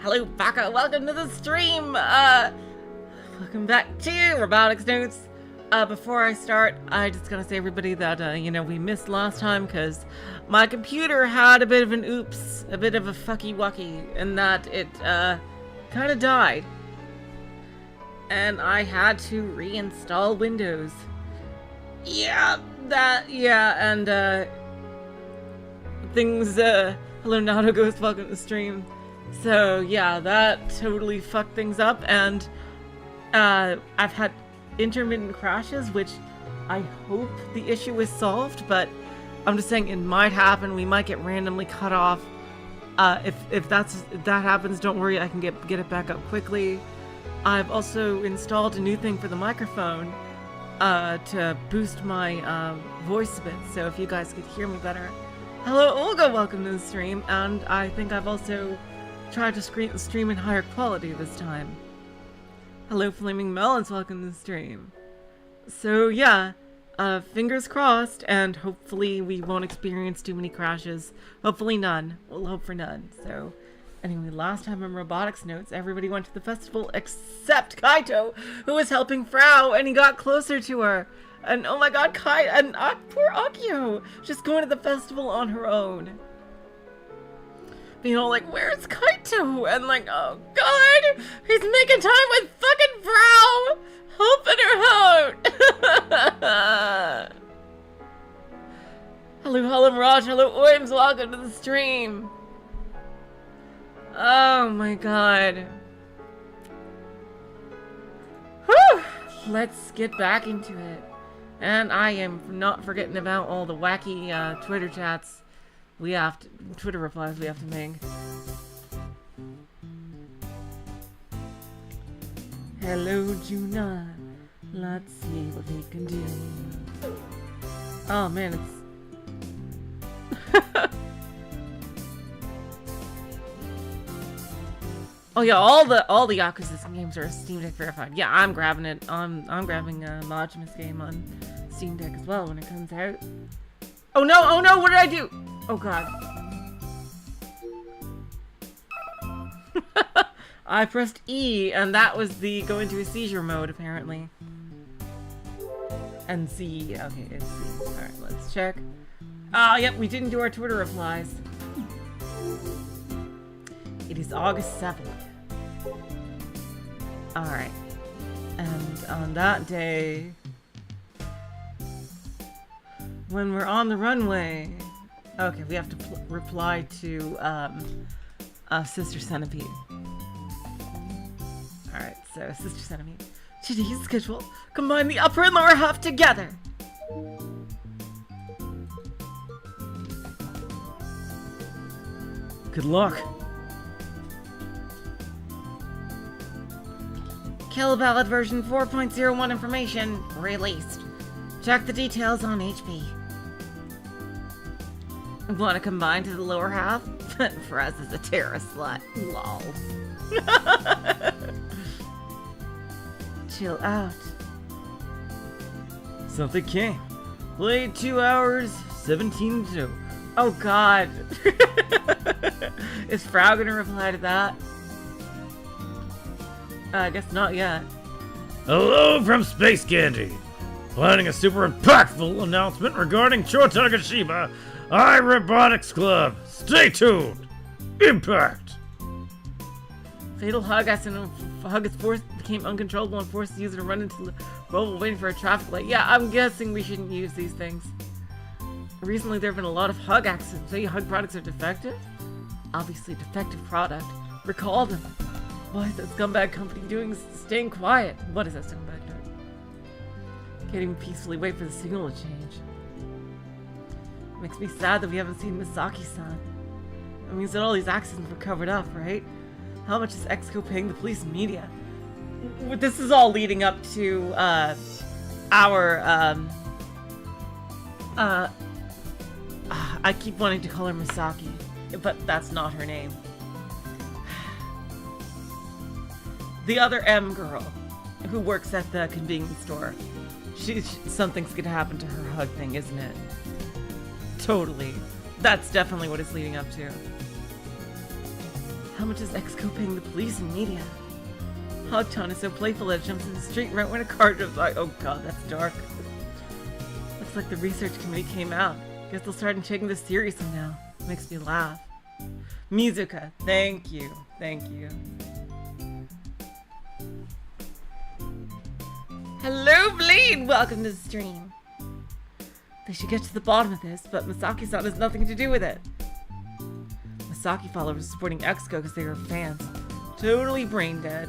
Hello, Baka. Welcome to the stream. Welcome back to Robotics Notes. Before I start, I just gotta say everybody that we missed last time because my computer had a bit of an oops, a bit of a fucky wucky, and that it kind of died, and I had to reinstall Windows. And things. Hello, Nato Ghost. Welcome to the stream. So yeah, that totally fucked things up, and I've had intermittent crashes, which I hope the issue is solved, but I'm just saying it might happen. We might get randomly cut off. If that happens, don't worry, I can get it back up quickly. I've also installed a new thing for the microphone to boost my voice a bit, so if you guys could hear me better. Hello, Olga, welcome to the stream, and I think I've also tried to stream in higher quality this time. Hello, Flaming Melons, welcome to the stream. So yeah, fingers crossed, and hopefully we won't experience too many crashes. Hopefully none. We'll hope for none. So anyway, last time in Robotics Notes, everybody went to the festival except Kaito, who was helping Frau, and he got closer to her. And oh my god, Kaito, and poor Akiho, just going to the festival on her own. Being all like, where's Kaito? And like, oh god, he's making time with fucking Frau! Helping her out! Hello, Helen Raj, hello, Oims, welcome to the stream. Oh my god. Whew! Let's get back into it. And I am not forgetting about all the wacky Twitter chats. Twitter replies we have to make. Hello, Juna. Let's see what we can do. Oh man, it's... Oh yeah, all the Yakuza games are Steam Deck verified. Yeah, I'm grabbing it. I'm grabbing a Majima's game on Steam Deck as well when it comes out. Oh no, what did I do? Oh god. I pressed E, and that was the go into a seizure mode, apparently. And Z. Okay, it's Z. Alright, let's check. Ah, yep, we didn't do our Twitter replies. It is August 7th. Alright. And on that day, when we're on the runway... Okay, we have to reply to Sister Centipede. Alright, so Sister Centipede. Today's schedule. Combine the upper and lower half together. Good luck. Kill Ballad version 4.01 information released. Check the details on HP. Want to combine to the lower half? For us as a terrorist slut. Lol. Chill out. Something came. Played 2 hours, 17 to 2. Oh god. Is Frau gonna reply to that? I guess not yet. Hello from Space Candy. Planning a super impactful announcement regarding Chotagashima Robotics Club. Stay tuned. Impact. Fatal hug as became uncontrollable and forced the user to run into the roll waiting for a traffic light. Yeah, I'm guessing we shouldn't use these things. Recently, there have been a lot of hug accidents. So hug products are defective? Obviously, defective product. Recall them. What is that scumbag company doing? Staying quiet. What is that scumbag doing? Can't even peacefully wait for the signal to change. Makes me sad that we haven't seen Misaki-san. It means that all these accidents were covered up, right? How much is Exco paying the police and media? This is all leading up to, I keep wanting to call her Misaki, but that's not her name. The other M girl, who works at the convenience store. Something's gonna happen to her hug thing, isn't it? Totally. That's definitely what it's leading up to. How much is Exco paying the police and media? Hogtown is so playful that it jumps in the street right when a car drives by. Oh god, that's dark. Looks like the research committee came out. Guess they'll start taking this seriously now. Makes me laugh. Mizuka, thank you. Thank you. Hello, Bleed! Welcome to the stream. They should get to the bottom of this, but Masaki-san has nothing to do with it. Masaki followers supporting Exco because they are fans. Totally brain dead.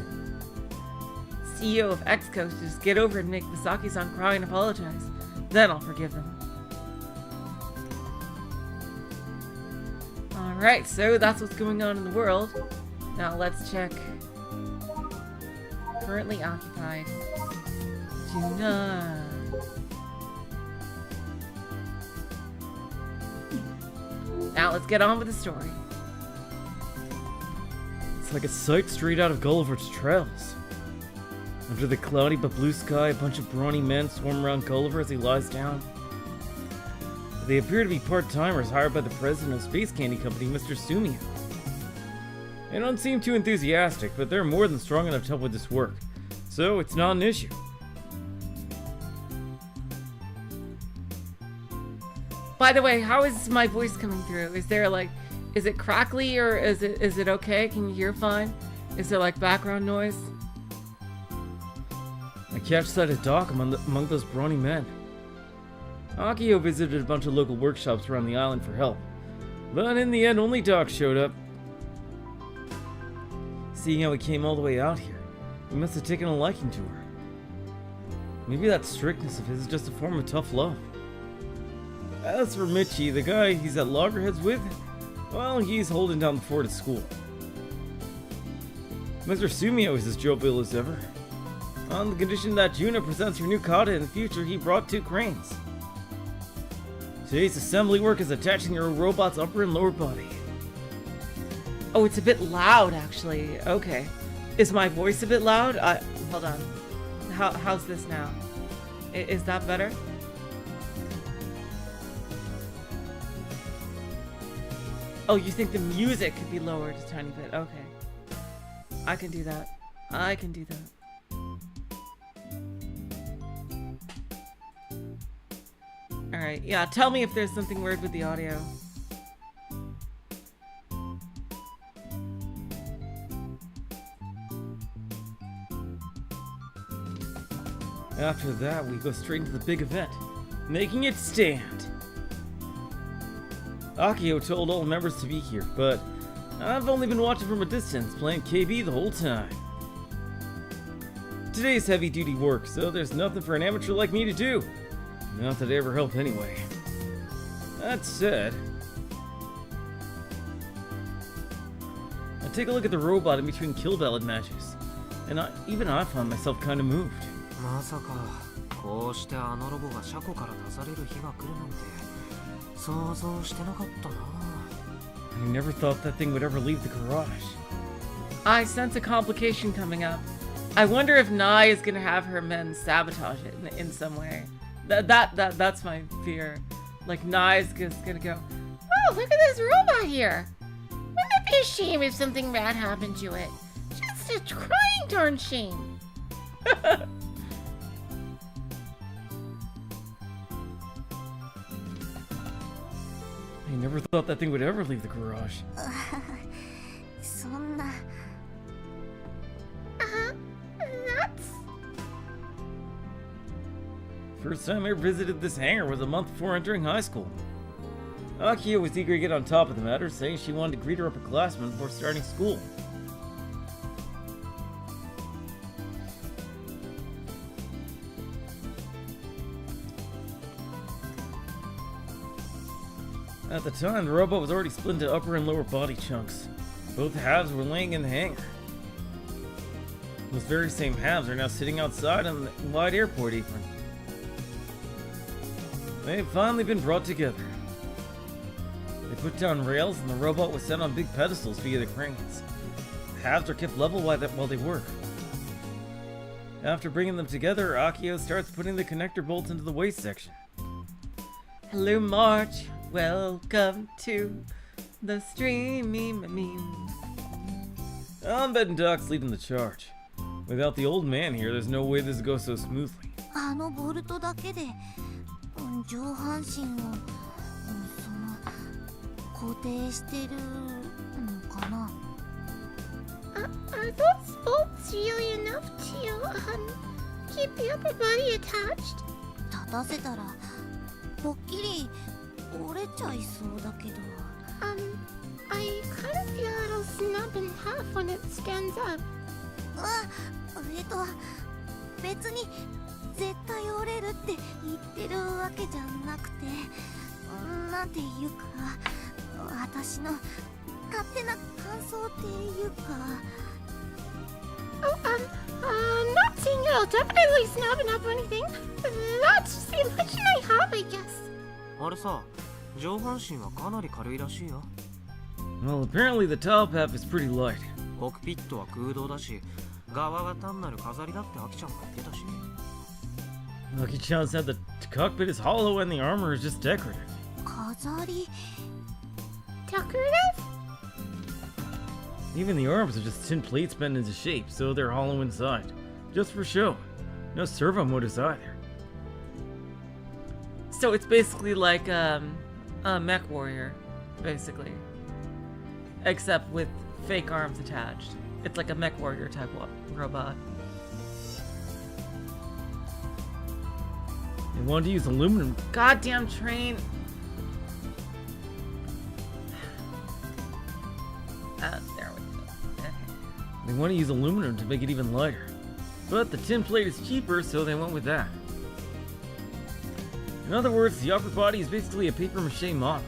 CEO of Exco should just get over it and make Masaki-san cry and apologize. Then I'll forgive them. Alright, so that's what's going on in the world. Now let's check. Currently occupied. Juna. Now let's get on with the story. It's like a sight straight out of Gulliver's Travels. Under the cloudy but blue sky, a bunch of brawny men swarm around Gulliver as he lies down. They appear to be part-timers hired by the president of Space Candy Company, Mr. Sumio. They don't seem too enthusiastic, but they're more than strong enough to help with this work, so it's not an issue. By the way, how is my voice coming through? Is there like, is it crackly or is it okay? Can you hear fine? Is there like background noise? I catch sight of Doc among those brawny men. Akiho visited a bunch of local workshops around the island for help, but in the end only Doc showed up. Seeing how he came all the way out here, he must have taken a liking to her. Maybe that strictness of his is just a form of tough love. As for Michi, the guy he's at loggerheads with, well, he's holding down the fort at school. Mr. Sumio is as jovial as ever. On the condition that Juna presents her new kata in the future, he brought 2 cranes. Today's assembly work is attaching your robot's upper and lower body. Oh, it's a bit loud, actually. Okay. Is my voice a bit loud? Hold on. How's this now? Is that better? Oh, you think the music could be lowered a tiny bit? Okay. I can do that. I can do that. Alright, yeah, tell me if there's something weird with the audio. After that, we go straight into the big event, making it stand. Akiho told all members to be here, but I've only been watching from a distance, playing KB the whole time. Today's heavy-duty work, so there's nothing for an amateur like me to do. Not that I ever help anyway. That said, I take a look at the robot in between kill ballad matches, and even I found myself kind of moved. I never thought that thing would ever leave the garage. I sense a complication coming up. I wonder if Nai is gonna have her men sabotage it in some way. That's my fear. Like Nai's just gonna go, oh, look at this robot here. Wouldn't it be a shame if something bad happened to it? Just a crying darn shame. I never thought that thing would ever leave the garage. Nuts. First time I ever visited this hangar was a month before entering high school. Akiho was eager to get on top of the matter, saying she wanted to greet her upperclassmen before starting school. At the time, the robot was already split into upper and lower body chunks. Both halves were laying in the hangar. Those very same halves are now sitting outside on the wide airport apron. They've finally been brought together. They put down rails and the robot was set on big pedestals via the cranes. The halves are kept level while they work. After bringing them together, Akiho starts putting the connector bolts into the waist section. Hello, March. Welcome to the streamy meme. I'm betting Doc's leading the charge. Without the old man here, there's no way this would go so smoothly. あのボルトだけで、上半身を、固定してるのかな。Are those bolts really enough to keep the upper body attached? 立たせたらぽっきり折れちゃいそうだけど。I kind of feel it'll snap in half when it stands up. 別に絶対折れるって言ってるわけじゃなくて、なんていうか、私の勝手な感想っていうか。I'm not saying it'll definitely snap it up or anything. That's just the impression I have, I guess. あれさ、上半身はかなり軽いらしいよ。Well, apparently the top half is pretty light. コックピットは空洞だし、側が単なる飾りだってアキちゃんが言ってたし。Lucky-chan said the cockpit is hollow and the armor is just decorative. 飾り。Decorative? Even the arms are just tin plates bent into shape, so they're hollow inside. Just for show. No servo motors either. So it's basically like a mech warrior, basically. Except with fake arms attached. It's like a mech warrior type robot. They wanted to use aluminum. Goddamn train! There we go. Okay. They want to use aluminum to make it even lighter. But the tin plate is cheaper, so they went with that. In other words, the upper body is basically a papier-mâché model.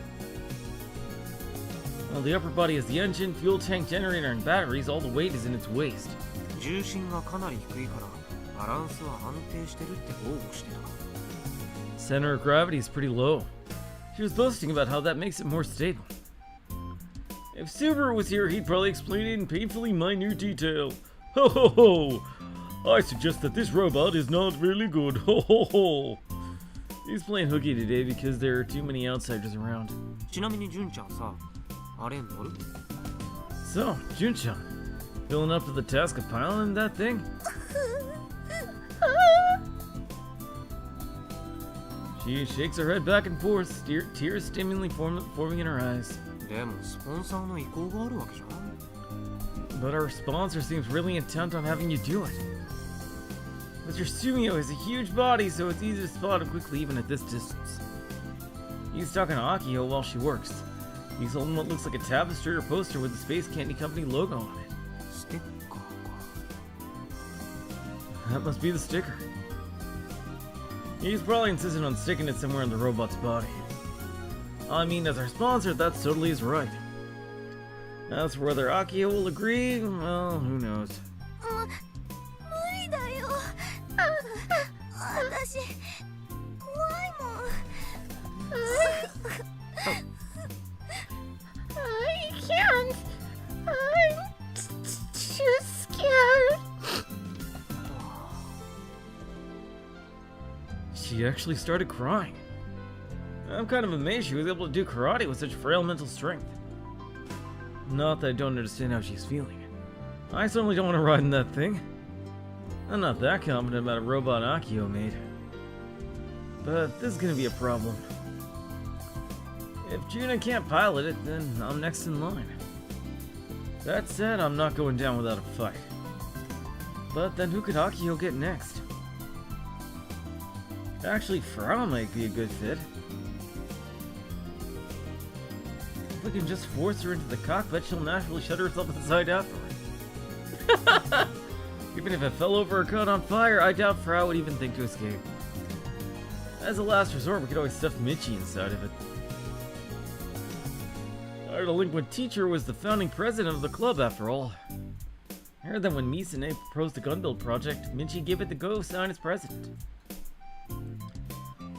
While the upper body has the engine, fuel tank, generator, and batteries, all the weight is in its waist. 重心がかなり低いから、バランスは安定してるって豪語してた。Center of gravity is pretty low. She was boasting about how that makes it more stable. If Subaru was here, he'd probably explain it in painfully minute detail. Ho ho ho! I suggest that this robot is not really good. Ho ho ho! He's playing hooky today because there are too many outsiders around. ちなみに純ちゃんさ、あれ乗る？ So, Jun-chan, feeling up to the task of piloting that thing? She shakes her head back and forth, tears stimmingly forming in her eyes. でもスポンサーの意向があるわけじゃん。 But our sponsor seems really intent on having you do it. Mr. Sumio has a huge body, so it's easy to spot him quickly even at this distance. He's talking to Akiho while she works. He's holding what looks like a tapestry or poster with the Space Candy Company logo on it. ステッカーか。 That must be the sticker. He's probably insistent on sticking it somewhere in the robot's body. I mean, as our sponsor, that totally is right. As for whether Akiho will agree, well, who knows. 無理だよ。私怖いもん。I can't. I'm too scared. She actually started crying. I'm kind of amazed she was able to do karate with such frail mental strength. Not that I don't understand how she's feeling. I certainly don't want to ride in that thing. I'm not that confident about a robot Akiho made. But this is gonna be a problem. If Juna can't pilot it, then I'm next in line. That said, I'm not going down without a fight. But then who could Akiho get next? Actually, Frau might be a good fit. If we can just force her into the cockpit, she'll naturally shut herself inside afterward. Even if it fell over or caught on fire, I doubt Frau would even think to escape. As a last resort, we could always stuff Michi inside of it. Our delinquent teacher was the founding president of the club, after all. I heard that when Misane proposed the gun build project, Michi gave it the go sign as president.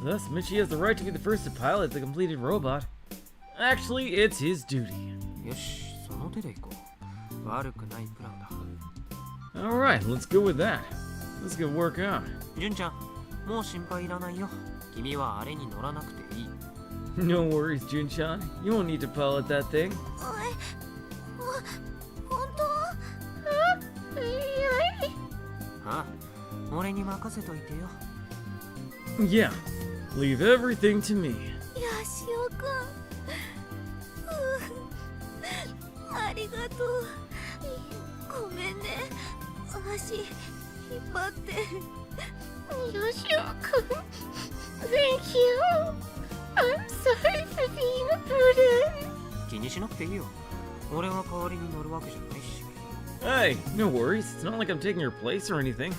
Thus, Michi has the right to be the first to pilot the completed robot. Actually, it's his duty. よし、その手で行こう。悪くないプランだ。Alright, let's go with that. This could work out. 純ちゃん、もう心配いらないよ。君はあれに乗らなくていい。No worries, Jun-chan. You won't need to pilot that thing. 本当？俺に任せといてよ。 Yeah, leave everything to me. ヤシオくん、ありがとう。ごめんね、足引っ張って。 Yoshio-kun, thank you. I'm sorry for being a burden. 気にしなくていいよ。俺が代わりに乗るわけじゃないし。 Hey, no worries. It's not like I'm taking your place or anything.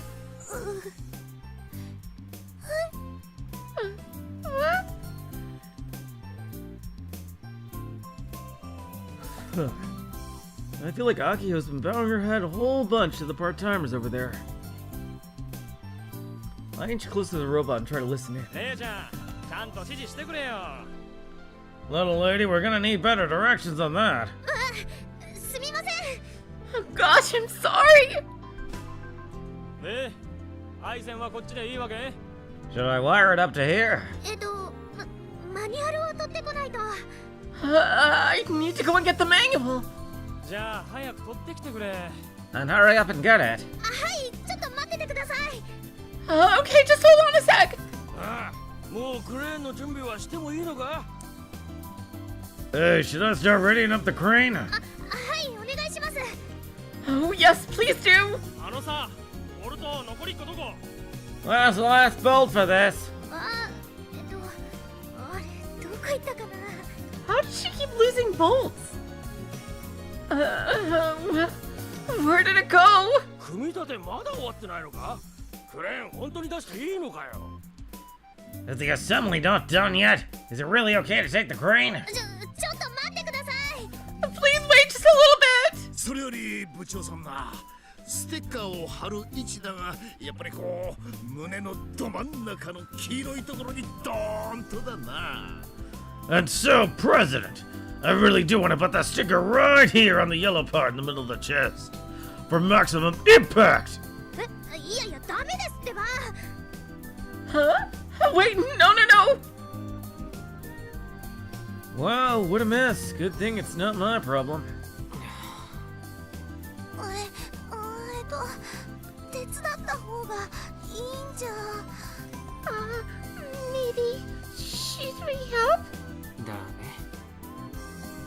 I feel like Akiho's been bowing her head a whole bunch to the part-timers over there. I inch close to the robot and try to listen in. Little lady, we're gonna need better directions on that. すみません。 Oh gosh, I'm sorry. Should I wire it up to here? マニュアルを取ってこないと。 I need to go and get the manual. And hurry up and get it. はい、ちょっと待っててください。 Okay, just hold on a sec. Hey, should I start readying up the crane? はい、お願いします。 Oh yes, please do. Where's the last bolt for this? あれ、どこ行ったかな。 How does she keep losing bolts? Where did it go? Is the assembly not done yet? Is it really okay to take the crane? ちょっと待ってください。 Please wait just a little bit. それより部長さんな、ステッカーを貼る位置だが、やっぱりこう胸のど真ん中の黄色いところにドーンとだな。 And so, President, I really do want to put that sticker right here on the yellow part in the middle of the chest for maximum impact. いやいや、ダメですってば。 Huh? Wait, no. Wow, what a mess. Good thing it's not my problem. 手伝った方がいいんじゃ。 Maybe she's really help. だね。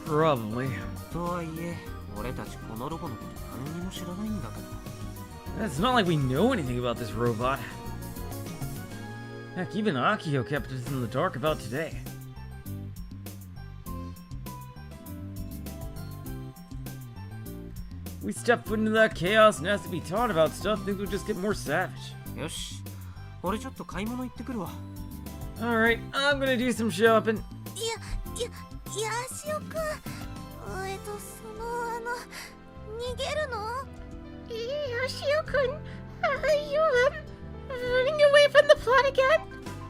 Probably. とはいえ、俺たちこのロボのこと何にも知らないんだけど。 It's not like we know anything about this robot. Heck, even Akiho kept us in the dark about today. We step foot into that chaos and ask to be taught about stuff, things would just get more savage. よし、俺ちょっと買い物行ってくるわ。 Alright, I'm gonna do some shopping. ヤシオくん。逃げるの？ Yoshio-kun, are you running away from the plot again?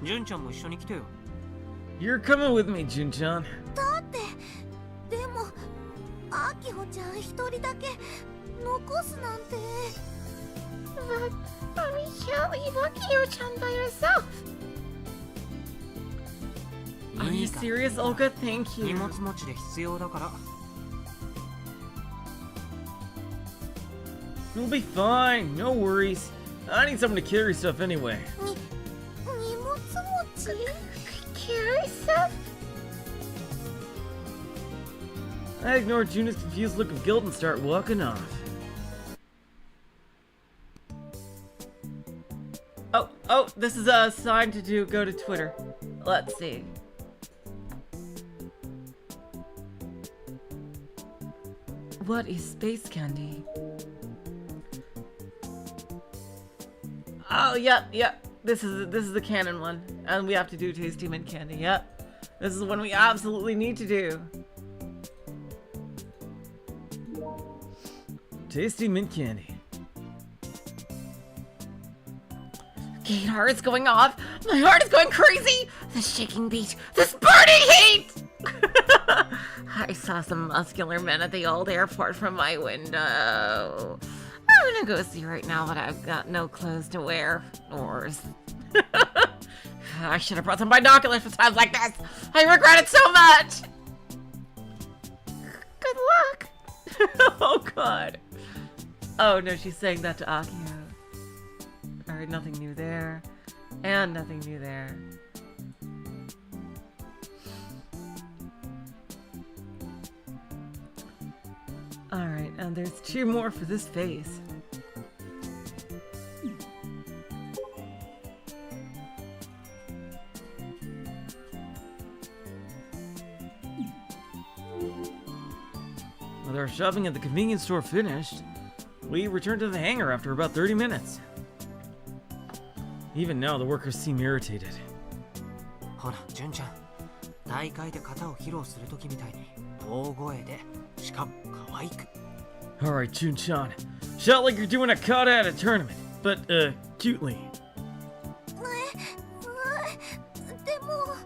純ちゃんも一緒に来てよ。 You're coming with me, Jun-chan. だって、でも、アキホちゃん一人だけ残すなんて。 But we can't leave Akiho-chan by herself. Are you serious, Olga? Thank 荷 you. 物持ちで必要だから。 We'll be fine, no worries. I need someone to carry stuff anyway. 荷物持ち？ Carry stuff? I ignore Juna's confused look of guilt and start walking off. Oh, this is a sign to go to Twitter. Let's see. What is space candy? Oh, yep. This is the canon one, and we have to do tasty mint candy. Yep, this is the one we absolutely need to do. Tasty mint candy. Gate heart is going off. My heart is going crazy. The shaking beat. This burning heat. I saw some muscular men at the old airport from my window. I'm gonna go see right now, but I've got no clothes to wear. I should have brought some binoculars for times like this. I regret it so much. Good luck. Oh God. Oh no, she's saying that to Akiho. Or Alright, nothing new there. And nothing new there. Alright, and there's 2 more for this phase. With our shopping at the convenience store finished, we returned to the hangar after about 30 minutes. Even now, the workers seem irritated. ほら、純ちゃん。大会で型を披露するときみたいに大声で、しかも可愛く。Alright, Jun-chan. Shout like you're doing a kata at a tournament, but, cutely. でも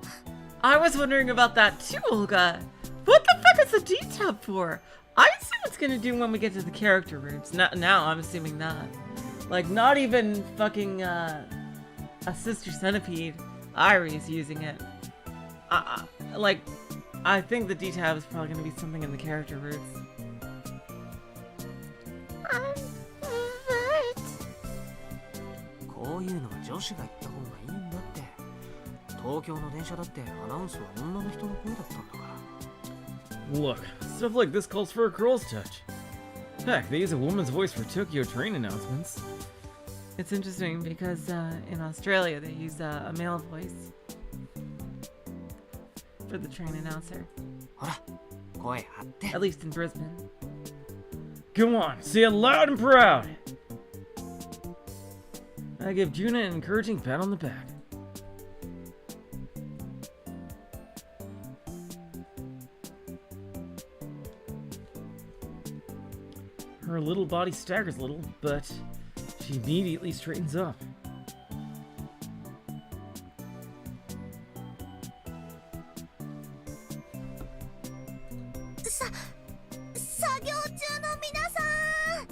I was wondering about that too, Olga. What the fuck is the D-tab for? I assume it's gonna do when we get to the character roots. Now I'm assuming that. Like, not even fucking, a Sister Centipede. Irie's using it. Like, I think the D-tab is probably gonna be something in the character roots. But こういうのは女子が言った方がいいんだって。東京の電車だってアナウンスは女の人の声だったんだから。Look, stuff like this calls for a girl's touch. Heck, they use a woman's voice for Tokyo train announcements. It's interesting because in Australia they use a male voice for the train announcer. ほら、声張って。 At least in Brisbane. Come on, say it loud and proud! I give Juna an encouraging pat on the back. Her little body staggers a little, but she immediately straightens up. 作業中の皆さん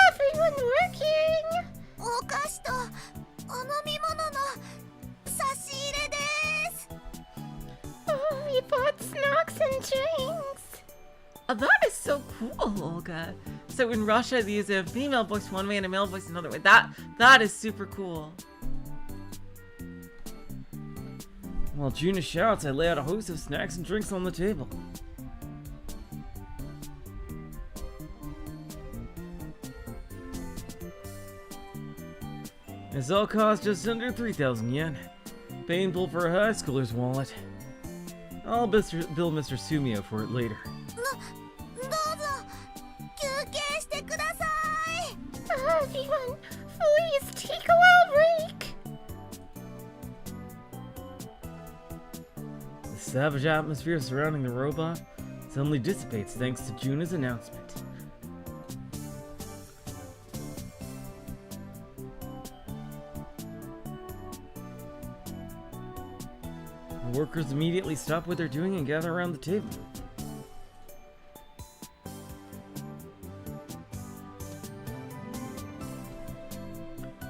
everyone working? お菓子とお飲み物の差し入れです Oh, we bought snacks and drinks. That is so cool, Olga. So in Russia they use a female voice one way and a male voice another way. That is super cool. While Juna shouts, I lay out a host of snacks and drinks on the table. This all cost just under 3,000 yen. Painful for a high schooler's wallet. I'll bill Mr. Sumio for it later. どうぞ休憩してください Everyone, please take a little break. The savage atmosphere surrounding the robot suddenly dissipates thanks to Juna's announcement. The workers immediately stop what they're doing and gather around the table.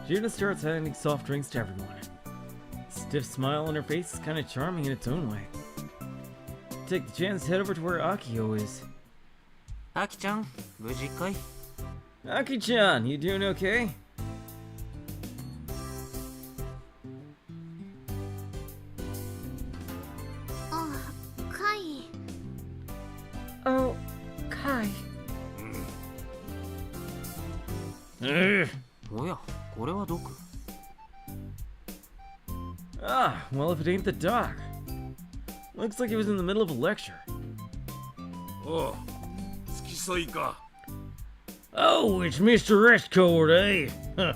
Juna starts handing soft drinks to everyone. A stiff smile on her face is kind of charming in its own way. Take the chance to head over to where Akiho is. あきちゃん、無事かい？ Aki-chan, you doing okay? あ、カイ Oh, Kai. おや、これは毒。 Ah, well, if it ain't the doc. Looks like he was in the middle of a lecture. おう、付き添いか。 Oh, it's Mr. Escort, eh? Huh.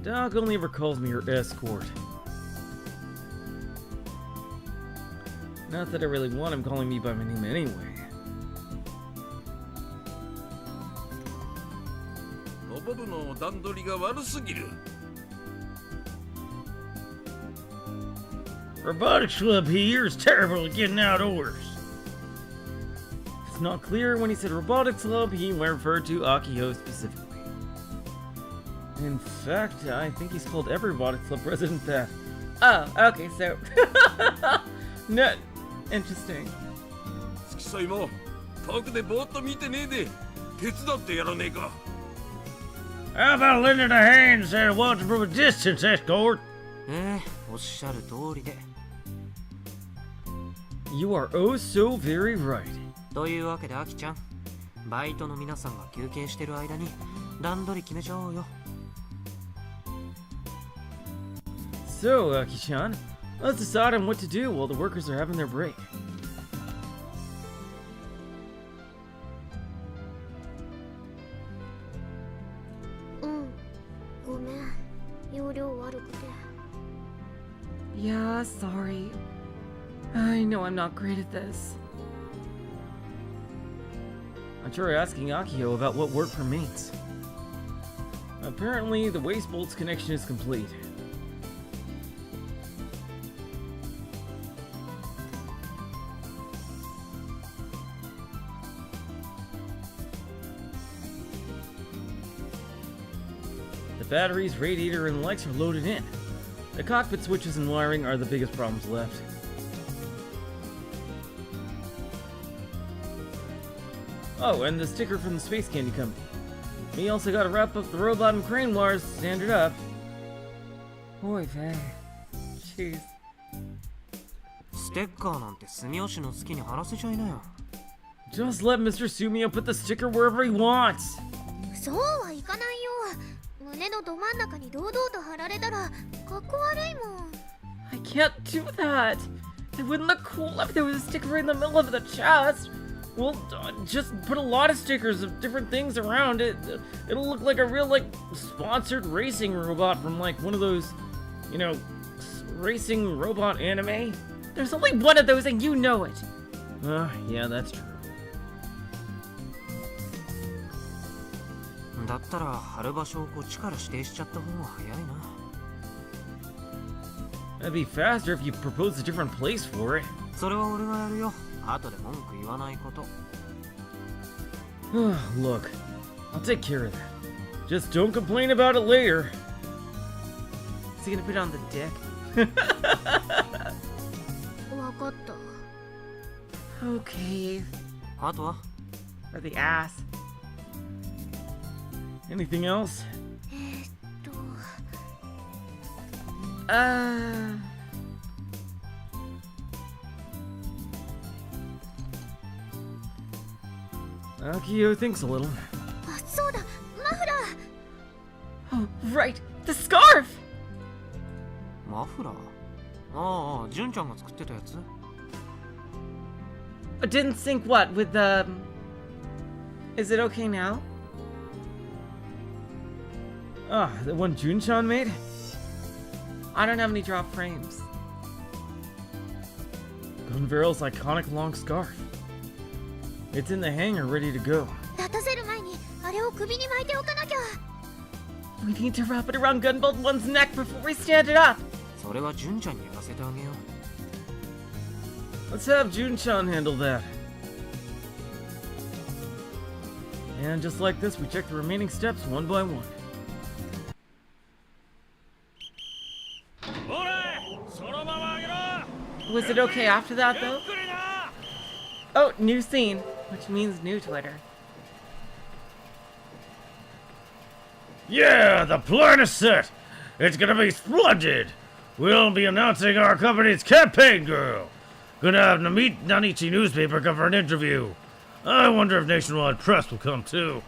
Doc only ever calls me her escort. Not that I really want him calling me by my name anyway. 登るの段取りが悪すぎる。 Robotics Club here is terrible at getting outdoors. It's not clear when he said Robotics Club, he referred to Akiho specifically. In fact, I think he's called every Robotics Club president that. Oh, okay, so no, interesting. 付き添いも遠くでぼーっと見てねえで手伝ってやらねえか。How about lending a hand instead of watching from a distance, escort? おっしゃる通りで。 You are oh so very right. というわけでアキちゃん、バイトの皆さんが休憩してる間に段取り決めちゃおうよ。 So, Aki-chan, let's decide on what to do while the workers are having their break. うんごめん容量悪くて Yeah, sorry. I know I'm not great at this. I tried asking Akiho about what work remains. Apparently, the waste bolts connection is complete. The batteries, radiator, and lights are loaded in. The cockpit switches and wiring are the biggest problems left. Oh, and the sticker from the Space Candy Company. We also gotta wrap up the robot and crane wires to stand it up. Boy, vey. Jeez. ステッカーなんて住吉の好きに貼らせちゃいなよ。 Just let Mr. Sumio put the sticker wherever he wants. そうはいかないよ胸のど真ん中に堂々と貼られたらかっこ悪いもん I can't do that. It wouldn't look cool if there was a sticker right in the middle of the chest. Well, just put a lot of stickers of different things around it. It'll look like a real, like, sponsored racing robot from, like, one of those, you know, racing robot anime. There's only one of those and you know it. Yeah, that's true. だったら貼る場所をこっちから指定しちゃった方が早いな。 That'd be faster if you proposed a different place for it. それは俺がやるよ。後で文句言わないこと。 Look, I'll take care of that. Just don't complain about it later. Is he gonna put it on the dick? わかった Okay. あとは Or the ass. Anything else? と Akiho thinks a little. あそうだマフラー Oh, right. The scarf! マフラー。ああ、純ちゃんが作ってたやつ。 It didn't sync what? With the... Is it okay now? Ah, the one Jun-chan made? I don't have any drop frames. Gunveryl's iconic long scarf. It's in the hangar ready to go. 立たせる前にあれを首に巻いておかなきゃ We need to wrap it around Gunbolt 1's neck before we stand it up. それは純ちゃんにやらせてあげよう。 Let's have Jun-chan handle that. And just like this, we check the remaining steps one by one. Was it okay after that, though? Oh, new scene, which means new Twitter. Yeah, the plan is set. It's gonna be splendid. We'll be announcing our company's campaign girl. Gonna have to meet Nanichi newspaper come for an interview. I wonder if nationwide press will come too.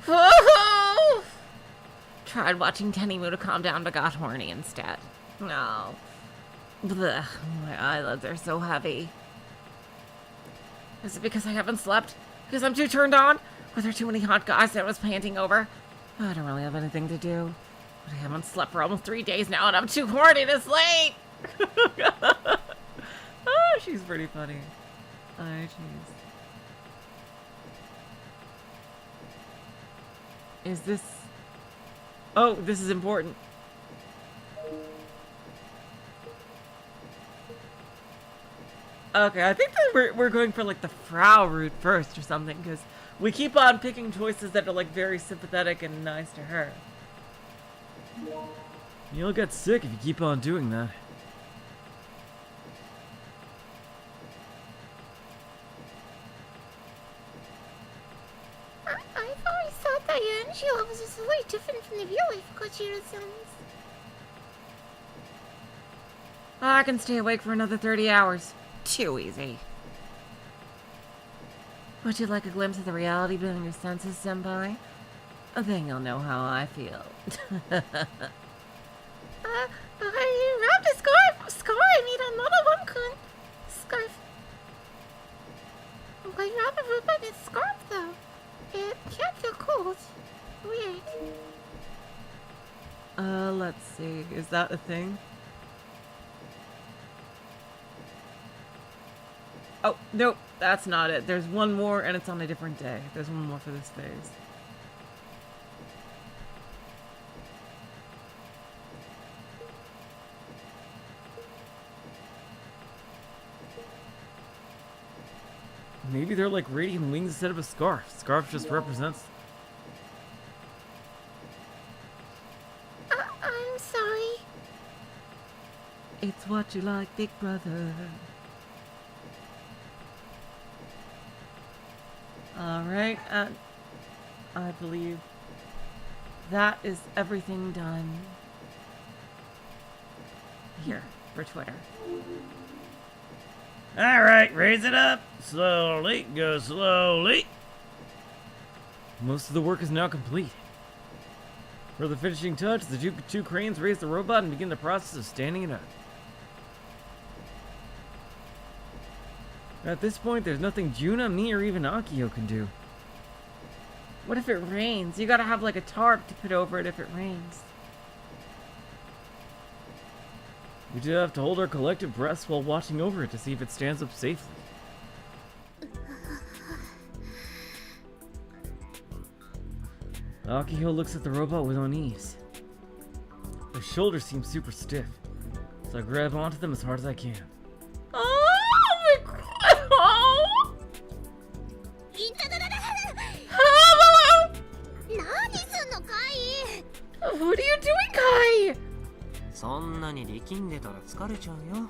Woohoo! Tried watching Tennimu to calm down, but got horny instead. No. Blech, my eyelids are so heavy. Is it because I haven't slept? Because I'm too turned on? Were there too many hot guys that I was panting over? I don't really have anything to do. But I haven't slept for almost 3 days now and I'm too horny to sleep! Oh, she's pretty funny. Oh, jeez. Is this... Oh, this is important. Okay, I think that we're going for like the Frau route first or something, because we keep on picking choices that are like very sympathetic and nice to her. You'll get sick if you keep on doing that. of you with Kochiro-san's. I can stay awake for another 30 hours. Too easy. Would you like a glimpse of the reality beyond your senses, Senpai? Then you'll know how I feel. You wrapped a scarf. I need another one, kun. Scarf. Why you wrap a robotic scarf, though? It can't feel cold. Weird. Let's see. Is that a thing? Oh, nope, that's not it. There's one more, and it's on a different day. There's one more for this phase. Maybe they're like radiant wings instead of a scarf. Scarf just represents... I'm sorry. It's what you like, big brother. Alright, I believe that is everything done. Here, for Twitter. Alright, raise it up. Slowly, go slowly. Most of the work is now complete. For the finishing touch, the two cranes raise the robot and begin the process of standing it up. At this point, there's nothing Juna, me, or even Akiho can do. What if it rains? You gotta have like a tarp to put over it if it rains. We just have to hold our collective breaths while watching over it to see if it stands up safely. Akiho looks at the robot with unease. Her shoulders seem super stiff, so I grab onto them as hard as I can. Oh my god! Oh! What are you doing, Kai? そんなに力んでたら疲れちゃうよ。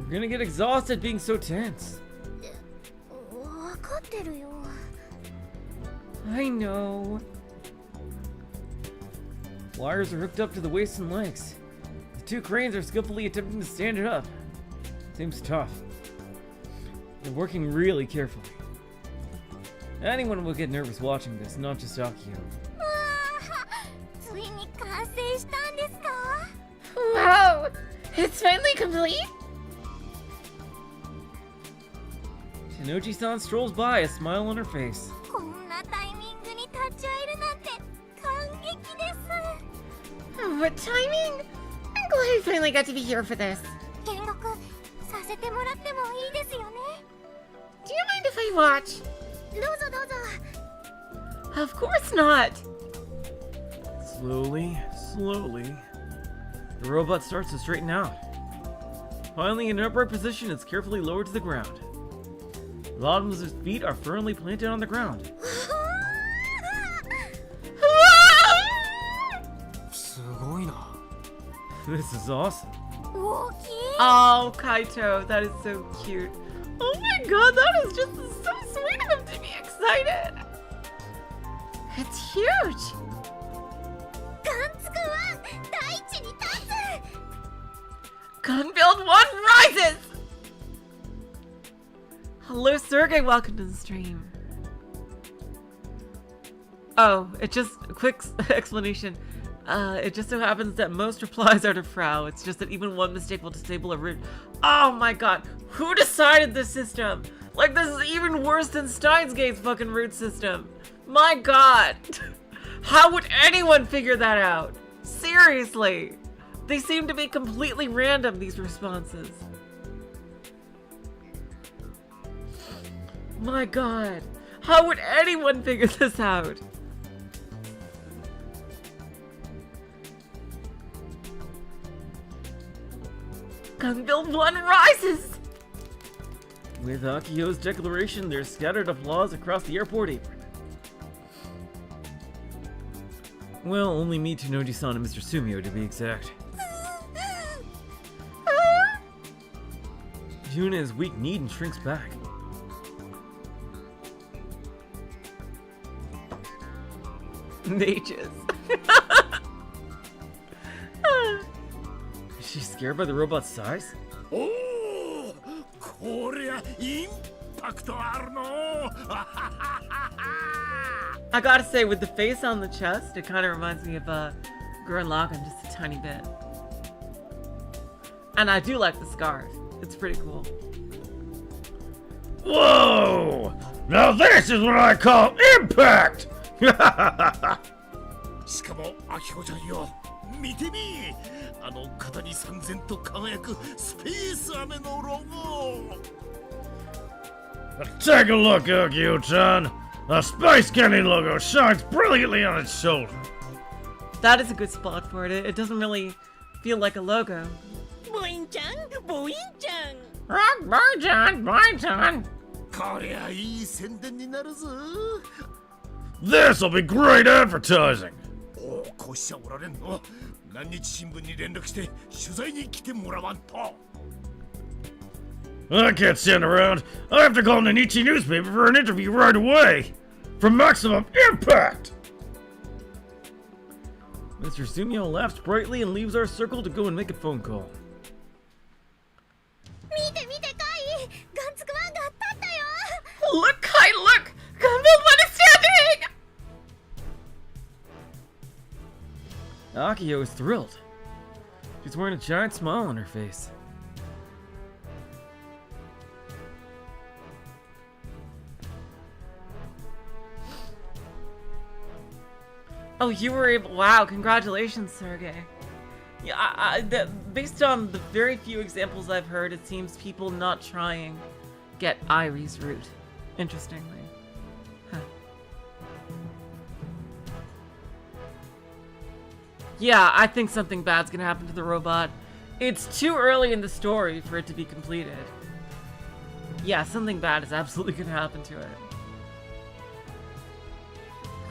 You're gonna get exhausted being so tense. わかってるよ。 I know. Wires are hooked up to the waist and legs. The two cranes are skillfully attempting to stand it up. Seems tough. They're working really carefully. Anyone will get nervous watching this, not just Akiho. ついに完成したんですか？ Wow! It's finally complete? Shinoji-san strolls by, a smile on her face. こんなタイミングに立ち会えるなんて感激です。 What timing? I'm glad I finally got to be here for this. 見学させてもらってもいいですよね。 Do you mind if I watch? どうぞどうぞ。 Of course not. Slowly, slowly, the robot starts to straighten out. Finally, in an upright position, it's carefully lowered to the ground. The bottoms of its feet are firmly planted on the ground. すごいな。 This is awesome. 大きい。 Oh, Kaito, that is so cute. Oh my god, that is just so sweet of him to be excited. It's huge! ガンツくんは大地に立つ。 Gunbuild 1 rises! Hello, Sergey, welcome to the stream. Oh, it just, a quick explanation. It just so happens that most replies are to Frau. It's just that even one mistake will disable a root. Oh my god, who decided this system? Like, this is even worse than Steins Gate's fucking root system. My god. How would anyone figure that out? Seriously. They seem to be completely random, these responses. My god. How would anyone figure this out? Gunbuild 1 rises! With Akiho's declaration, there's scattered applause across the airport apron. Well, only me, Tsunoji-san, and Mr. Sumio, to be exact. Juna is weak-kneed and shrinks back. mages. Is she scared by the robot's size? おお、こりゃインパクトあるの。 I gotta say, with the face on the chest, it kind of reminds me of Gurren Lagann just a tiny bit. And I do like the scarf. It's pretty cool. Whoa! Now this is what I call impact! しかもアキコちゃんよ、見てみ、あの肩に三千と輝くスペース飴のロゴ。 Take a look, Akiho-chan. The Space Candy logo shines brilliantly on its shoulder. That is a good spot for it. It doesn't really feel like a logo. ボインちゃんボインちゃん Boy-chan! こりゃいい宣伝になるぞ。 This'll be great advertising. おお、こうしちゃおられんの。何日新聞に連絡して取材に来てもらわんと。 I can't stand around. I have to call the Nichi newspaper for an interview right away. For maximum impact! Mr. Sumio laughs brightly and leaves our circle to go and make a phone call. 見て見てカイガンツクマンが立ったよ Look, Kai, look! Gunbuild is standing! Akiho is thrilled. She's wearing a giant smile on her face. Oh, you were able. Wow, congratulations, Sergey. Yeah, based on the very few examples I've heard, it seems people not trying get Irie's route. Interestingly. Huh. Yeah, I think something bad's gonna happen to the robot. It's too early in the story for it to be completed. Yeah, something bad is absolutely gonna happen to it.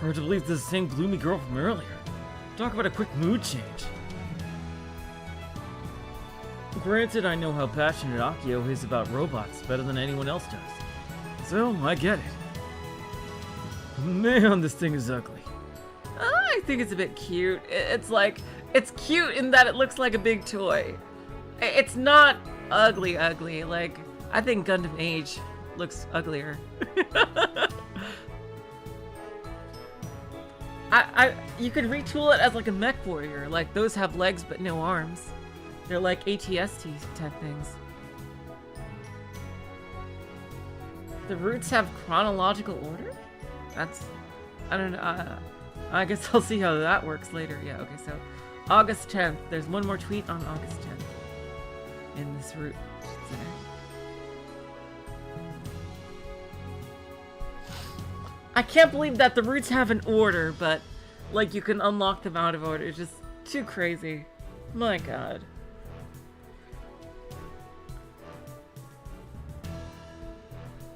Hard to believe this is the same gloomy girl from earlier. Talk about a quick mood change. Granted, I know how passionate Akiho is about robots better than anyone else does. So, I get it. Man, this thing is ugly. I think it's a bit cute. It's like, it's cute in that it looks like a big toy. It's not ugly. Like, I think Gundam Age looks uglier. You could retool it as like a mech warrior. Like, those have legs but no arms. They're like ATST type things. The roots have chronological order? That's, I don't know. I guess I'll see how that works later. Yeah, okay, so August 10th. There's one more tweet on August 10th in this route. I can't believe that the roots have an order, but like you can unlock them out of order. It's just too crazy. My god.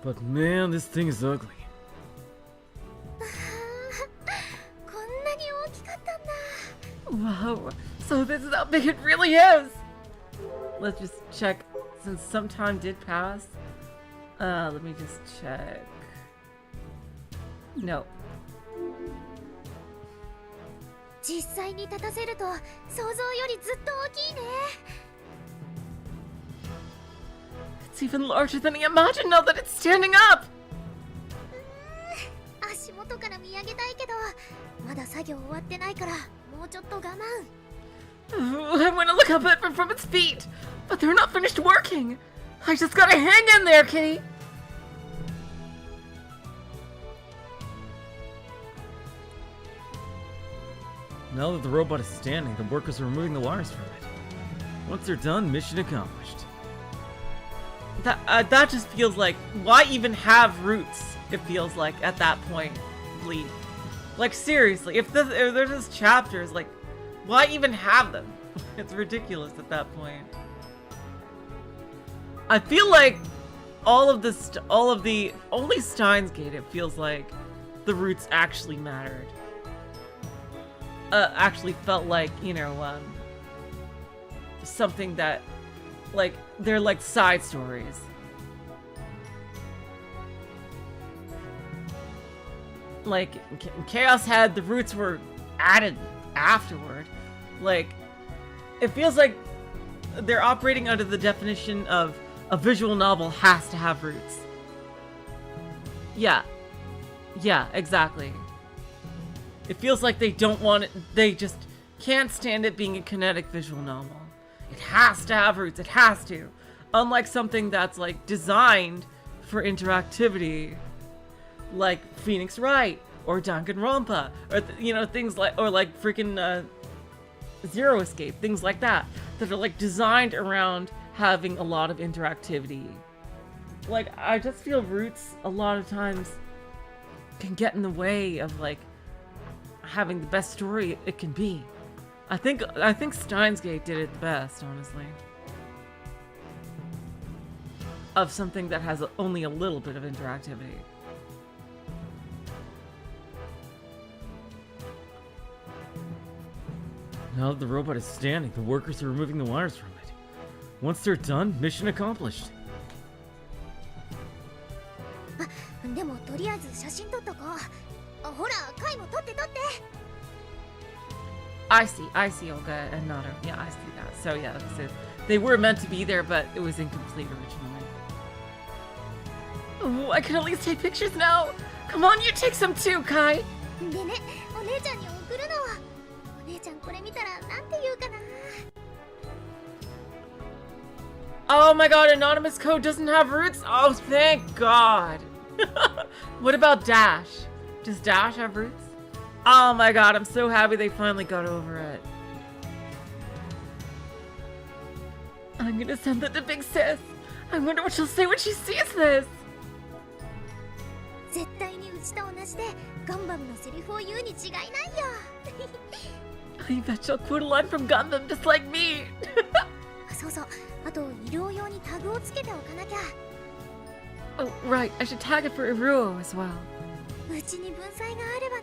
But man, this thing is ugly. こんなに大きかったんだ Wow. So this is how big it really is. Let's just check. Since some time did pass. Let me just check. No. 実際に立たせると想像よりずっと大きいね It's even larger than I imagined now that it's standing up. 足元から見上げたいけどまだ作業終わってないからもうちょっと我慢 Ooh, I want to look up at it from its feet, but they're not finished working. I just gotta hang in there, kitty. Now that the robot is standing, the workers are removing the wires from it. Once they're done, mission accomplished. That just feels like, why even have roots? It feels like at that point, Bleed. Like seriously, if they're just chapters, like, why even have them? It's ridiculous at that point. I feel like only Steins Gate, it feels like the roots actually mattered. Actually felt like, you know, something that, like, they're like side stories. like Chaos had the roots were added afterward. Like, it feels like they're operating under the definition of a visual novel has to have roots. Yeah. Yeah, exactly. It feels like they don't want it, they just can't stand it being a kinetic visual novel. It has to have roots, it has to. Unlike something that's like designed for interactivity, like Phoenix Wright or Danganronpa, or things like, or like freaking Zero Escape, things like that are like designed around having a lot of interactivity. Like, I just feel roots a lot of times can get in the way of like having the best story it can be. I think Steins Gate did it the best, honestly. Of something that has only a little bit of interactivity. Now that the robot is standing, the workers are removing the wires from it. Once they're done, mission accomplished. でもとりあえず写真撮っとこう。ほら、カイも撮って撮って。I see, Olga and Nado. Yeah, I see that. So yeah, so they were meant to be there, but it was incomplete originally. Oh, I can at least take pictures now. Come on, you take some too, Kai. でね、お姉ちゃんに送るの。お姉ちゃんこれ見たらなんて言うかな。Oh my god, anonymous code doesn't have roots? Oh, thank god. What about Dash? Does Dash have roots? Oh my god, I'm so happy they finally got over it. I'm gonna send that to Big Sis. I wonder what she'll say when she sees this. 絶対にうちと同じでガンバムのセリフを言うに違いないよ。I bet she'll quote a line from Gundam just like me. そうそう。あと医療用にタグをつけておかなきゃ。Oh, right. I should tag it for Ruh-Roh as well. うちに文才があればな。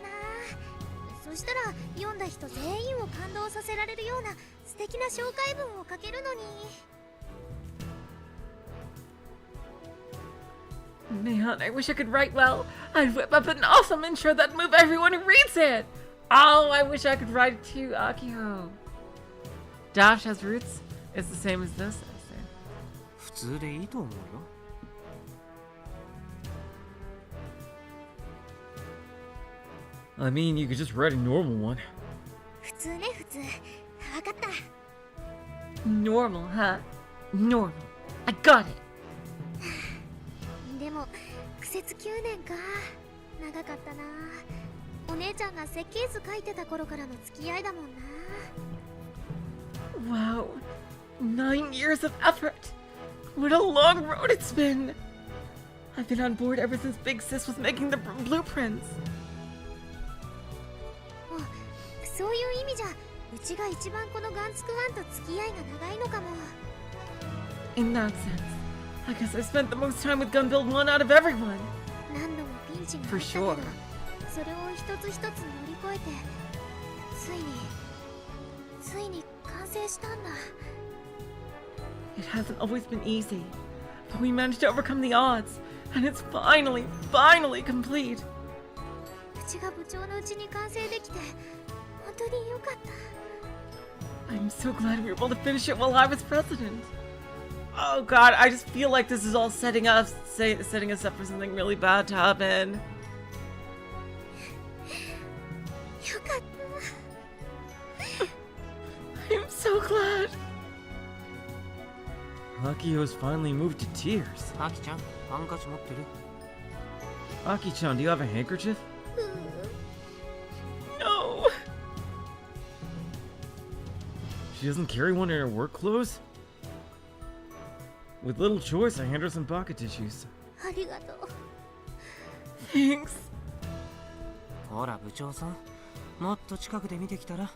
そしたら読んだ人全員を感動させられるような素敵な紹介文を書けるのに。Man, I wish I could write well. I'd whip up an awesome intro that'd move everyone who reads it. Oh, I wish I could write it too, Akiho. Dash has roots. It's the same as this, I say. 普通でいいと思うよ。I mean, you could just write a normal one. 普通ね、普通。わかった。Normal, huh? Normal. I got it. でも苦節9年か。長かったな。お姉ちゃんが設計図書いてた頃からの付き合いだもんな。 Wow. 9 years of effort. What a long road it's been. I've been on board ever since Big Sis was making the blueprints. そういう意味じゃ、うちが一番このガンツクワンと付き合いが長いのかも。In that sense, I guess I spent the most time with Gun Build 1 out of everyone. 何度もピンチがあった For け sure. ど、それを一つ一つ乗り越えて、ついに完成したんだ。It hasn't always been easy, but we managed to overcome the odds, and it's finally complete. うちが部長のうちに完成できて、本当に良かった。I'm so glad we were able to finish it while I was president. Oh god, I just feel like this is all setting us up for something really bad to happen. 良かった。I'm so glad. Akiho's finally moved to tears. アキちゃん、ハンカチ持ってる？ Aki-chan, do you have a handkerchief? No. She doesn't carry one in her work clothes? With little choice, I hand her some pocket tissues. ありがとう。Thanks. ほら部長さん、もっと近くで見てきたら。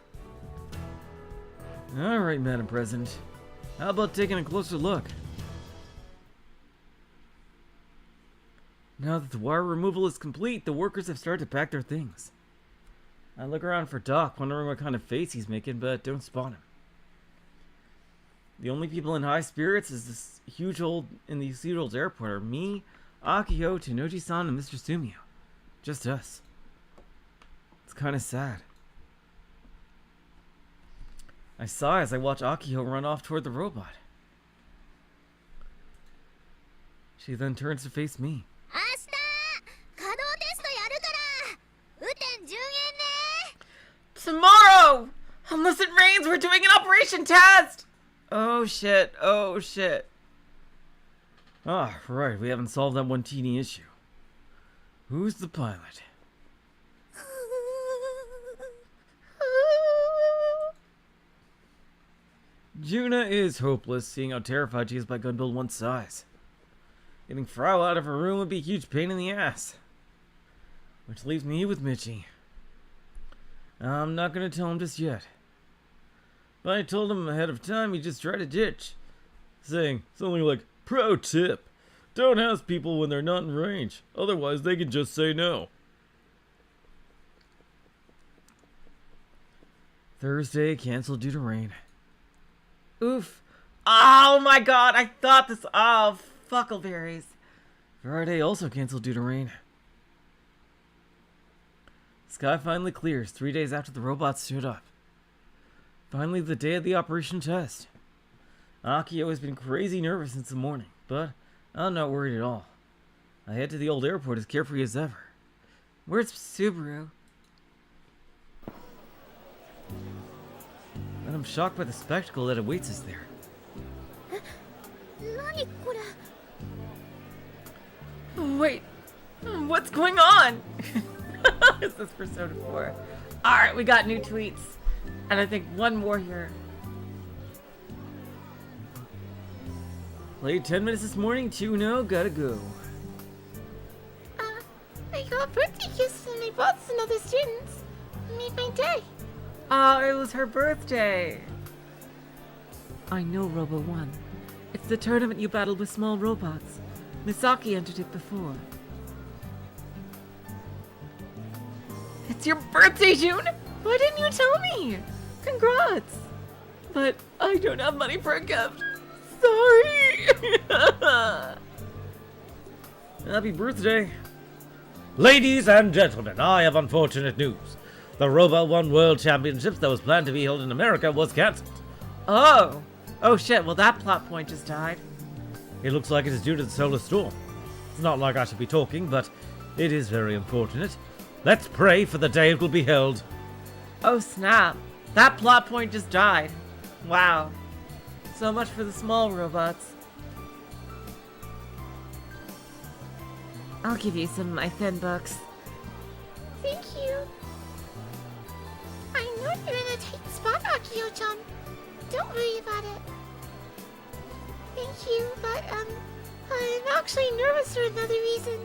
Alright, Madam President. How about taking a closer look? Now that the wire removal is complete, the workers have started to pack their things. I look around for Doc, wondering what kind of face he's making, but don't spot him. The only people in high spirits in this huge old airport are me, Akiho, Tenoji-san, and Mr. Sumio. Just us. It's kind of sad. I sigh as I watch Akiho run off toward the robot. She then turns to face me. 明日稼働テストやるから雨天順延ね Tomorrow! Unless it rains, we're doing an operation test! Oh shit, oh shit. Ah, right, we haven't solved that one teeny issue. Who's the pilot? Juna is hopeless, seeing how terrified she is by Gunbuild 1's size. Getting Frau out of her room would be a huge pain in the ass. Which leaves me with Mitchie. I'm not gonna tell him just yet. If I told him ahead of time, he'd just try to ditch. Saying something like, "Pro tip, don't ask people when they're not in range, otherwise they can just say no." Thursday canceled due to rain. Oof. Oh my god, I thought this. Oh, fuckleberries. Friday also canceled due to rain. Sky finally clears 3 days after the robots stood up. Finally, the day of the operation test. Akiho has been crazy nervous since the morning, but I'm not worried at all. I head to the old airport as carefree as ever. Where's Subaru? And I'm shocked by the spectacle that awaits us there. 何これ Wait, what's going on? Is this Persona 4? Alright, we got new tweets. And I think one more here. Played 10 minutes this morning, 2-0, gotta go. I got a birthday gifts from my boss and other students. Made my day. Oh, it was her birthday. I know Robo won. It's the tournament you battled with small robots. Misaki entered it before. It's your birthday, June! Why didn't you tell me? Congrats! But I don't have money for a gift. Sorry! Happy birthday. Ladies and gentlemen, I have unfortunate news. The Robot 1 World Championships that was planned to be held in America was cancelled. Oh! Oh shit, well that plot point just died. It looks like it is due to the solar storm. It's not like I should be talking, but it is very unfortunate. Let's pray for the day it will be held. Oh snap. That plot point just died. Wow. So much for the small robots. I'll give you some of my thin books. Thank you. I know you're in a tight spot, Akiho-chan. Don't worry about it. Thank you, but I'm actually nervous for another reason.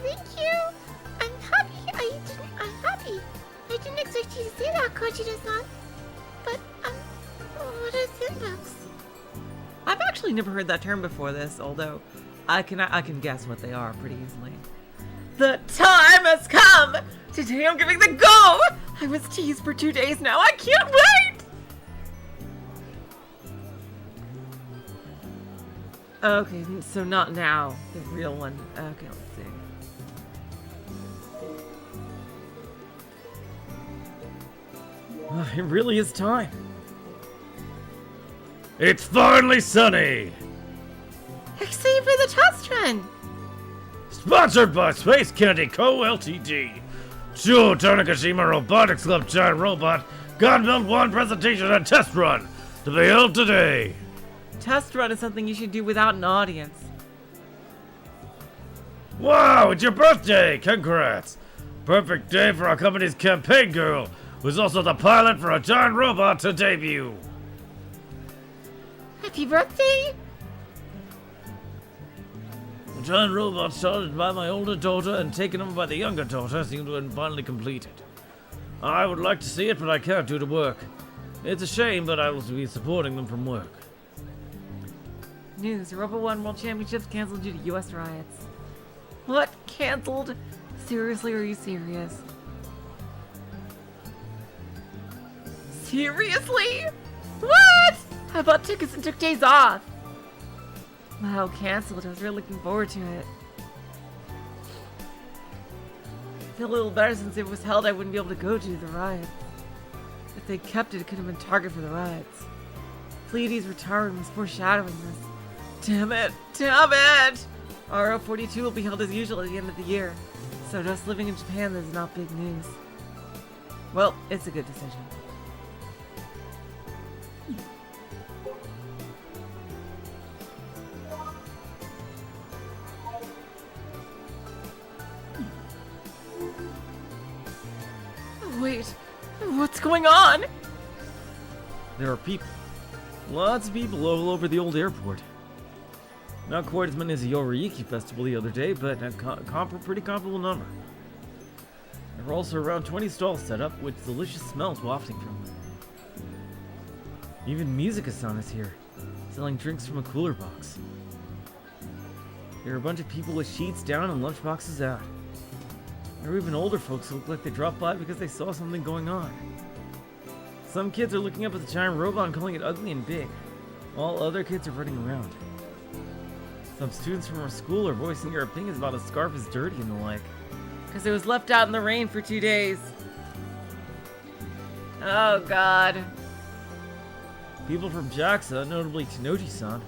Thank you. I'm happy. I'm happy. I didn't expect you to say that, Kojiro-san. But what are thin books? I've actually never heard that term before this, although I can guess what they are pretty easily. The time has come! Today I'm giving the go! I was teased for 2 days now, I can't wait! Okay, so not now, the real one. Okay, let's see. It really is time. It's finally sunny! Except for the test run. Sponsored by Space Candy Co. Ltd. Shu Tanakashima Robotics Club Giant Robot Gunbuild 1 presentation and test run to be held today. Test run is something you should do without an audience. Wow, it's your birthday! Congrats! Perfect day for our company's campaign girl, who's also the pilot for a giant robot to debut. Happy birthday. The giant robot started by my older daughter and taken over by the younger daughter seemed to have been finally completed. I would like to see it, but I can't due to work. It's a shame, but I will be supporting them from work. News, Robo 1 World Championships canceled due to US riots. What? Canceled? Seriously, are you serious? Seriously? What? I bought tickets and took days off. Wow, cancelled. I was really looking forward to it. I feel a little better since it was held. I wouldn't be able to go to the riots. If they kept it, it could have been target for the riots. Pleiades' retirement was foreshadowing this. Damn it! Damn it! RO42 will be held as usual at the end of the year. So just living in Japan is not big news. Well, it's a good decision. Wait, what's going on? There are people. Lots of people all over the old airport. Not quite as many as the Yoriki festival the other day, but a pretty comparable number. There are also around 20 stalls set up with delicious smells wafting from them. Even Musica-san is here, selling drinks from a cooler box. There are a bunch of people with sheets down and lunchboxes out. There are even older folks who look like they dropped by because they saw something going on. Some kids are looking up at the giant robot and calling it ugly and big, while other kids are running around. Some students from our school are voicing their opinions about a scarf is dirty and the like. Because it was left out in the rain for 2 days. Oh god. People from JAXA, notably Tenochi-san,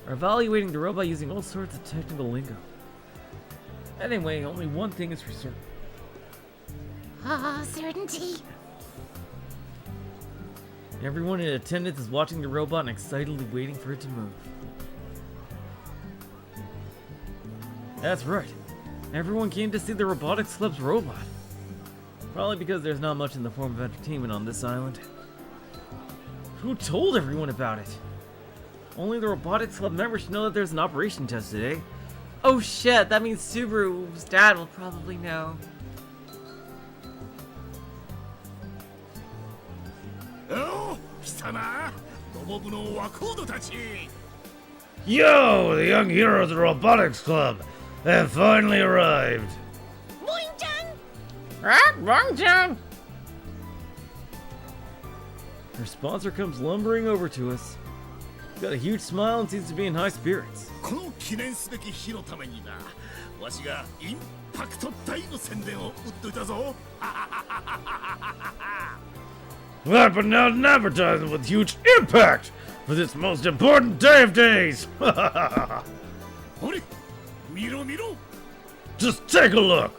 are evaluating the robot using all sorts of technical lingo. Anyway, only one thing is for certain. Ah, certainty. Everyone in attendance is watching the robot and excitedly waiting for it to move. That's right. Everyone came to see the Robotics Club's robot. Probably because there's not much in the form of entertainment on this island. Who told everyone about it? Only the Robotics Club members should know that there's an operation test today. Oh shit, that means Subaru's dad will probably know. Oh, 来たな。ロボ部の若人たち。 Yo, the young heroes of the Robotics Club have finally arrived. Wrong. Her sponsor comes lumbering over to us. He's got a huge smile and seems to be in high spirits. この記念すべき日のためにな、わしがインパクト大の宣伝を打っといたぞ。 I've been out an advertisement with huge impact for this most important day of days. あれ、見ろ見ろ。 Just take a look.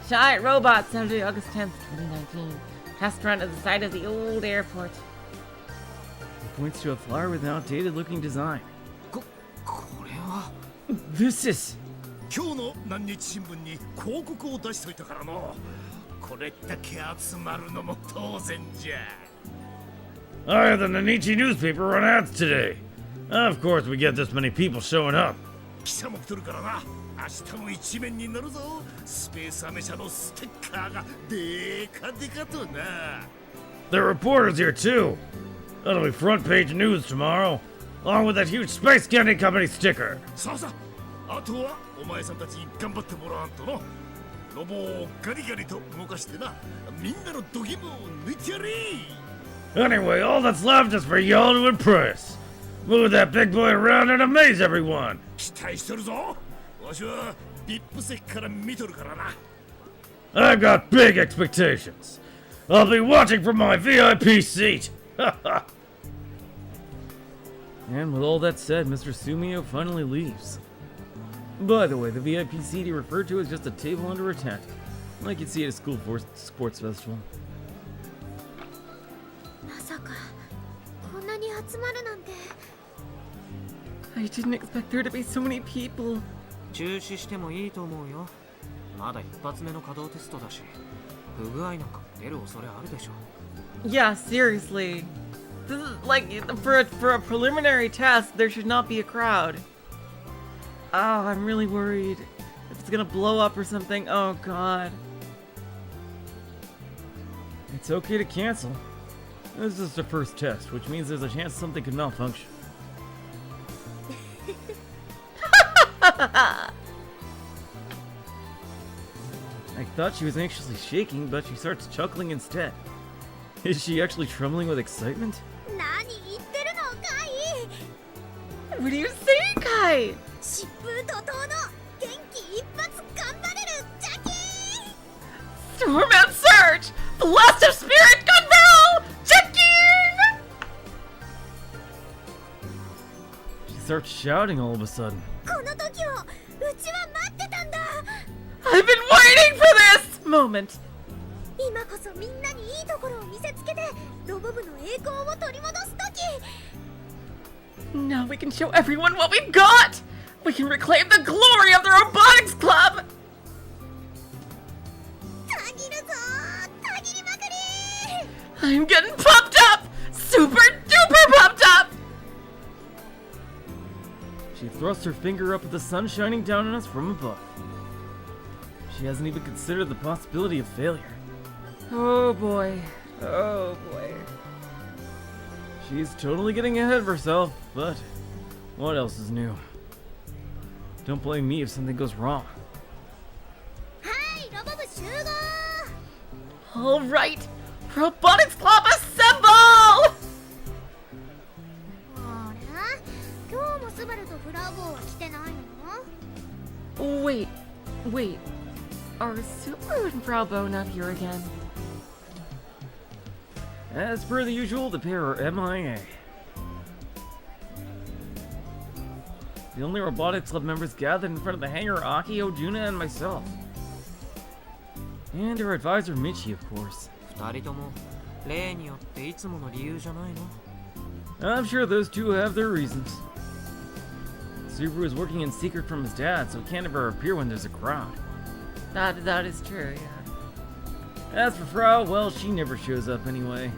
Giant robot, Saturday, August 10th, 2019. Test run at the site of the old airport. He points to a flyer with an outdated-looking design. これは This is... 今日の何日新聞に広告を出しといたからの。これだけ集まるのも当然じゃ。 I had the Nanichi newspaper run ads today. Of course, we get this many people showing up. 記者も来とるからな。明日の一面になるぞ。スペースアメ車のステッカーがでかでかとな。 There are reporters here too. That'll be front page news tomorrow, along with that huge Space Candy Company sticker. さあさあ、あとはお前さんたちに頑張ってもらわんとの。ロボをガリガリと動かしてな、みんなの度肝を抜いてやれ。 Anyway, all that's left is for y'all to impress. Move that big boy around and amaze everyone. 期待してるぞ。わしはビップ席から見とるからな。 I've got big expectations. I'll be watching from my VIP seat. And with all that said, Mr. Sumio finally leaves. By the way, the VIP seat he referred to is just a table under a tent, like you'd see at a school sports festival. まさかこんなに集まるなんて。 I didn't expect there to be so many people. 中止してもいいと思うよ。まだ一発目の稼働テストだし、不具合なんか出る恐れあるでしょ。 Yeah, seriously. This is like for a preliminary test, there should not be a crowd. Oh, I'm really worried if it's gonna blow up or something. Oh god. It's okay to cancel. This is the first test, which means there's a chance something could malfunction. I thought she was anxiously shaking, but she starts chuckling instead. Is she actually trembling with excitement? 何言ってるのかい。What do you say, Kai? 疾風怒涛の元気一発頑張れるジャッキー Storm and Surge! Blast of Spirit Gun Barrel! Checking! She starts shouting all of a sudden. この時をうちは待ってたんだ I've been waiting for this moment! 今こそみんなにいいところを見せつけてロボ部の栄光を取り戻す時 Now we can show everyone what we've got! We can reclaim the glory of the Robotics Club! たぎるぞたぎりまくり I'm getting pumped up! Super duper pumped up! She thrusts her finger up at the sun shining down on us from above. She hasn't even considered the possibility of failure. Oh boy. Oh boy. She's totally getting ahead of herself, but what else is new? Don't blame me if something goes wrong. はいロボ部集合 Alright! Robotics Club assemble! あれ今日もスバルとフラボーは来てないの Wait. Are Subaru and Frau not here again? As per the usual, the pair are MIA. The only Robotics Club members gathered in front of the hangar are Akiho, Juna, and myself. And our advisor Michi, of course. 二人とも例によっていつもの理由じゃないの I'm sure those two have their reasons. Subaru is working in secret from his dad, so he can't ever appear when there's a crowd. That is true, yeah. As for Frau, well, she never shows up anyway.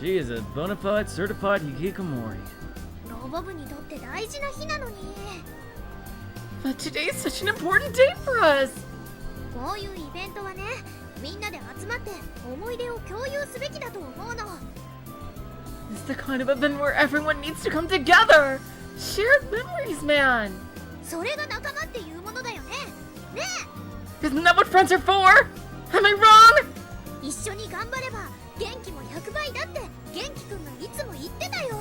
She is a bona fide certified hikikomori. ロボ部にとって大事な日なのに But today's such an important day for us! こういうイベントはねみんなで集まって思い出を共有すべきだと思うの It's the kind of event where everyone needs to come together! Shared memories, man! それが仲間っていうものだよねね Isn't that what friends are for? Am I wrong? え一緒に頑張れば元気も100倍だって元気くんがいつも言ってたよ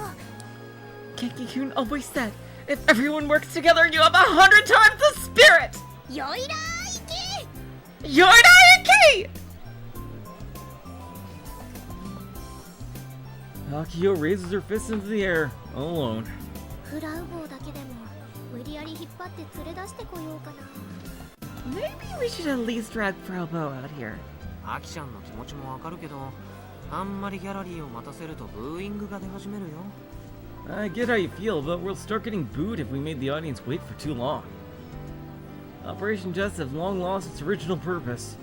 Genki-kun always said, if everyone works together, you have 100 times the spirit! よいらーいき Yodaiki! Akiho raises her fist into the air, alone. フラウボーだけでも無理やり引っ張って連れ出してこようかな Maybe we should at least drag Frau out here. アキちゃんの気持ちもわかるけどあんまりギャラリーを待たせるとブーイングが出始めるよ I get how you feel, but we'll start getting booed if we made the audience wait for too long. Operation Justice has long lost its original purpose.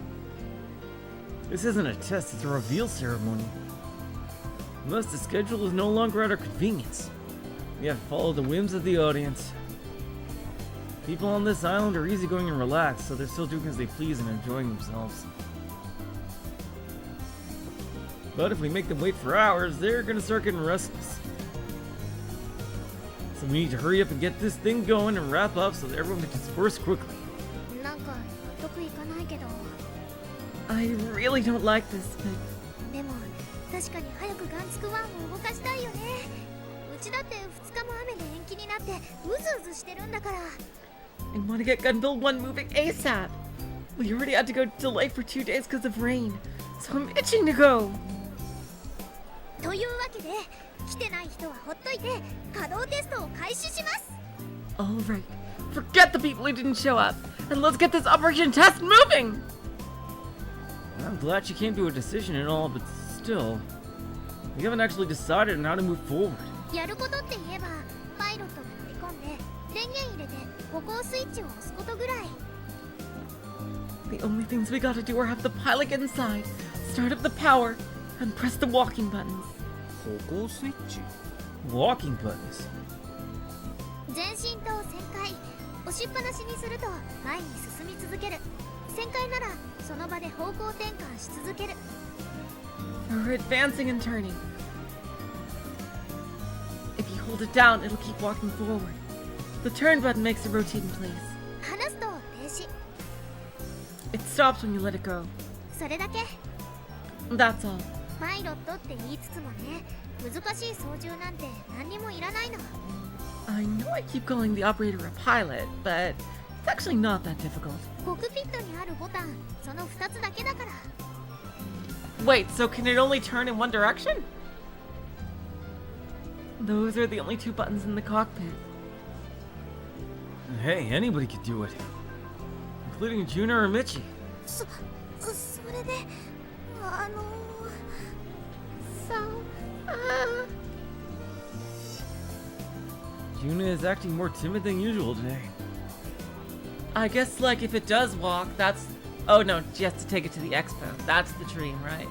This isn't a test, it's a reveal ceremony. Thus, the schedule is no longer at our convenience. We have to follow the whims of the audience. People on this island are easygoing and relaxed, so they're still doing as they please and enjoying themselves. But if we make them wait for hours, they're gonna start getting restless. So we need to hurry up and get this thing going and wrap up so that everyone can disperse quickly. なんか納得いかないけど I really don't like this, but でも確かに早くガンツクワンを動かしたいよねうちだって2日も雨で延期になってうずうずしてるんだから I want to get Gunbuild 1 moving ASAP. We already had to go delayed for 2 days because of rain, so I'm itching to go. というわけで来てない人はほっといて稼働テストを開始します Alright, forget the people who didn't show up, and let's get this operation test moving! I'm glad she came to a decision and all, but still, we haven't actually decided on how to move forward. やることって言えばパイロットが乗り込んで電源入れて歩行スイッチを押すことぐらい The only things we gotta do are have the pilot get inside, start up the power, and press the walking buttons. 歩行スイッチ Walking buttons. 前進と旋回押しっぱなしにすると前に進み続ける旋回ならその場で方向転換し続ける We're advancing and turning. If you hold it down, it'll keep walking forward. The turn button makes it rotate in place. 離すと停止 It stops when you let it go. それだけ That's all. パイロットって言いつつもね難しい操縦なんて何にもいらないの I know I keep calling the operator a pilot, but it's actually not that difficult. コックピットにあるボタンその2つだけだから。 Wait, so can it only turn in one direction? Those are the only two buttons in the cockpit. Hey, anybody could do it. Including Juna or Michi. それでSo, Juna is acting more timid than usual today. I guess, like, if it does walk, that's... Oh, no, she has to take it to the expo. That's the dream, right?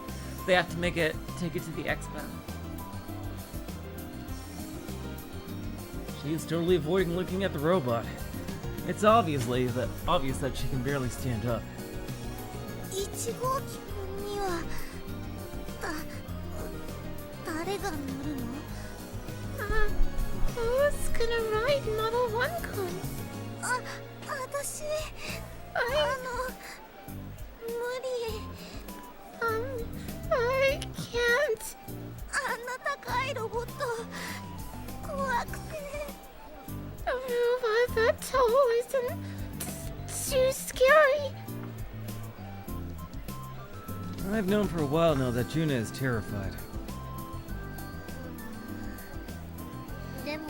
They have to take it to the expo. She is totally avoiding looking at the robot. It's obvious that she can barely stand up. 1号機くんには誰が乗るの？ who's gonna ride Model 1 Kun? 私無理。I can't. あんな高いロボット怖くて。 A robot that tall isn't too scary. I've known for a while now that Juna is terrified. でも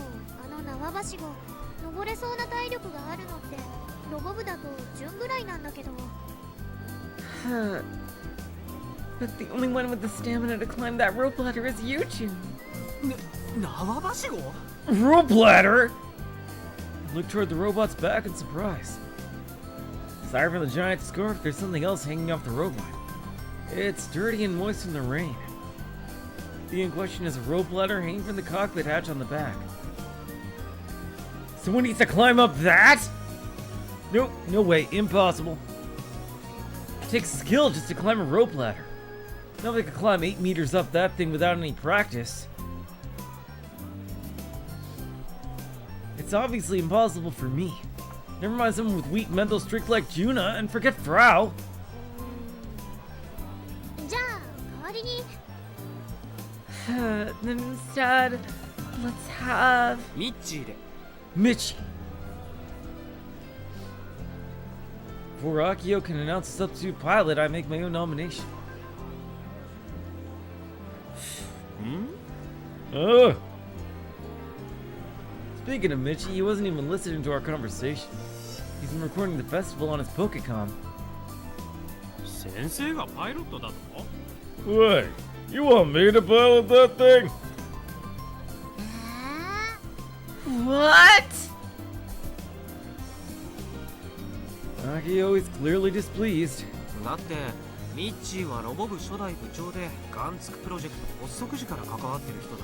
縄ばしご登れそうな体力があるのってロボ部だと順ぐらいなんだけど。 But the only one with the stamina to climb that rope ladder is you, June. 縄ばしご Rope ladder! Look toward the robot's back in surprise. Aside from the giant scarf, there's something else hanging off the robot. It's dirty and moist from the rain. The in question is a rope ladder hanging from the cockpit hatch on the back. Someone needs to climb up that? Nope, no way, impossible. It takes skill just to climb a rope ladder. Nobody could climb 8 meters up that thing without any practice. It's obviously impossible for me. Never mind someone with weak mental strength like Juna, and forget Frau. じゃあ代わりに Then instead, let's have... ミッチーで Michi. Before Akiho can announce a substitute pilot, I make my own nomination. Speaking of Michi, he wasn't even listening to our conversation. He's been recording the festival on his Pokecom. 先生がパイロットだと Wait, you want me to pilot that thing? What? Akiho is clearly displeased. だってミッチーはロボ部初代部長でガンツクプロジェクト発足時から関わってる人だな。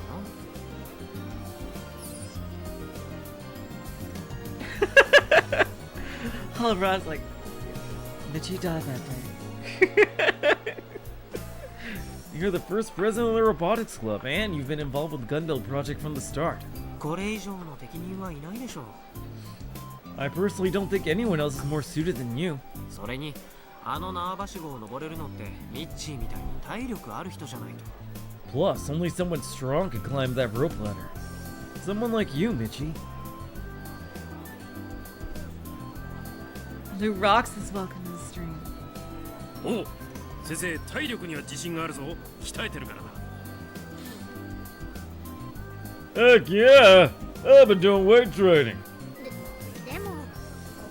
Rod's like, Michi died that day. You're the first president of the Robotics Club, and you've been involved with the gun build project from the start. これ以上の適任はいないでしょう。 I personally don't think anyone else is more suited than you. それに縄ばしごを登れるのってミッチーみたいに体力ある人じゃないと。 Plus, only someone strong could climb that rope ladder. Someone like you, Michi. Lou Rocks is welcome to the stream. おう先生体力には自信があるぞ鍛えてるからな Heck yeah! I've been doing weight training. でも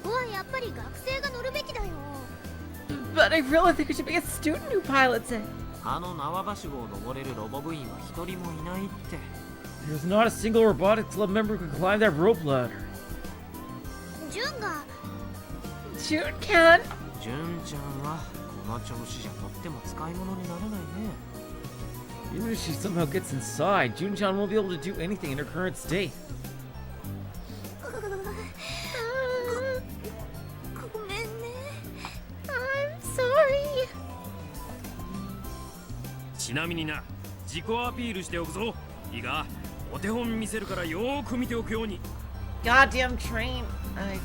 ここはやっぱり学生が乗るべきだよ。 But I really think it should be a student who pilots it. 縄ばしごを登れるロボ部員は一人もいないって。 There's not a single Robotics Club member who could climb that rope ladder. ジュンが June can. ジュンちゃんはこの調子じゃとっても使い物になれないね。 Even if she somehow gets inside, Jun-chan won't be able to do anything in her current state. ごめんね。 I'm sorry. ちなみにな自己アピールしておくぞいいがお手本見せるからよーく見ておくように Goddamn train. I...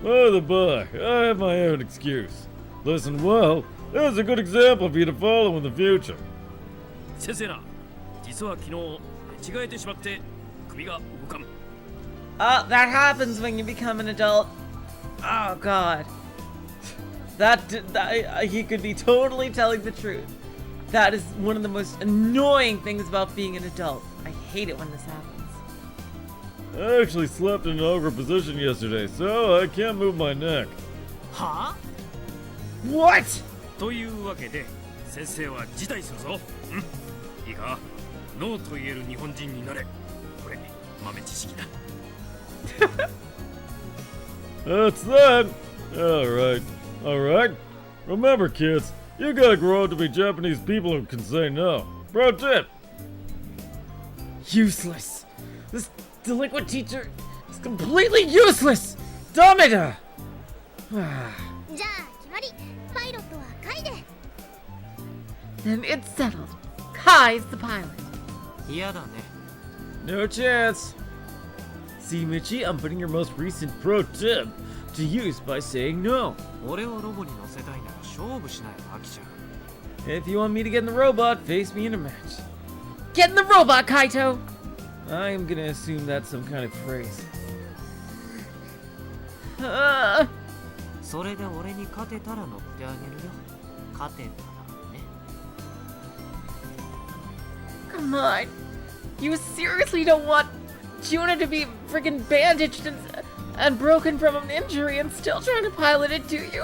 By the by, I have my own excuse. Listen well, there's a good example for you to follow in the future. 先生な、実は昨日寝違えてしまって首が動かん。 Oh, that happens when you become an adult. Oh god. That he could be totally telling the truth. That is one of the most annoying things about being an adult. I hate it when this happens. I actually slept in an awkward position yesterday, so I can't move my neck. はあ What? というわけで先生は辞退するぞ。いいか、ノーと言える日本人になれ。これ豆知識だ。 That's that. Alright. Alright. Remember, kids, you gotta grow up to be Japanese people who can say no. Pro tip. Useless. This delinquent teacher is completely useless. Dameda. じゃあ決まり、パイロットはカイで。 Then it's settled. Kai's the pilot. 嫌だね。 No chance. See, Michi, I'm putting your most recent pro tip to use by saying no. 俺をロボに乗せたいなら勝負しないと飽きちゃう。 If you want me to get in the robot, face me in a match. Get in the robot, Kaito! I'm gonna assume that's some kind of phrase. それで俺に勝てたら乗ってあげるよ。勝てたらね。 Come on. You seriously don't want Juna to be friggin' bandaged and broken from an injury and still trying to pilot it, do you?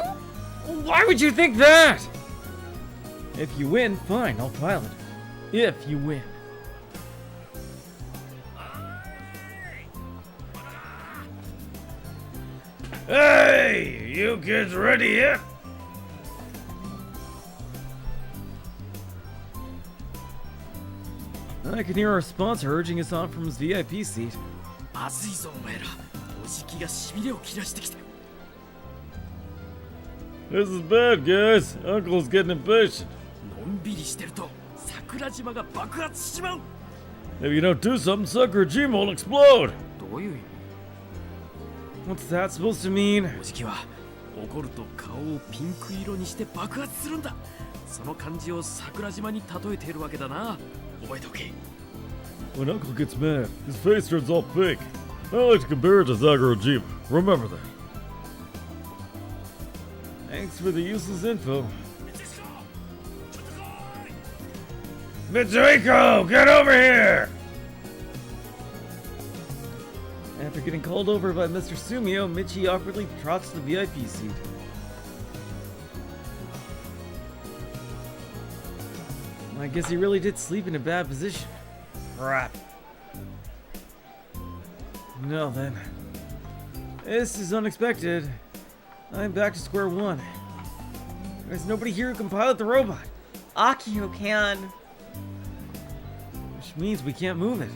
Why would you think that? If you win, fine, I'll pilot it. If you win. Hey, you kids ready yet? I can hear our sponsor urging us on from his VIP seat. まずいぞお前ら。おじきがしびれを切らしてきた。 This is bad, guys. Uncle's getting impatient. のんびりしてると桜島が爆発しちまう。 If you don't do something, Sakurajima will explode. どういう意味？ What's that supposed to mean? おじきは怒ると顔をピンク色にして爆発するんだ。その感じを桜島に例えているわけだな。覚えておけ。 When Uncle gets mad, his face turns all pink. I like to compare it to Sakurajima. Remember that. Thanks for the useless info. Mitsuhiko, get over here! After getting called over by Mr. Sumio, Michi awkwardly trots to the VIP seat. I guess he really did sleep in a bad position. Crap. No then. This is unexpected. I'm back to square one. There's nobody here who can pilot the robot. Akiho can. Which means we can't move it.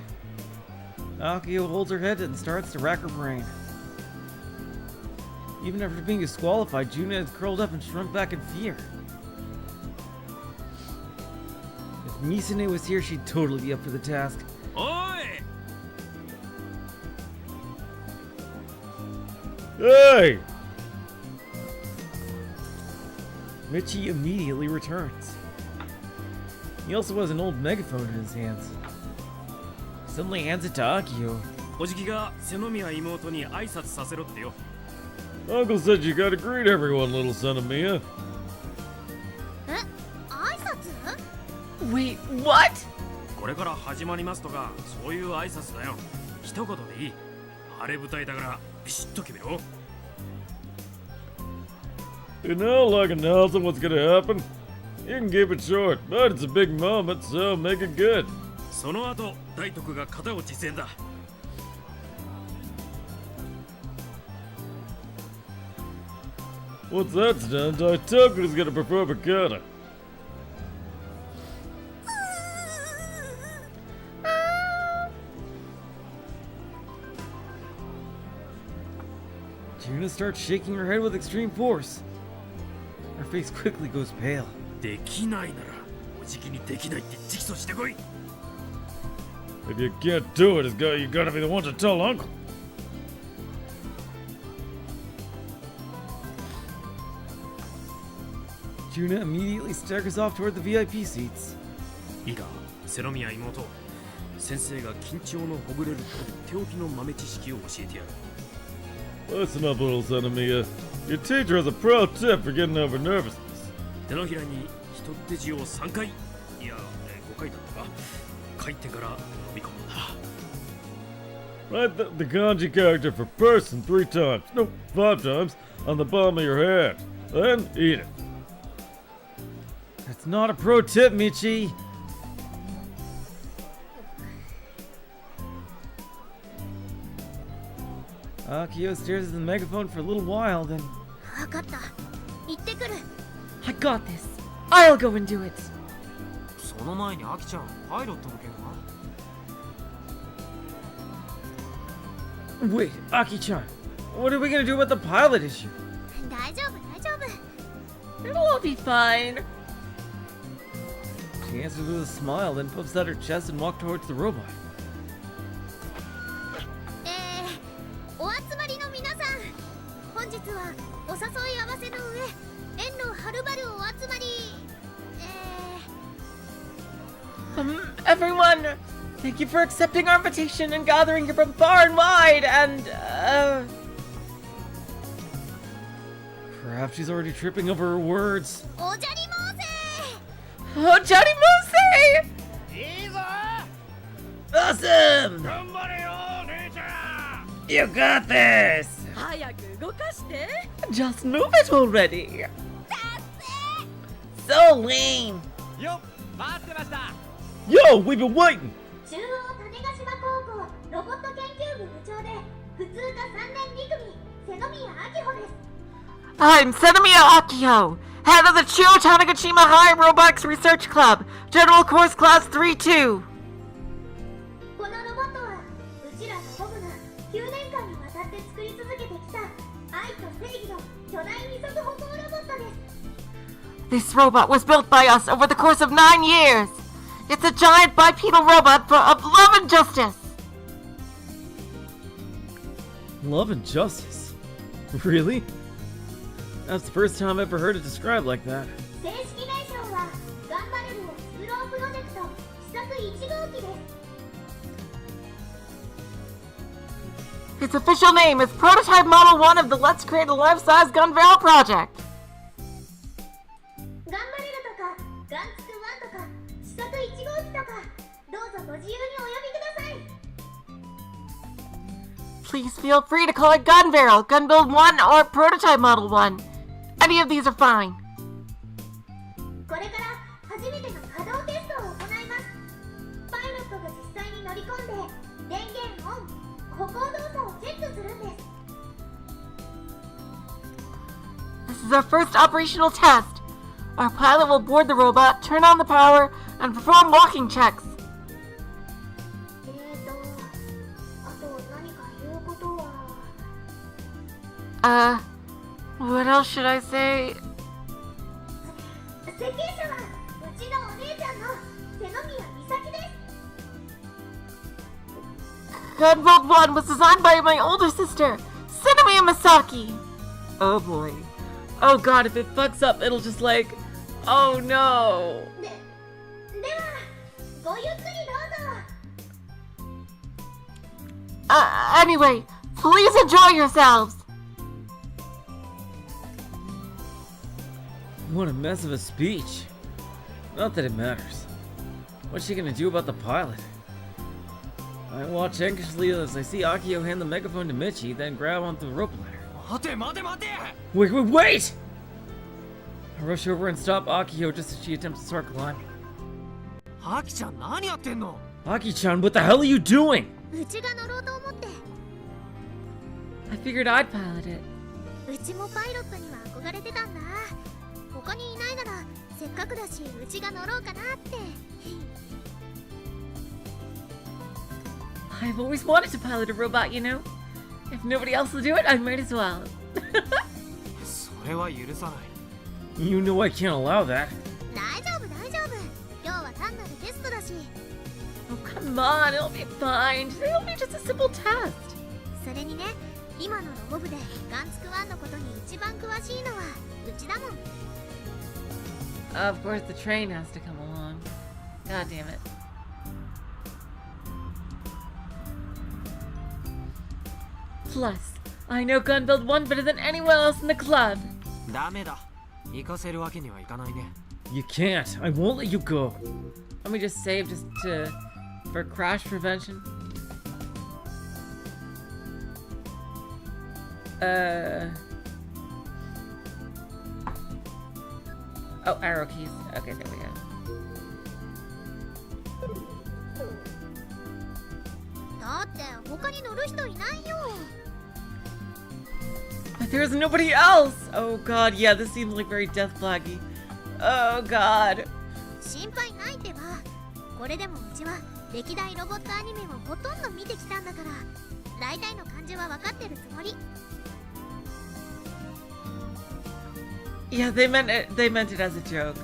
Akiho holds her head and starts to rack her brain. Even after being disqualified, Juna has curled up and shrunk back in fear. If Misune was here, she'd totally be up for the task. おい。 Hey! Michi immediately returns. He also has an old megaphone in his hands. He suddenly hands it to Akiho. おじきが瀬宮妹に挨拶させろってよ。 Uncle said you gotta greet everyone, little son of Mia. え、挨拶？ Wait, what? これから始まりますとかそういう挨拶だよ。一言でいい。晴れ舞台だからビシッと決めろ。 You know, like announcing what's gonna happen? You can keep it short, but it's a big moment, so make it good. その後大徳が肩を実践だ。 Once that's done, Daitoku's gonna perform a kata. Juna starts shaking her head with extreme force. Her face quickly goes pale. できないならおじきにできないって直訴してこい。 If you can't do it, you're gonna be the one to tell Uncle. Juna immediately staggers off toward the VIP seats. いいか、セロミア妹、先生が緊張のほぐれるとっておきの豆知識を教えてやる。 Listen up, little Senomia. Your teacher has a pro tip for getting over nervousness. 手のひらに一手字を3回、いや、5回だったか、書いてから飲み込むんだ。 Write the kanji character for person 3 times, no, 5 times, on the palm of your hand. Then eat it. That's not a pro tip, Michi. Akiho stares at the megaphone for a little while, then... わかった。行ってくる。 I got this. I'll go and do it. その前にアキちゃん、パイロットの件は？ Wait, Aki-chan, what are we gonna do about the pilot issue? 大丈夫、大丈夫。 It'll all be fine. She answers with a smile, then puffs out her chest and walks towards the robot. お集まりの皆さん、本日はお誘い合わせの上、遠路はるばるお集まり。Everyone, thank you for accepting our invitation and gathering here from far and wide, and, Perhaps she's already tripping over her words. おじゃり申せ。 Oh, Johnny Mose! いいぞ Awesome! 頑張れよ姉ちゃん You got this! 早く動かして。 Just move it already! So lame! よっ、待ってました。 Yo, we've been waiting! 中央種子島高校ロボット研究部部長で普通科3年2組瀬宮明穂です。 I'm Senomiya Akiho, head of the Chuo Tanegashima High Robotics Research Club, General Course Class 3-2. このロボットはうちらのボブが9年間にわたって作り続けてきた愛と正義の巨大二足歩行ロボットです。 This robot was built by us over the course of 9 years. It's a giant bipedal robot of love and justice. Love and justice? Really? That's the first time I've ever heard it described like that. 正式名称はガンバレルをスロープロジェクト試作1号機です。 Its official name is Prototype Model 1 of the Let's Create a Life-Size Gun Barrel Project. ガンバレルとかガンツク1とか試作1号機とかどうぞご自由にお呼びください。 Please feel free to call it Gun Barrel, Gun Build 1, or Prototype Model 1. Any of these are fine. これから初めての稼働テストを行います。パイロットが実際に乗り込んで電源オン、歩行動作をチェックするんです。 This is our first operational test. Our pilot will board the robot, turn on the power, and perform walking checks. あと何か言うことは。What else should I say? 設計者はうちのお姉ちゃんの瀬宮美咲です。 Gun Build 1 was designed by my older sister, Senomiya Masaki. Oh boy. Oh god, if it fucks up, it'll just like... Oh no. ではごゆっくりどうぞ。 Anyway, please enjoy yourselves. What a mess of a speech. Not that it matters. What's she gonna do about the pilot? I watch anxiously as I see Akiho hand the megaphone to Michi, then grab onto the rope ladder. 待て待て待て。 Wait! I rush over and stop Akiho just as she attempts to start climbing. アキちゃん何やってんの？ Aki-chan, what the hell are you doing? うちが乗ろうと思って。 I figured I'd pilot it. うちもパイロットには憧れてたんだ。他にいないならせっかくだしうちが乗ろうかなって。 I've always wanted to pilot a robot, you know? If nobody else will do it, I might as well. それは許さない。 You know I can't allow that. 大丈夫大丈夫。今日は単なるテストだし。 Oh, come on, it'll be fine. It'll be just a simple test. それにね、今のロボ部でガンツク1のことに一番詳しいのはうちだもん。 Of course, the train has to come along. God damn it. Plus, I know Gunbuild 1 better than anyone else in the club. ダメだ。行かせるわけにはいかないね。 You can't. I won't let you go. Let me just save for crash prevention. Oh, arrow keys. Okay, there we go. But there's nobody else! Oh god, yeah, this seems like very death flaggy. Oh god. 心配ないってば。これでもうちは歴代ロボットアニメをほとんど見てきたんだから、大体の感じは分かってるつもり。Yeah, they meant it as a joke.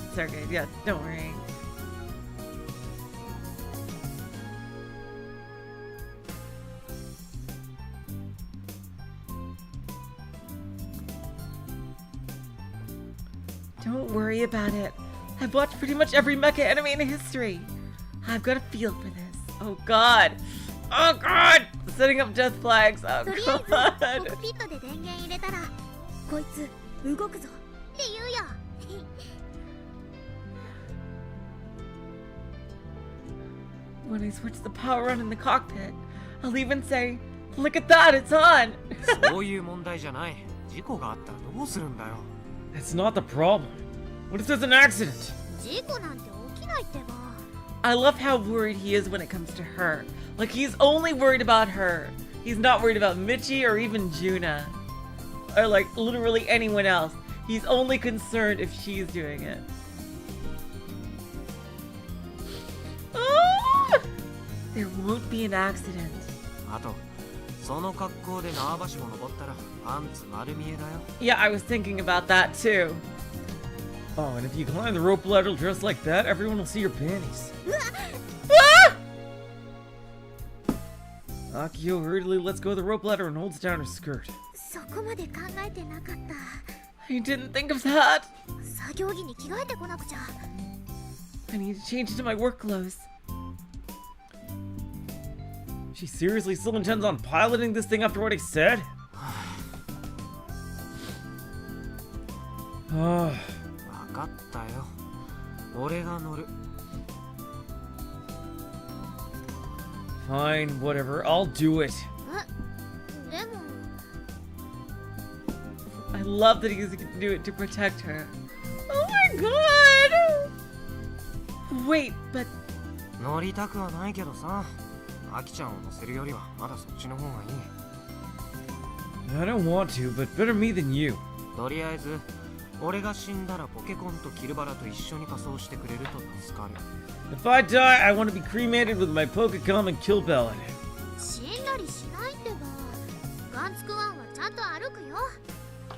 It's okay, yeah, don't worry. Don't worry about it. I've watched pretty much every mecha anime in history. I've got a feel for this. Oh god. Oh god! Setting up death flags. Oh とりあえずコ god. ックピットで電源入れたら、こいつ動くぞって言うよ。When I switch the power on in the cockpit, I'll even say, "Look at that, it's on!" そういう問題じゃない。事故があったらどうするんだよ。 That's not the problem. What if there's an accident? 事故なんて起きないってば。 I love how worried he is when it comes to her. Like, he's only worried about her. He's not worried about Michi or even Juna. Or, like, literally anyone else. He's only concerned if she's doing it. Ah! There won't be an accident. あと、その格好で縄橋も登ったらパンツ丸見えだよ。 Yeah, I was thinking about that too. Oh, and if you climb the rope ladder dressed like that, everyone will see your panties. Ah! Akiho hurriedly lets go of the rope ladder and holds down her skirt. そこまで考えてなかった。 I didn't think of that. 作業着に着替えてこなくちゃ。 I need to change into my work clothes. She seriously still intends on piloting this thing after what he said? Oh, 分かったよ。俺が乗る。 fine, whatever, I'll do it. でも I love that he's gonna do it to protect her. Oh my god! Wait, but 乗りたくはないけどさ。アキちゃんを乗せるよりはまだそっちの方がいい。 I don't want to, but better me than you. とりあえず、俺が死んだらポケコンとキルバラと一緒に仮装してくれると助かる。 If I die, I want to be cremated with my Pokecom and Kill Bell in it. 死んだりしないってば。ガンツクワンはちゃんと歩くよ。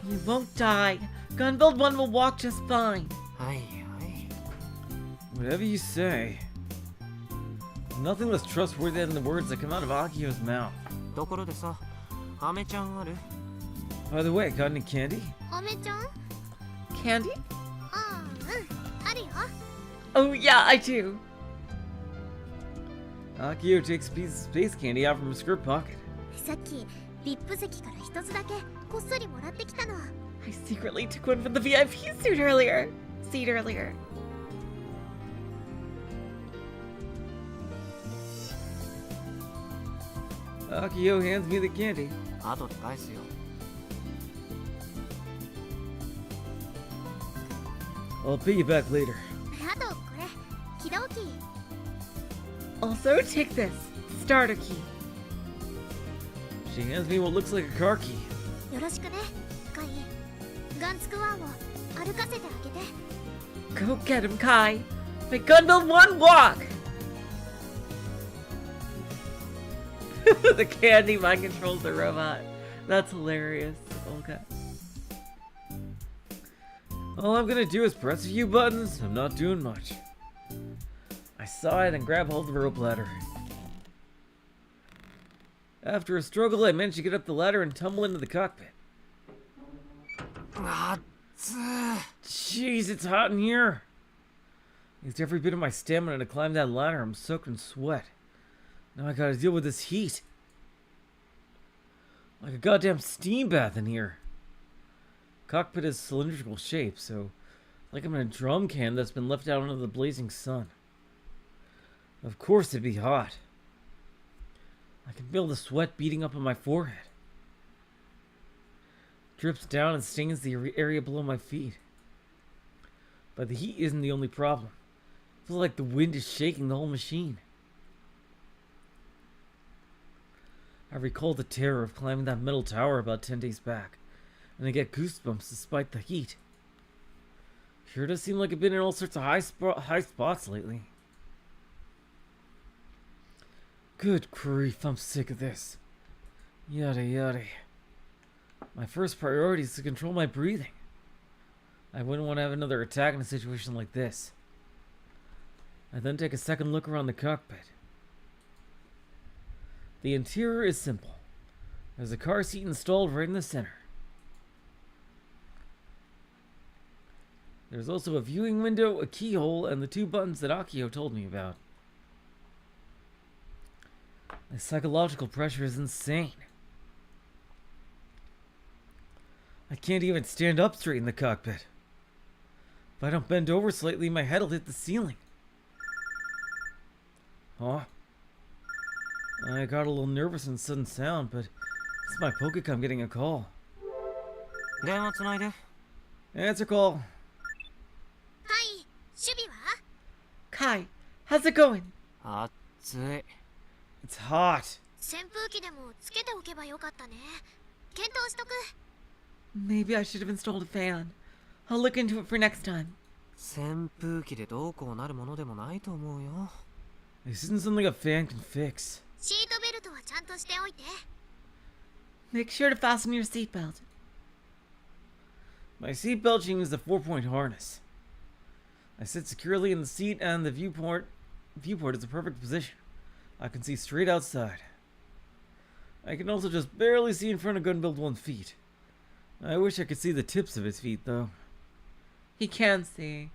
you won't die. Gunbuild 1 will walk just fine. はいはい。 Whatever you say. Nothing less trustworthy than the words that come out of Akiho's mouth. ところでさ、アメちゃんある？ By the way, got any candy? アメちゃん？ Candy? あるよ。 Oh yeah, I do. Akiho takes a piece of space candy out from her skirt pocket. さっきビップ席から一つだけこっそりもらってきたの。 I secretly took one from the VIP seat earlier. Akiho hands me the candy. 後で返すよ。 I'll pay you back later. あとこれ起動キー。 Also, take this starter key. She hands me what looks like a car key. よろしくね、カイ。ガンツクワンを歩かせてあげて。 Go get him, Kai. Make Gunbuild 1 walk. The candy mind controls the robot. That's hilarious. Okay. All I'm gonna do is press a few buttons. I'm not doing much. I sighed and grabbed hold of the rope ladder. After a struggle, I managed to get up the ladder and tumble into the cockpit. あっつー。 Jeez, it's hot in here. I used every bit of my stamina to climb that ladder. I'm soaked in sweat. Now I gotta deal with this heat. Like a goddamn steam bath in here. Cockpit is cylindrical shape, so like I'm in a drum can that's been left out under the blazing sun. Of course it'd be hot. I can feel the sweat beating up on my forehead. Drips down and stings the area below my feet. But the heat isn't the only problem. It feels like the wind is shaking the whole machine. I recall the terror of climbing that metal tower about 10 days back, and I get goosebumps despite the heat. Sure does seem like I've been in all sorts of high spots lately. Good grief, I'm sick of this. Yada yada. My first priority is to control my breathing. I wouldn't want to have another attack in a situation like this. I then take a second look around the cockpit. The interior is simple. There's a car seat installed right in the center. There's also a viewing window, a keyhole, and the 2 buttons that Akiho told me about. The psychological pressure is insane. I can't even stand up straight in the cockpit. If I don't bend over slightly, my head will hit the ceiling. Huh? I got a little nervous and sudden sound, but it's my Pokecom getting a call. Answer call. Hi, 守備は Kai, how's it going? It's hot. 扇風機でもつけておけばよかったね。検討しとく。 Maybe I should have installed a fan. I'll look into it for next time. 扇風機でどうこうなるものでもないと思うよ。 This isn't something a fan can fix. シートベルトはちゃんとしておいて。 Make sure to fasten your seatbelt. My seatbelt uses a 4-point harness. I sit securely in the seat, and the viewport is a perfect position. I can see straight outside. I can also just barely see in front of Gunbuild 1's feet. I wish I could see the tips of his feet, though. He can see.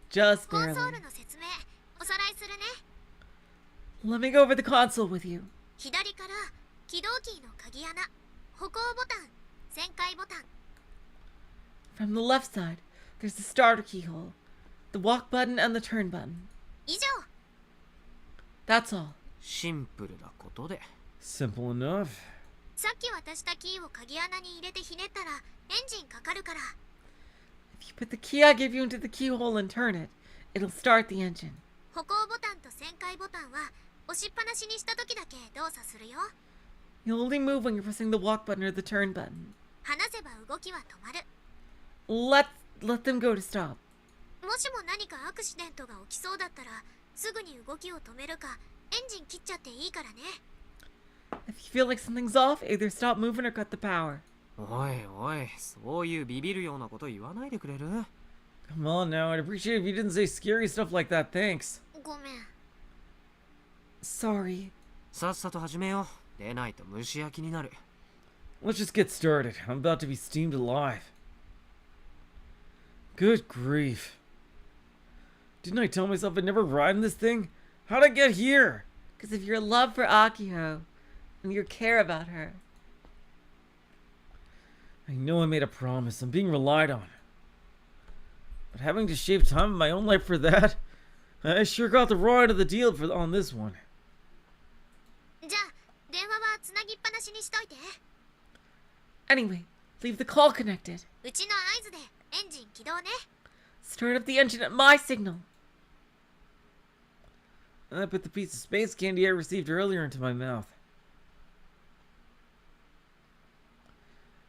Just コン barely. ソールの説明、おさらいするね。 Let me go over the console with you. 左から起動キーの鍵穴、歩行ボタン、旋回ボタン。 From the left side, there's the starter keyhole, the walk button, and the turn button. 以上。 That's all. シンプルなことで。 Simple enough. さっき渡したキーを鍵穴に入れてひねったらエンジンかかるから。 If you put the key I give you into the keyhole and turn it, it'll start the engine. 歩行ボタンと旋回ボタンは押しっぱなしにした時だけ動作するよ。 You'll only move when you're pressing the walk button or the turn button. 離せば動きは止まる。 Let them go to stop. もしも何かアクシデントが起きそうだったらすぐに動きを止めるかエンジン切っちゃっていいからね。 If you feel like something's off, either stop moving or cut the power. おいおい、そういうビビるようなこと言わないでくれる？ Come on now, I'd appreciate it if you didn't say scary stuff like that, thanks. ごめん。 Sorry. さっさと始めよう。でないと蒸し焼きになる。 Let's just get started. I'm about to be steamed alive. Good grief. Didn't I tell myself I'd never ride in this thing? How'd I get here? Because of your love for Akiho and your care about her. I know I made a promise. I'm being relied on. But having to shave time in my own life for that, I sure got the raw end of the deal on this one. じゃあ電話はつなぎっぱなしにしといて。 Anyway, leave the call connected. うちの合図でエンジン起動ね。 Start up the engine at my signal. I put the piece of space candy I received earlier into my mouth.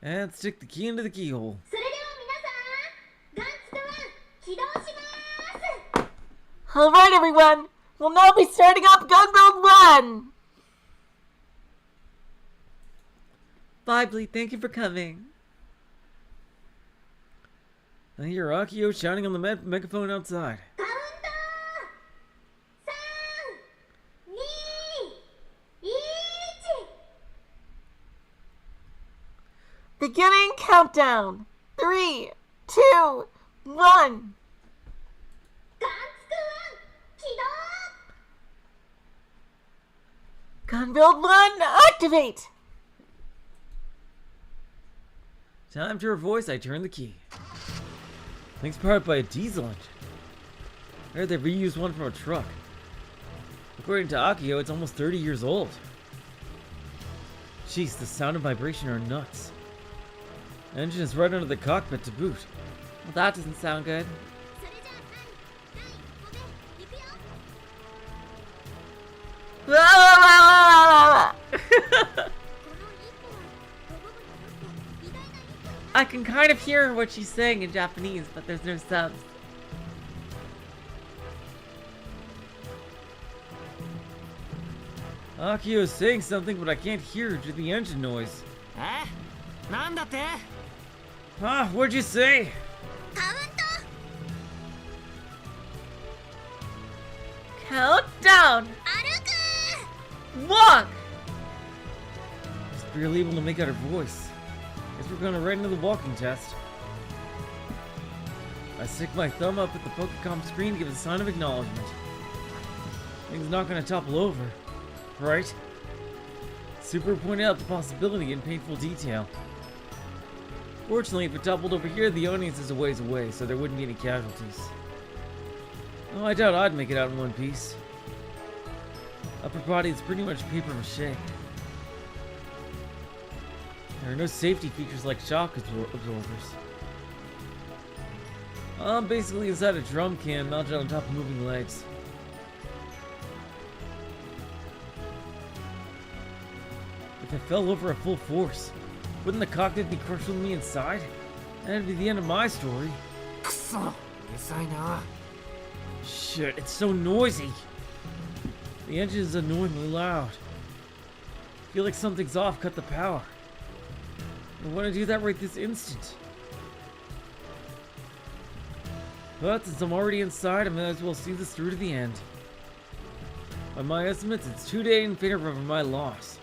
And stick the key into the keyhole. それでは皆さん、ガンツク1起動します。 Alright, everyone. We'll now be starting up Gunbuild 1. Bye, Bleed. Thank you for coming. I hear Akiho shouting on the megaphone outside. カウント3、2、1。 Beginning countdown. 3, 2, 1. ガンツク1起動。 Gunbuild 1, activate. Time to her voice, I turn the key. Thing's powered by a diesel engine. I heard they reused one from a truck. According to Akiho, it's almost 30 years old. Jeez, the sound and vibration are nuts. The engine is right under the cockpit to boot. Well, that doesn't sound good. それじゃあ第1歩目いくよ この一歩はロボットにとって偉大な一歩 I can kind of hear what she's saying in Japanese, but there's no subs. Akiho is saying something, but I can't hear due to the engine noise. えなんだって Huh? What'd you say? カウント Countdown! 歩く Walk! Just barely able to make out her voice. Guess we're going right into the walking test. I stick my thumb up at the Pokecom screen to give a sign of acknowledgement. Thing's not gonna topple over, right? Super pointed out the possibility in painful detail. Fortunately, if it toppled over here, the audience is a ways away, so there wouldn't be any casualties. Oh, I doubt I'd make it out in one piece. Upper body is pretty much paper mache. There are no safety features like shock absorbers. I'm basically inside a drum can mounted on top of moving legs. If I fell over at full force, wouldn't the cockpit be crushed with me inside? That'd be the end of my story. くそうるさいな Shit, it's so noisy. The engine is annoyingly loud. Feel like something's off, cut the power. I want to do that right this instant. But since I'm already inside, I might as well see this through to the end. By my estimates, it's 2 days in favor of my loss.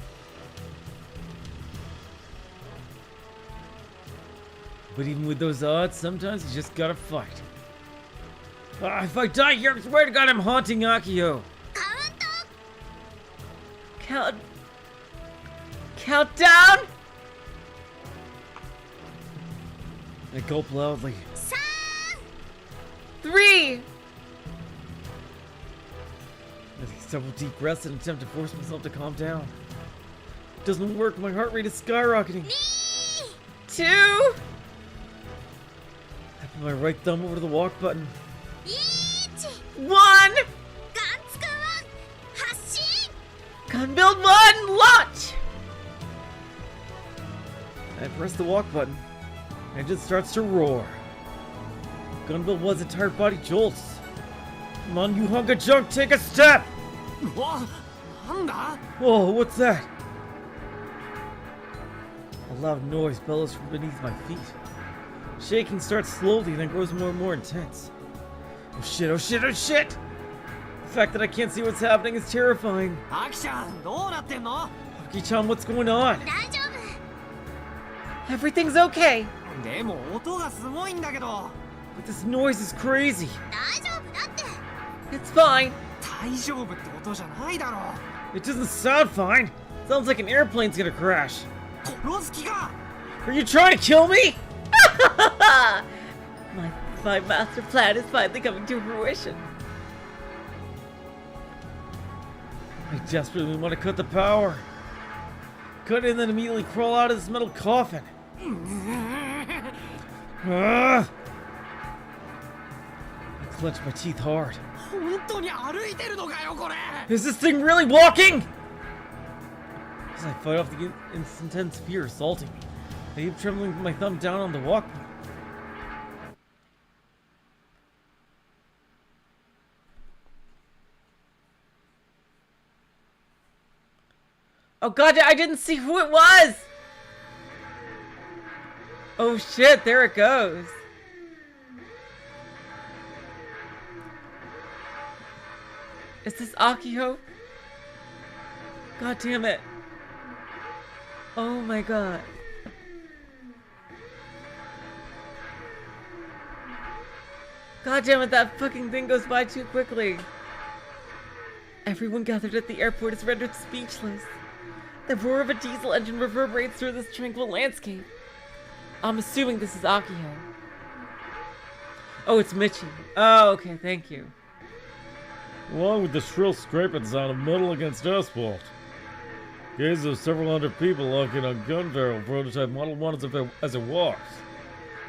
But even with those odds, sometimes you just gotta fight. If I die here, I swear to God I'm haunting Akiho. カウント Countdown! I gulp loudly. 3 3! I take several deep breaths and attempt to force myself to calm down. It doesn't work, my heart rate is skyrocketing. 2! I put my right thumb over to the walk button. 1 1! ガンツくんは発進 Gun build 1! Launch! I press the walk button. Engine starts to roar. Gunbill was entire body jolts. Come on, you hunk of junk, take a step! うわなんだ Whoa, what's that? A loud noise bellows from beneath my feet. Shaking starts slowly, then grows more and more intense. Oh shit, oh shit, oh shit! The fact that I can't see what's happening is terrifying. アキちゃんどうなってんの Aki-chan, what's going on? 大丈夫 Everything's okay. でも音がすごいんだけど But this noise is crazy. 大丈夫だって It's fine. 大丈夫って音じゃないだろ It doesn't sound fine. Sounds like an airplane's gonna crash. 殺す気か Are you trying to kill me? My master plan is finally coming to fruition. I desperately want to cut the power. Cut it and then immediately crawl out of this metal coffin. Ah! I clench my teeth hard. 本当に歩いてるのかよこれ Is this thing really walking? As I fight off the intense fear assaulting me, I keep trembling with my thumb down on the walk button. Oh god, I didn't see who it was! Oh shit, there it goes. Is this Akiho? God damn it. Oh my god. God damn it, that fucking thing goes by too quickly. Everyone gathered at the airport is rendered speechless. The roar of a diesel engine reverberates through this tranquil landscape. I'm assuming this is Akiho. Oh, it's Michi. Oh, okay, thank you. Along with the shrill scraping sound of metal against asphalt. Gaze of several hundred people locking on gun barrel prototype Model 1 as it walks.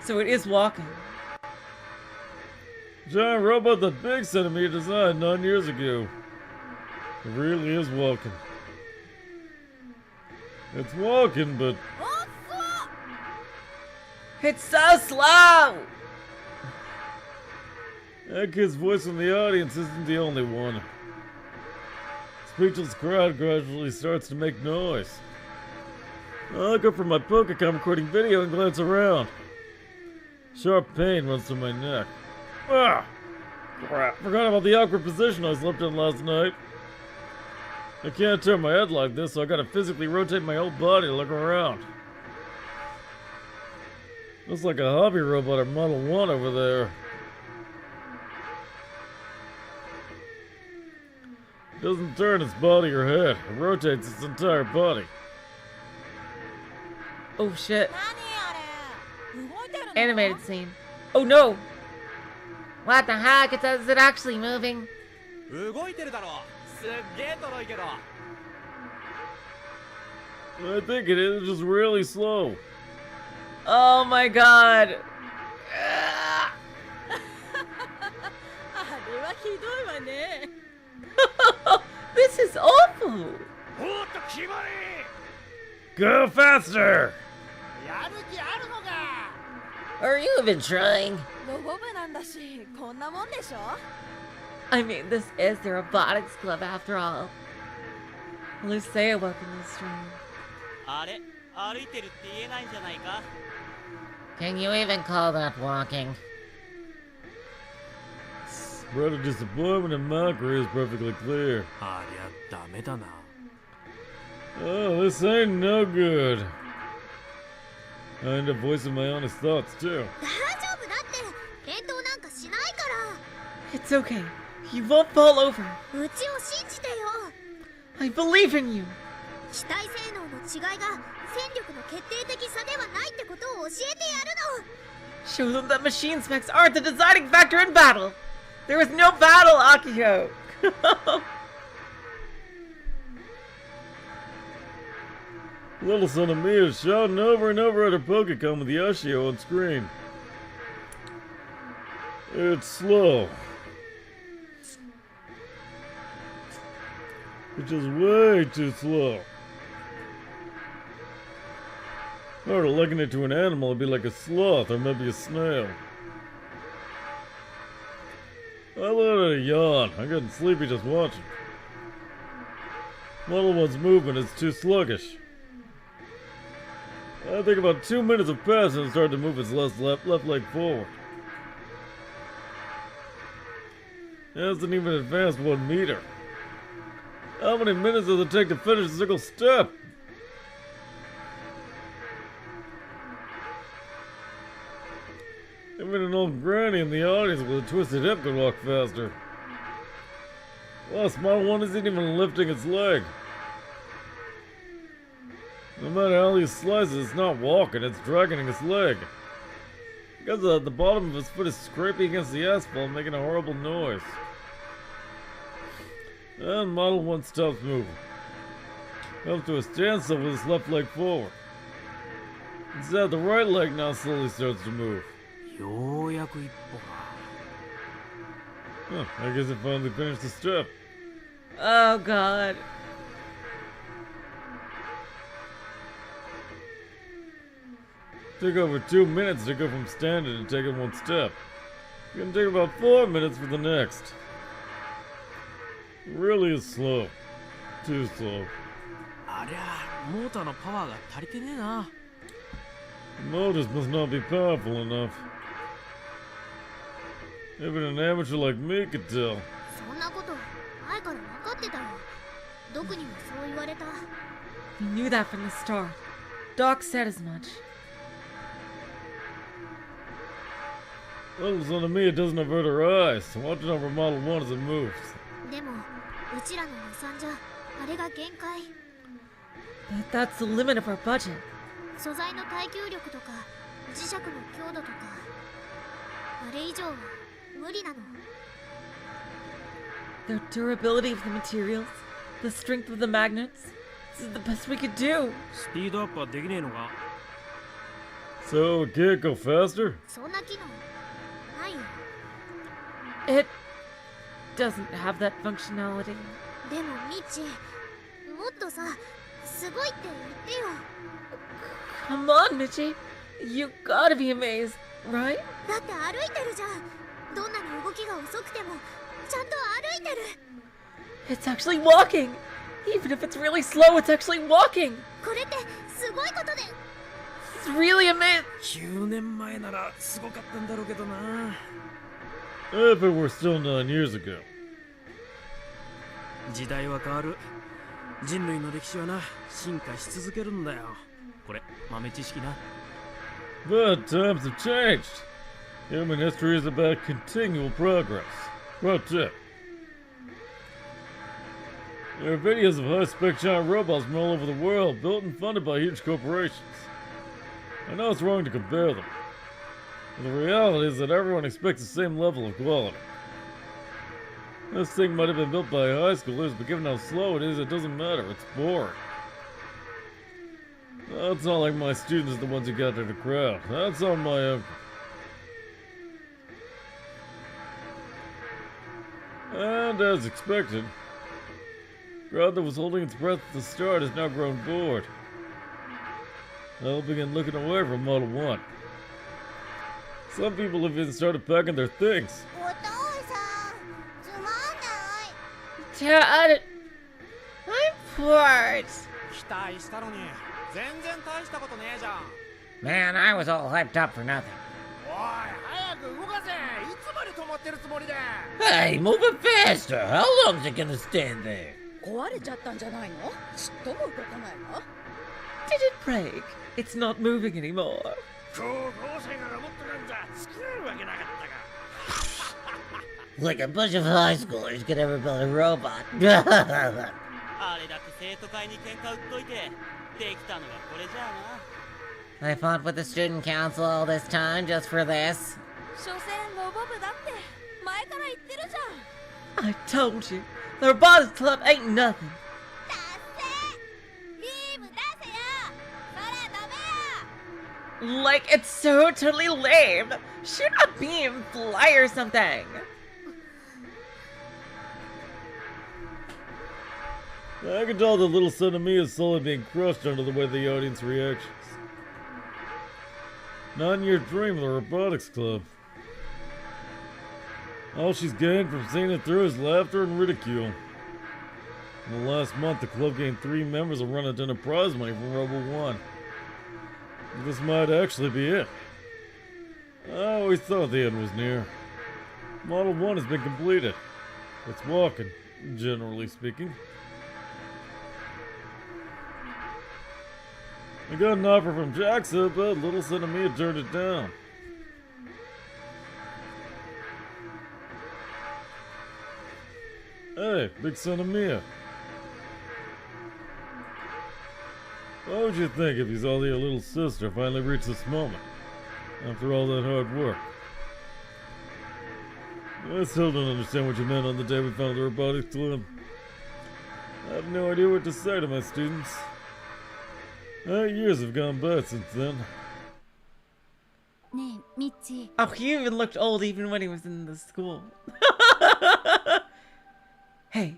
So it is walking. Giant robot that Big sent me designed 9 years ago. It really is walking. It's walking, but It's so slow! that kid's voice in the audience isn't the only one. Speechless crowd gradually starts to make noise. I look up from my Pokecam recording video and glance around. Sharp pain runs through my neck. Ah! Crap, forgot about the awkward position I slept in last night. I can't turn my head like this, so I gotta physically rotate my whole body to look around. Looks like a hobby robot or Model 1 over there. It doesn't turn its body or head, it rotates its entire body. Oh shit. Animated scene. Oh no! What the heck? Is it actually moving? 動いてるだろすっげえとろいけど I think it is just really slow. Oh my god! あれはひどいわね This is awful! Go faster! Are you even trying? ロボ部なんだしこんなもんでしょ I mean, this is the Robotics Club after all. At least say welcome to the stream. あれ歩いてるって言えないんじゃないか Can you even call that walking? Spread of disappointment and mockery is perfectly clear. ありゃダメだな。 Oh, this ain't no good. I end up voicing my honest thoughts too. 大丈夫だって転倒なんかしないか It's okay. You won't fall over. らうちを信じてよ I believe in you. 機体性能の違いが戦力の決定的差ではないってことを教えてやるの Show them that machine specs aren't the deciding factor in battle. There is no battle, Akiho. Little son of me is shouting over and over at her Pokecom with the Ashio on screen. It's slow. It's just way too slow. If I were to liken it to an animal, it'd be like a sloth or maybe a snail. I let it yawn. I'm getting sleepy just watching. Model 1's movement is too sluggish. I think about 2 minutes have passed and it started to move its left leg forward. It hasn't even advanced 1 meter. How many minutes does it take to finish a single step? Even an old granny in the audience with a twisted hip could walk faster. Plus, Model 1 isn't even lifting its leg. No matter how he slices, it's not walking, it's dragging its leg. Because the bottom of his foot is scraping against the asphalt, making a horrible noise. And Model 1 stops moving. Comes to a standstill with his left leg forward. Instead, the right leg now slowly starts to move. ようやく一歩が。 I guess it finally finished the step. Oh god. Took over 2 minutes to go from standing to taking 1 step. It's gonna take about 4 minutes for the next. It really is slow. Too slow. ありゃモーターのパワーが足りてねえな。 The motors must not be powerful enough. Even an amateur like me could tell. そんなこと前から分かってたよドクにもそう言われた We knew that from the start. Doc said as much. Little son of me, it doesn't avert her eyes. Watching over Model 1 as it moves. でもうちらの予算じゃあれが限界 But that's the limit of our budget. 素材の耐久力とか磁石の強度とかあれ以上は無理なの。 The durability of the materials, the strength of the magnets. This is the best we could do. スピードアップはできねえのか？ So it can't go faster? そんな機能ないよ。 It doesn't have that functionality. でもミッチ、もっとさ、すごいって言ってよ。 Come on, Michi. You gotta be amazed, right? だって歩いてるじゃん。どんなに動きが遅くてもちゃんと歩いてる。 It's actually walking. Even if it's really slow, it's actually walking. これってすごいことで。 It's really amazing. 9年前ならすごかったんだろうけどな。 If it were still 9 years ago. 時代は変わる。人類の歴史はな、進化し続けるんだよ。これ豆知識な。 But times have changed. Human history is about continual progress. Pro tip. There are videos of high-spec giant robots from all over the world, built and funded by huge corporations. I know it's wrong to compare them, but the reality is that everyone expects the same level of quality. This thing might have been built by high schoolers, but given how slow it is, it doesn't matter. It's boring. That's not like my students are the ones who got to the crowd. That's on my uncle. And as expected, the crowd that was holding its breath at the start has now grown bored. They'll begin looking away from Model 1. Some people have even started packing their things. お父さん、つまんない。 Dad, I'm bored. 期待したのに全然大したことねえじゃん。 Man, I was all hyped up for nothing. おい、早く動かせ。いつまで止まってるつもりで。 Hey, move it faster! How long is it gonna stand there? 壊れちゃったんじゃないの？ちっとも動かないわ。 Did it break? It's not moving anymore. 高校生がロボットなんざ作れるわけなかったか。 Like a bunch of high schoolers could ever build a robot. あれだけ生徒会に喧嘩売っといてできたのがこれじゃあな。 I fought with the student council all this time just for this. 所詮ロボ部だって前から言ってるじゃん。 I told you, the Robotics Club ain't nothing. 達成。ビーム出せよ。空飛べよ。 Like, it's so totally lame. Shoot a beam, fly or something. I can tell the little son of me is slowly being crushed under the weight of the audience reactions. 9-year dream of the Robotics Club. All she's gained from seeing it through is laughter and ridicule. In the last month, the club gained 3 members and run a ton of prize money from Robo 1. This might actually be it. I always thought the end was near. Model 1 has been completed. It's walking, generally speaking. I got an offer from Jaxa, but little son of me had turned it down. Hey, big son of Mia. What would you think if you saw that your little sister finally reached this moment, after all that hard work? I still don't understand what you meant on the day we founded the Robotics Club. I have no idea what to say to my students. 8 years have gone by since then. ねえ、ミッチ。 Oh, he even looked old even when he was in the school. Hey,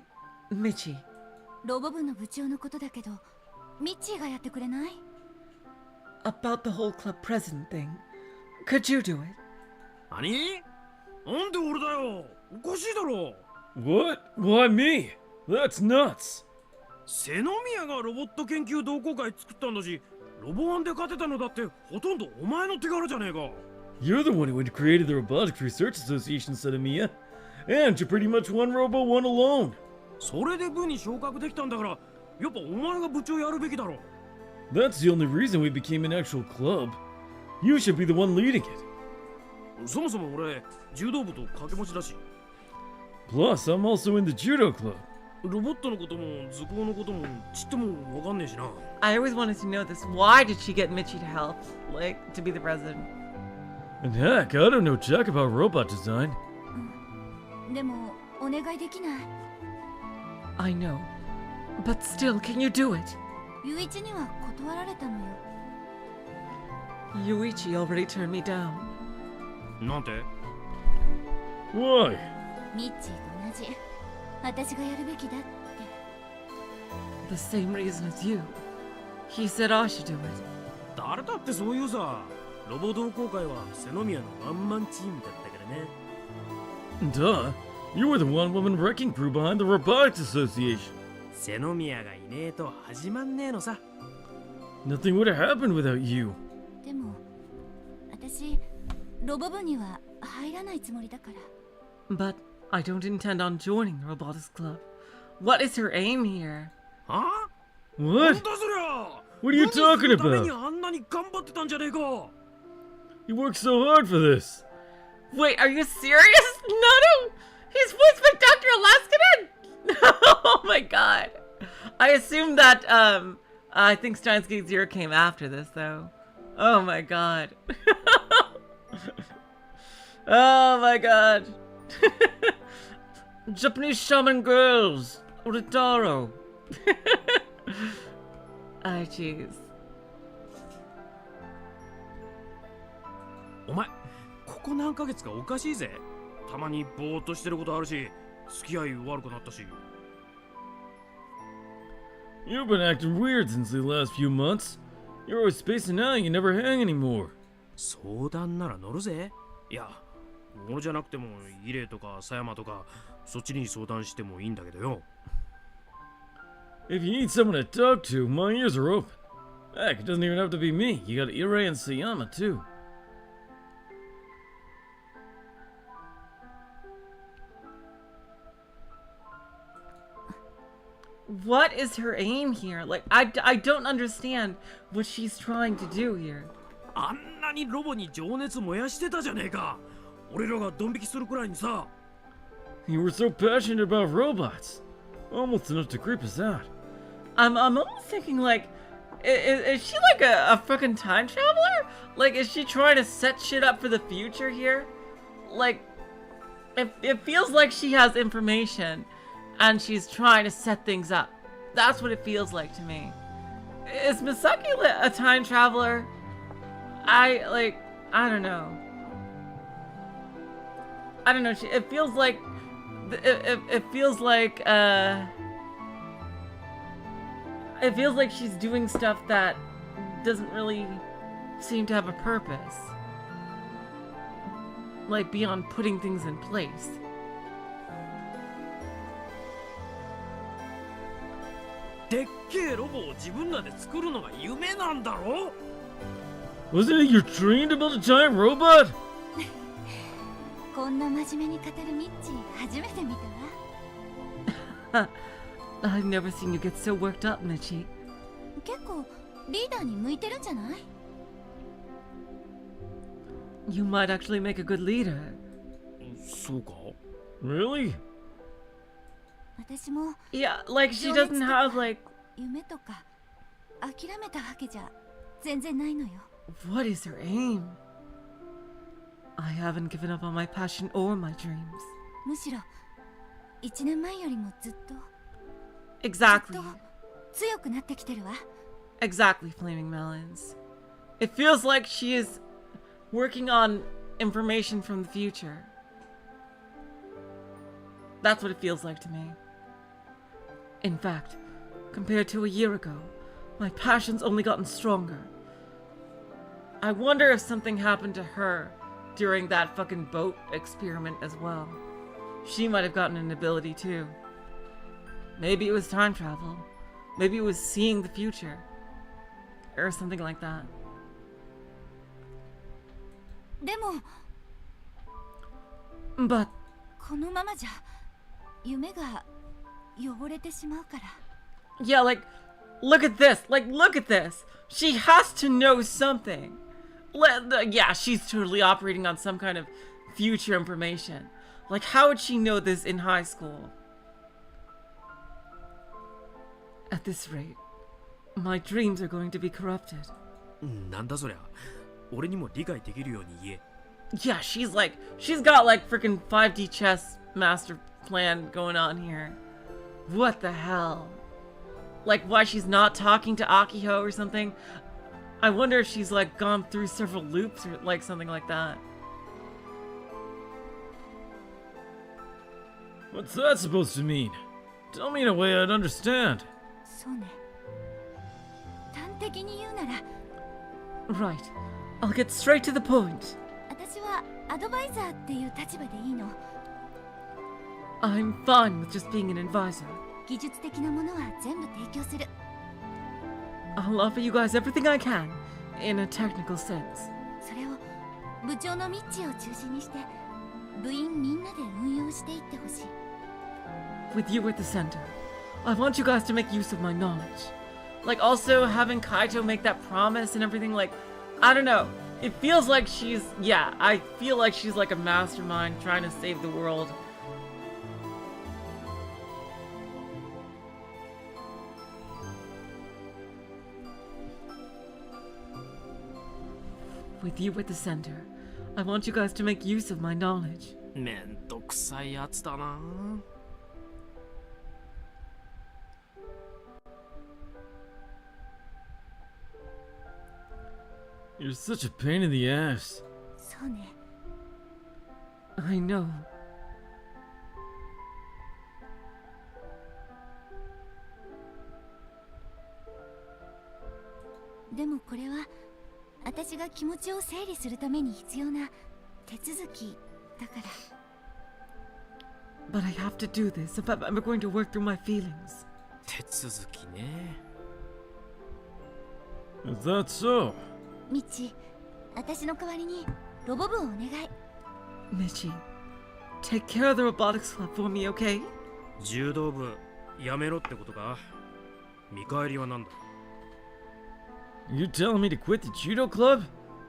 Michi. ロボ部の部長のことだけど、ミッチーがやってくれない？ About the whole club president thing. Could you do it? 何？なんで俺だよ。おかしいだろ。 What? Why me? That's nuts! 瀬ノ宮がロボット研究同好会作ったんだし、ロボワンで勝てたのだってほとんどお前の手柄じゃねえか。 You're the one who created the Robotics Research Association, Sadamiya. And you pretty much won Robo 1 alone. それで部に昇格できたんだから、やっぱお前が部長やるべきだろ。 That's the only reason we became an actual club. You should be the one leading it. そもそも俺、柔道部と掛け持ちだし。 Plus, I'm also in the judo club. ロボットのことも図工のこともちっともわかんねえしな。 I always wanted to know this. Why did she get Michi to help? Like, to be the president? And heck, I don't know jack about robot design. でもお願いできない？ I know. But still, can you do it? ユイチには断られたのよ。 Yuichi already turned me down. なんて？ Why? ミッチーと同じ。私がやるべきだって。 The same reason as you. He said I should do it. 誰だってそう言うさ。ロボ同好会はセノミヤのワンマンチームだったからね。 Duh. You were the one-woman wrecking crew behind the Robotics Association. セノミヤがいねえと始まんねえのさ。 Nothing would have happened without you. でも私ロボ部には入らないつもりだから。 But I don't intend on joining the Robotics Club. What is her aim here? はあ？ What? なんだそりゃ。 What are you talking ために about? あんなに頑張ってたんじゃねえか。 You worked so hard for this. Wait, are you serious? No! He's voiced by Dr. Alaskinen! Oh my god. I assumed that, I think Steins Gate Zero came after this, though. Oh my god. Oh my god. Japanese shaman girls. Uritaro. Ah, jeez. お前、ここ何ヶ月かおかしいぜ。たまにぼーっとしてることあるし、付き合い悪くなったし。 You've been acting weird since the last few months. You're always spacing out and you never hang anymore. 相談なら乗るぜ。いや、俺じゃなくてもイレイとか狭山とかそっちに相談してもいいんだけどよ。 If you need someone to talk to, my ears are open. Heck, it doesn't even have to be me. You got Irei and Sayama too. What is her aim here? Like, I don't understand what she's trying to do here. あんなにロボに情熱燃やしてたじゃねえか。俺らがドン引きするくらいにさ。 You were so passionate about robots. Almost enough to creep us out. I'm almost thinking, like, is she like a fucking time traveler? Like, is she trying to set shit up for the future here? Like, it feels like she has information and she's trying to set things up. That's what it feels like to me. Is Misaki a time traveler? I don't know. I don't know. It feels like it feels like it feels like she's doing stuff that doesn't really seem to have a purpose. Like beyond putting things in place. でっけえロボを自分らで作るのが夢なんだろ？ Wasn't it your dream to build a giant robot? こんな真面目に語るミッチー初めて見たわ。 I've never seen you get so worked up, Michi. 結構リーダーに向いてるんじゃない？ You might actually make a good leader. そうか？ Really? 私も Yeah, like she doesn't have like 夢とか諦めたわけじゃ全然ないのよ。 what is her aim? I haven't given up on my passion or my dreams. むしろ1年前よりもずっと Exactly. 強くなってきてるわ。 Exactly, Flaming Melons. It feels like she is working on information from the future. That's what it feels like to me. In fact, compared to a year ago, my passion's only gotten stronger. I wonder if something happened to her during that fucking boat experiment as well. She might have gotten an ability too. Maybe it was time travel. Maybe it was seeing the future. Or something like that. でも But このままじゃ夢が汚れてしまうから。 yeah, like, look at this. Like, look at this. She has to know something. Yeah, she's totally operating on some kind of future information. Like, how would she know this in high school? At this rate, my dreams are going to be corrupted. なんだそりゃ。俺にも理解できるように言え。Yeah, she's got like freaking 5D chess master plan going on here. What the hell? Like why she's not talking to Akiho or something? I wonder if she's like gone through several loops or like something like that. What's that supposed to mean? Tell me in a way I'd understand. そうね。端的に言うなら、 Right. I'll get straight to the point. 私はアドバイザーっていう立場でいいの。 I'm fine with just being an advisor. 技術的なものは全部提供する。 I'll offer you guys everything I can, in a technical sense. それを部長のミッチーを中心にして、部員みんなで運用していってほしい。 With you at the center, I want you guys to make use of my knowledge. Like also having Kaito make that promise and everything, like, I don't know. It feels like I feel like she's like a mastermind trying to save the world. With you at the center, I want you guys to make use of my knowledge. めんどくさいやつだな。You're such a pain in the ass. そうね。 I know. でもこれは私が気持ちを整理するために必要な手続きだから。 But I have to do this if I'm ever going to work through my feelings. 手続きね。Is that so? ミッチ、私の代わりにロボ部をお願い。 Michi, take care of the robotics club for me, okay? 柔道部やめろってことか。見返りは何だ。 You telling me to quit the judo club?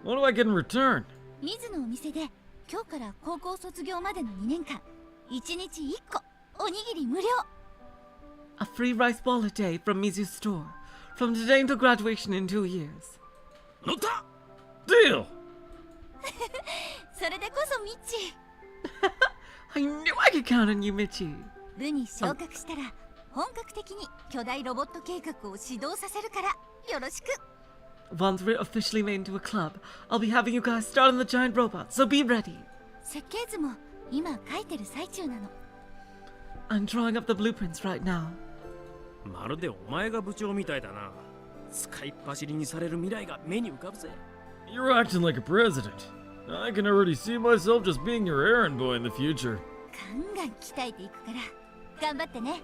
What do I get in return? ミズのお店で今日から高校卒業までの2年間、1日1個おにぎり無料。 A free rice ball a day from Mizu's store. From today until graduation in 2 years. 乗った。 Deal! それでこそミッチ。 I knew I could count on you, Michi. 部に昇格したら本格的に巨大ロボット計画を始動させるからよろしく。 Once we're officially made into a club, I'll be having you guys start on the giant robot, so be ready. 設計図も今書いてる最中なの。 I'm drawing up the blueprints right now. まるでお前が部長みたいだな。使いっ走りにされる未来が目に浮かぶぜ。 You're acting like a president. I can already see myself just being your errand boy in the future. ガンガン鍛えていくから頑張ってね。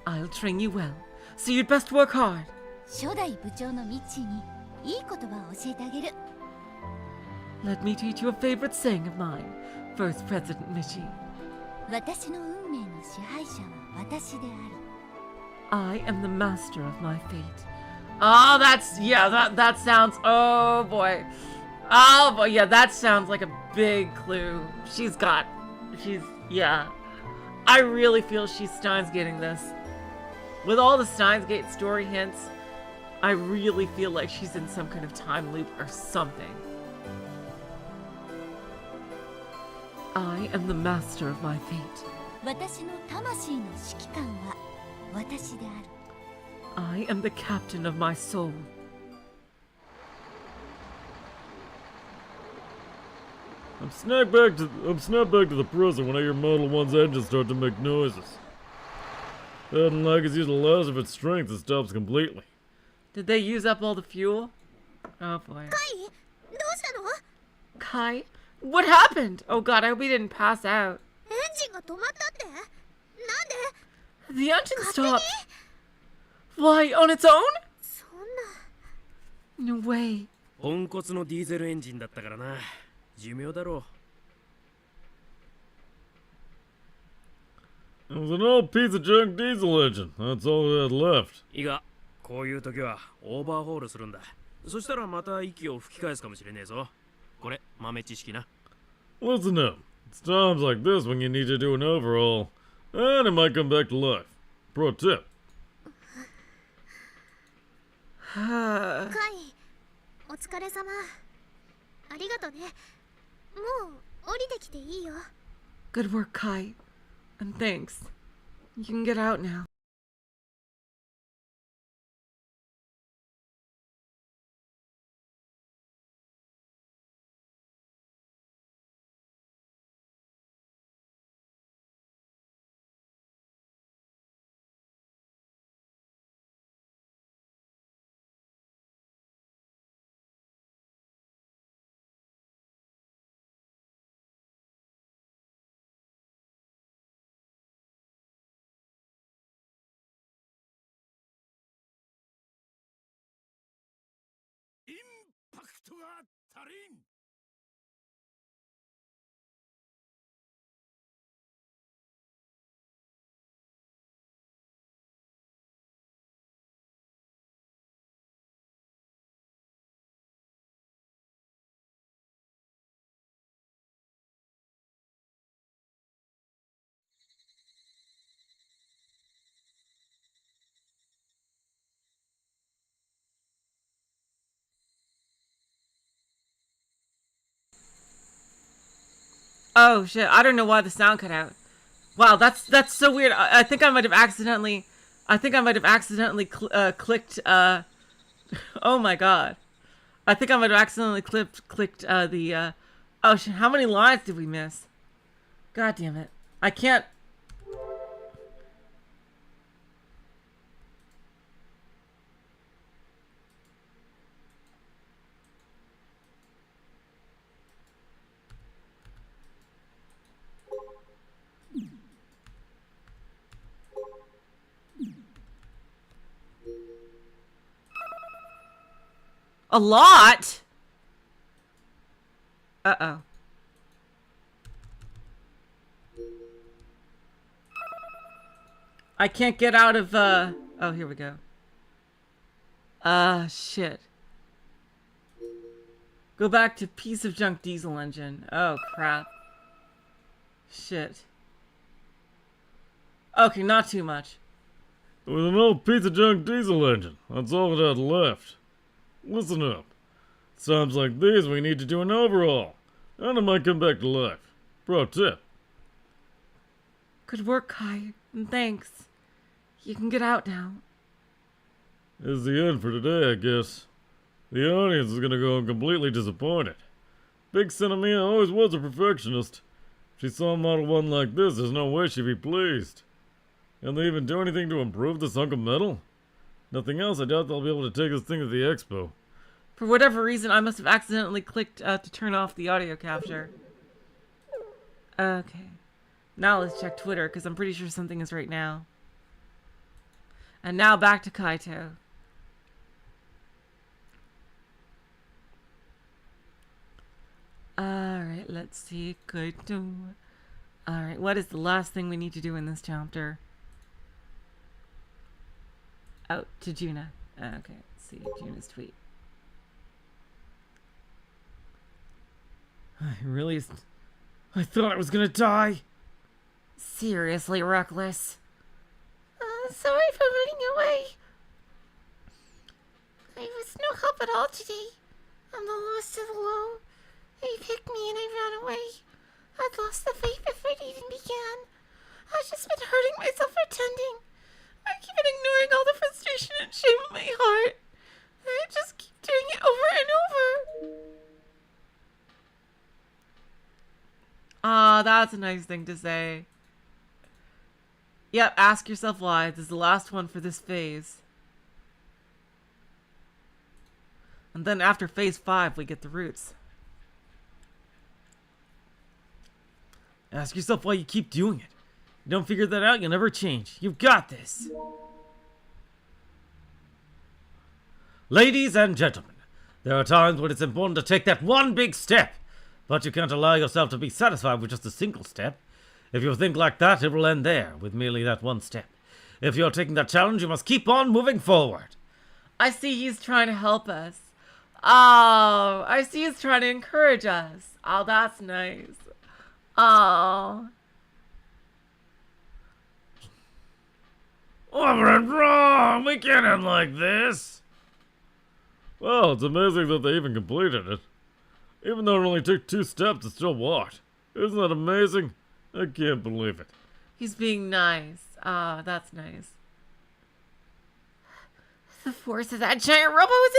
I'll train you well, so you'd best work hard. 初代部長のミッチーにいい言葉を教えてあげる。 Let me teach you a favorite saying of mine, First President Michi. 私の運命の支配者は私である。 I am the master of my fate. Oh, that sounds, oh boy. Oh boy, yeah, that sounds like a big clue. Yeah. I really feel she's Steins getting this. With all the Steins Gate story hints, I really feel like she's in some kind of time loop or something. I am the master of my fate. 私の魂の指揮官は私である。 I am the captain of my soul. I'm snapped back to the prison when I hear Model 1's engine start to make noises. Doesn't like it's used the last of its strength, it stops completely. Did they use up all the fuel? Oh boy. どうしたの？ Kai? What happened? Oh god, I hope he didn't pass out. エンジンが止まったって？なんで？ The engine stopped. Why, on its own? そんな。 No way. ポンコツのディーゼルエンジンだったからな。寿命だろう。 It was an old piece of junk diesel engine. That's all we had left. いいが、こういう時はオーバーホールするんだ。そしたらまた息を吹き返すかもしれねえぞ。これ、豆知識な。 Listen up. It's times like this when you need to do an overhaul, and it might come back to life. Pro tip. カイ、お疲れ様。ありがとね。もう降りてきていいよ。 Good work, Kai. And thanks. You can get out now. Oh shit! I don't know why the sound cut out. Wow, that's so weird. I think I might have accidentally. I think I might have accidentally clicked. Oh my god! I think I might have accidentally clicked the. Oh shit! How many lines did we miss? God damn it! I can't. A lot? Uh-oh. I can't get out of, oh, here we go. Shit. Go back to piece of junk diesel engine. Oh, crap. Shit. Okay, not too much. With an old piece of junk diesel engine. That's all it had left. Listen up. Sounds like these we need to do an overhaul. And it might come back to life. Pro tip. Good work, Kai. And thanks. You can get out now. This is the end for today, I guess. The audience is gonna go home completely disappointed. Big Cinemia always was a perfectionist. If she saw a Model 1 like this, there's no way she'd be pleased. Can they even do anything to improve this hunk of metal? Nothing else, I doubt they'll be able to take this thing to the expo. For whatever reason, I must have accidentally clicked to turn off the audio capture. Okay. Now let's check Twitter, because I'm pretty sure something is right now. And now back to Kaito. Alright, let's see. Kaito. Alright, what is the last thing we need to do in this chapter? Oh, to Juna. Okay, let's see. Juna's tweet. I thought I was gonna die. Seriously, Reckless. Sorry for running away. I was no help at all today. I'm the lowest of the low. They picked me and I ran away. I'd lost the fight before it even began. I've just been hurting myself pretending. I keep on ignoring all the frustration and shame in my heart. I just keep doing it over and over. Ah, that's a nice thing to say. Yep, ask yourself why. This is the last one for this phase. And then after phase 5, we get the roots. Ask yourself why you keep doing it. You don't figure that out, you'll never change. You've got this. Ladies and gentlemen, there are times when it's important to take that one big step, but you can't allow yourself to be satisfied with just a single step. If you think like that, it will end there, with merely that one step. If you're taking that challenge, you must keep on moving forward. I see he's trying to help us. Oh, I see he's trying to encourage us. Oh, that's nice. Oh. What went wrong? We can't end like this. Well, it's amazing that they even completed it. Even though it only took 2 steps, it still walked. Isn't that amazing? I can't believe it. He's being nice. Ah, that's nice. The force of that giant robot was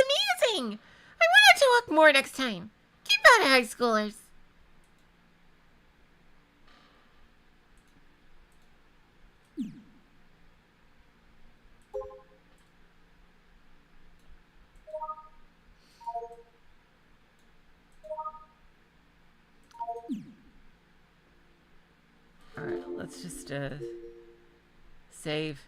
amazing! I wanted to walk more next time. Keep out of high schoolers. Alright, let's just, save.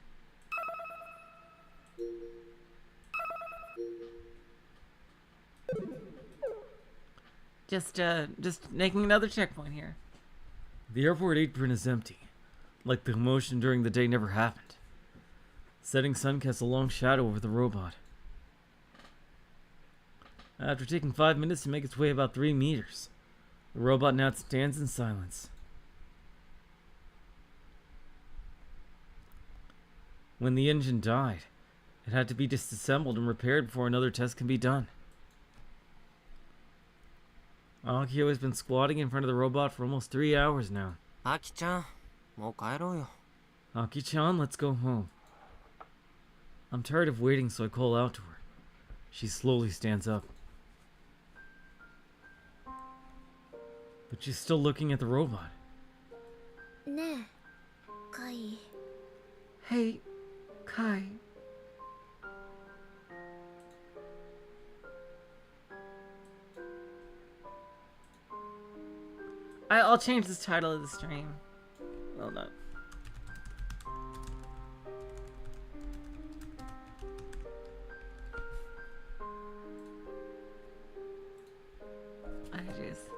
Just making another checkpoint here. The airport apron is empty, like the commotion during the day never happened. Setting sun casts a long shadow over the robot. After taking 5 minutes to make its way about 3 meters, the robot now stands in silence. When the engine died, it had to be disassembled and repaired before another test can be done. Akiho has been squatting in front of the robot for almost 3 hours now. Aki-chan, もう帰ろうよ。 Aki-chan, let's go home. I'm tired of waiting, so I call out to her. She slowly stands up. But she's still looking at the robot. ねえ、カイ。 Hey, Kai. I'll change the title of the stream. Well done. I just...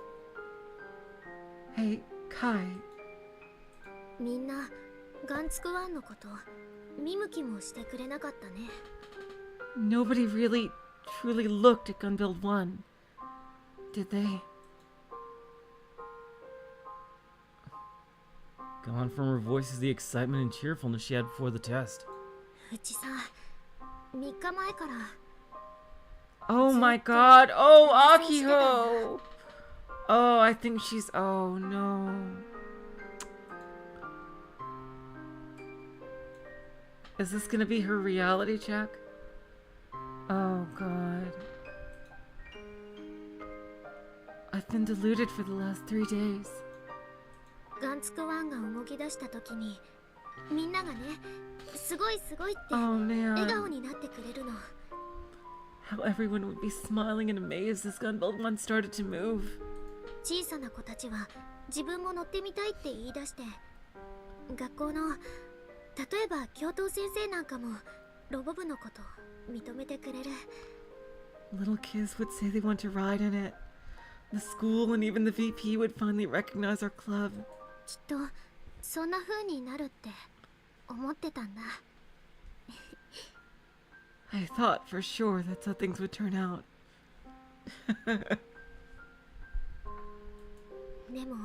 Hey, Kai. みんなガンツクワンのこと見向きもしてくれなかったね。 Nobody really, truly looked at Gunbuild 1, did they? Gone from her voice is the excitement and cheerfulness she had before the test. うちさ、3日前から Oh my god! Oh, Akiho! Oh, I think she's... Oh, no. Is this gonna be her reality check? Oh, god. I've been deluded for the last 3 days. ガンツクワンが動き出した時にみんながね、すごいすごいって Oh, man. 笑顔になってくれるの。 How everyone would be smiling and amazed as Gunbuild 1 started to move. 小さな子たちは自分も乗ってみたいって言い出して、学校の例えば教頭先生なんかもロボ部のこと認めてくれる。 Little kids would say they want to ride in it. The school and even the VP would finally recognize our club. きっとそんな風になるって思ってたんだ。 I thought for sure that's how things would turn out. でも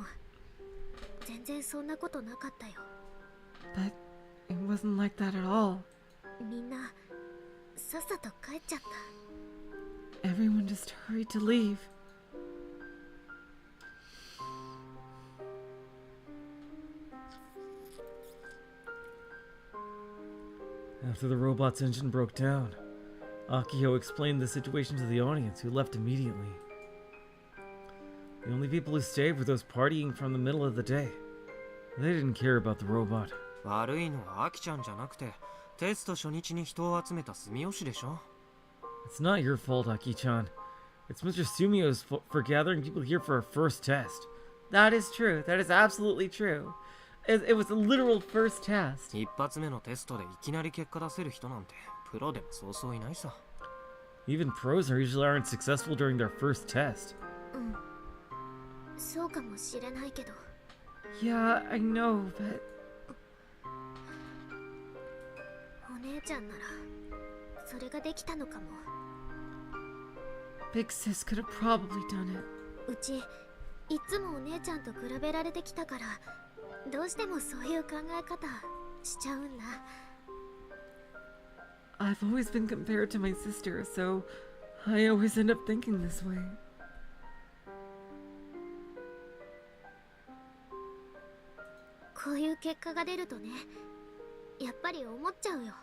全然そんなことなかったよ。 But it wasn't like that at all. みんなさっさと帰っちゃった。 Everyone just hurried to leave. After the robot's engine broke down, Akiho explained the situation to the audience, who left immediately. The only people who stayed were those partying from the middle of the day. They didn't care about the robot. 悪いのはアキちゃんじゃなくて、テスト初日に人を集めた住吉でしょ。 It's not your fault, Aki-chan. It's Mr. Sumio's fault for gathering people here for our first test. That is true. That is absolutely true. It was a literal first test. 一発目のテストでいきなり結果出せる人なんてプロでもそうそういないさ。 Even pros usually aren't successful during their first test. うん、そうかもしれないけど。 Yeah, I know, but... お姉ちゃんならそれができたのかも。 Big Sis could have probably done it. うちいつもお姉ちゃんと比べられてきたから、どうしてもそういう考え方しちゃうんだ。 I've always been compared to my sister, so I always end up thinking this way. こういう結果が出るとね、やっぱり思っちゃうよ。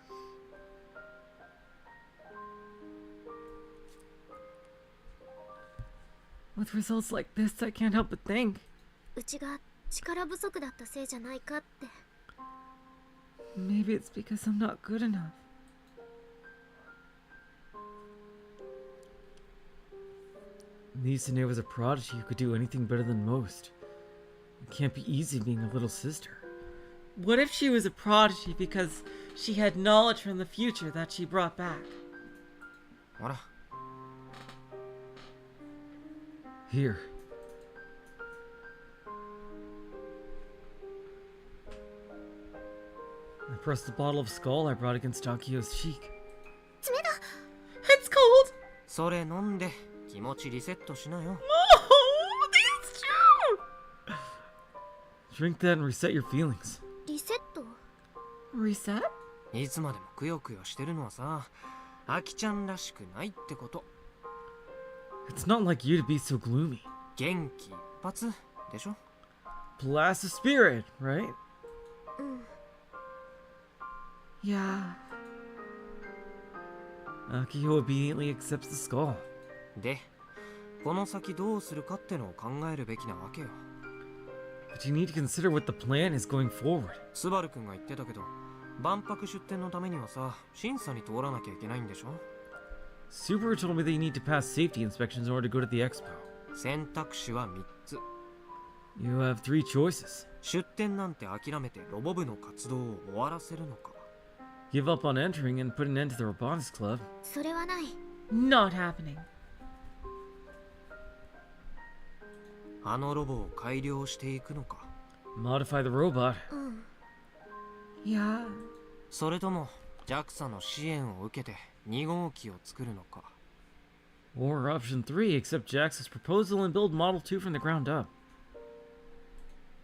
With results like this, I can't help but think. うちが力不足だったせいじゃないかって。 Maybe it's because I'm not good enough. Nisane was a prodigy who could do anything better than most. It can't be easy being a little sister. What if she was a prodigy because she had knowledge from the future that she brought back? ほら、 Here. I pressed the bottle of skull I brought against Akiho's cheek. 爪だ。 It's cold! それ飲んで気持ちリセットしなよ。 Oh, that's true! Drink that and reset your feelings. リセット？ Reset? いつまでもくよくよしてるのはさ、アキちゃんらしくないってこと。 It's not like you to be so gloomy. 元気一発でしょ。 Blast the spirit, right? うん。 Yeah. Akiho obediently accepts the skull. で、この先どうするかってのを考えるべきなわけよ。 But you need to consider what the plan is going forward. スバル君が言ってたけど、万博出店のためにはさ、審査に通らなきゃいけないんでしょ。 Subaru told me that you need to pass safety inspections in order to go to the expo. 選択肢は3つ。 You have 3 choices. 出店なんて諦めてロボ部の活動を終わらせるのか。 Give up on entering and put an end to the Robotics Club. それはない。 Not happening. あのロボを改良していくのか。 Modify the robot. うん。 Yeah. それとも JAXA の支援を受けて2号機を作るのか。 Or option 3, accept JAXA's proposal and build Model 2 from the ground up.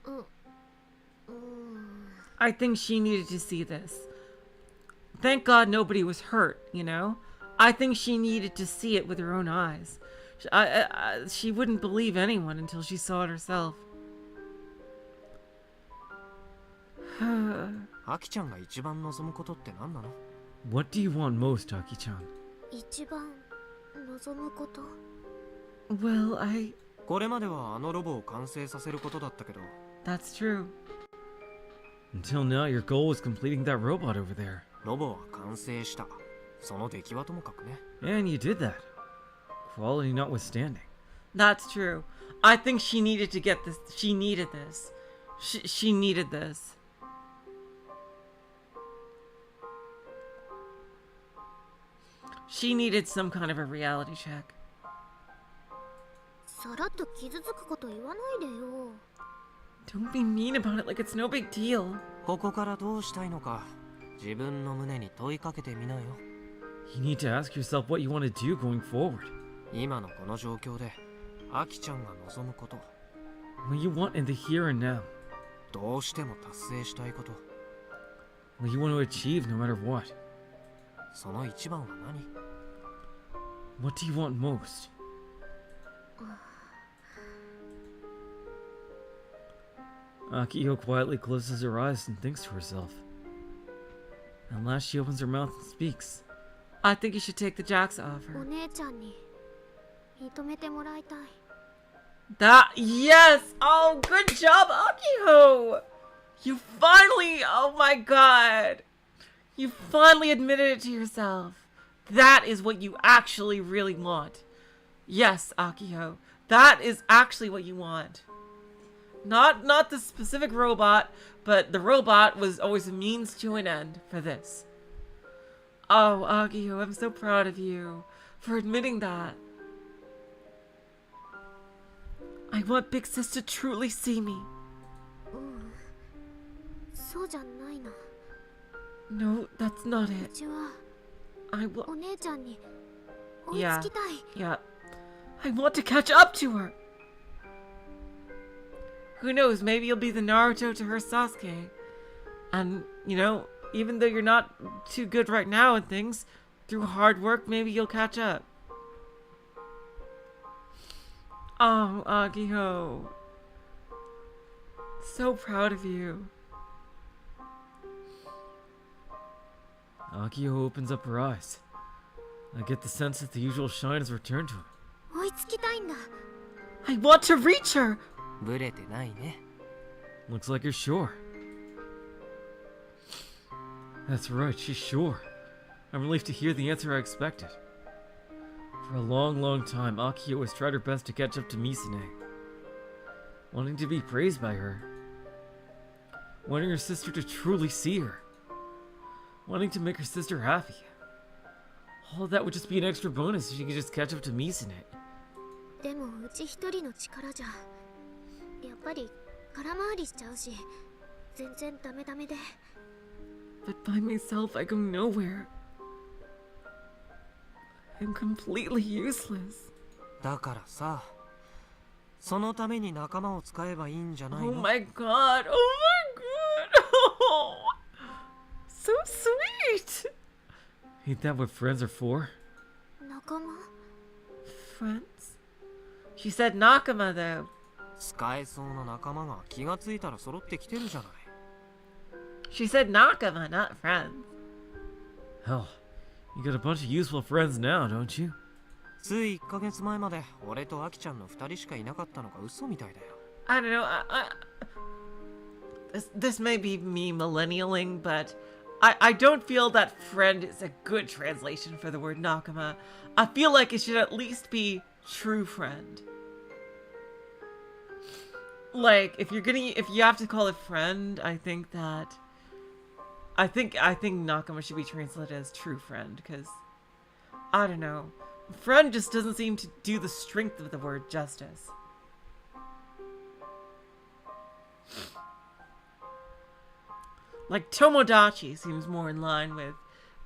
うん。I think she needed to see this. Thank God nobody was hurt, you know? I think she needed to see it with her own eyes. She wouldn't believe anyone until she saw it herself. アキちゃんが一番望むことって何なの？ What do you want most, Aki-chan? 一番望むこと。 Well, I... これまではあのロボを完成させることだったけど、 That's true. Until now, your goal was completing that robot over there. ロボは完成した。その出来はともかくね。 And you did that. Quality notwithstanding. That's true. I think she needed to get this. She needed this. She needed this. She needed some kind of a reality check. さらっと傷つくこと言わないでよ。 Don't be mean about it like it's no big deal. ここからどうしたいのか、自分の胸に問いかけてみなよ。 You need to ask yourself what you want to do going forward. 今のこの状況で、アキちゃんが望むこと、 What you want in the here and now. どうしても達成したいこと、 What you want to achieve no matter what. その一番は何？ What do you want most? Akiho quietly closes her eyes and thinks to herself. At last she opens her mouth and speaks. I think you should take the JAXA お offer. 姉ちゃんに認めてもらいたい。 That yes! Oh, good job, Akiho! You finally, oh my god! You finally admitted it to yourself. That is what you actually really want. Yes, Akiho. That is actually what you want. Not the specific robot, but the robot was always a means to an end for this. Oh, Akiho, I'm so proud of you for admitting that. I want Big Sis to truly see me. そうじゃないな。 No, that's not う it. ちは I will. お姉ちゃんに追いつきたい。 Yeah. I want to catch up to her. Who knows, maybe you'll be the Naruto to her Sasuke. And, you know, even though you're not too good right now and things, through hard work, maybe you'll catch up. Oh, Akiho. So proud of you. Akiho opens up her eyes. I get the sense that the usual shine has returned to him. 追いつきたいんだ。 I want to reach her! ブレてないね。 Looks like you're sure. That's right, she's sure. I'm relieved to hear the answer I expected. For a long, long time, Akiho has tried her best to catch up to Misune. Wanting to be praised by her. Wanting her sister to truly see her. Wanting to make her sister happy. All of that would just be an extra bonus if she could just catch up to Misune. でもうち一人の力じゃやっぱり空回りしちゃうし全然ダメダメで。 But by myself, I go nowhere. I'm completely useless. だからさ、そのために仲間を使えばいいんじゃないの？ Oh my god! Oh my god! Oh, so sweet! Ain't that what friends are for? 仲間 Friends? She said Nakama though. 使えそうな仲間が気がついたら揃ってきてるじゃない。 She said Nakama, not friends. Hell, you got a bunch of useful friends now, don't you? つい1ヶ月前まで俺とアキちゃんの2人しかいなかったのが嘘みたいだよ。 I don't know. This may be me millennialing, but I don't feel that friend is a good translation for the word Nakama. I feel like it should at least be true friend. Like if you have to call it friend, I think Nakama should be translated as true friend, because I don't know. Friend just doesn't seem to do the strength of the word justice. Like Tomodachi seems more in line with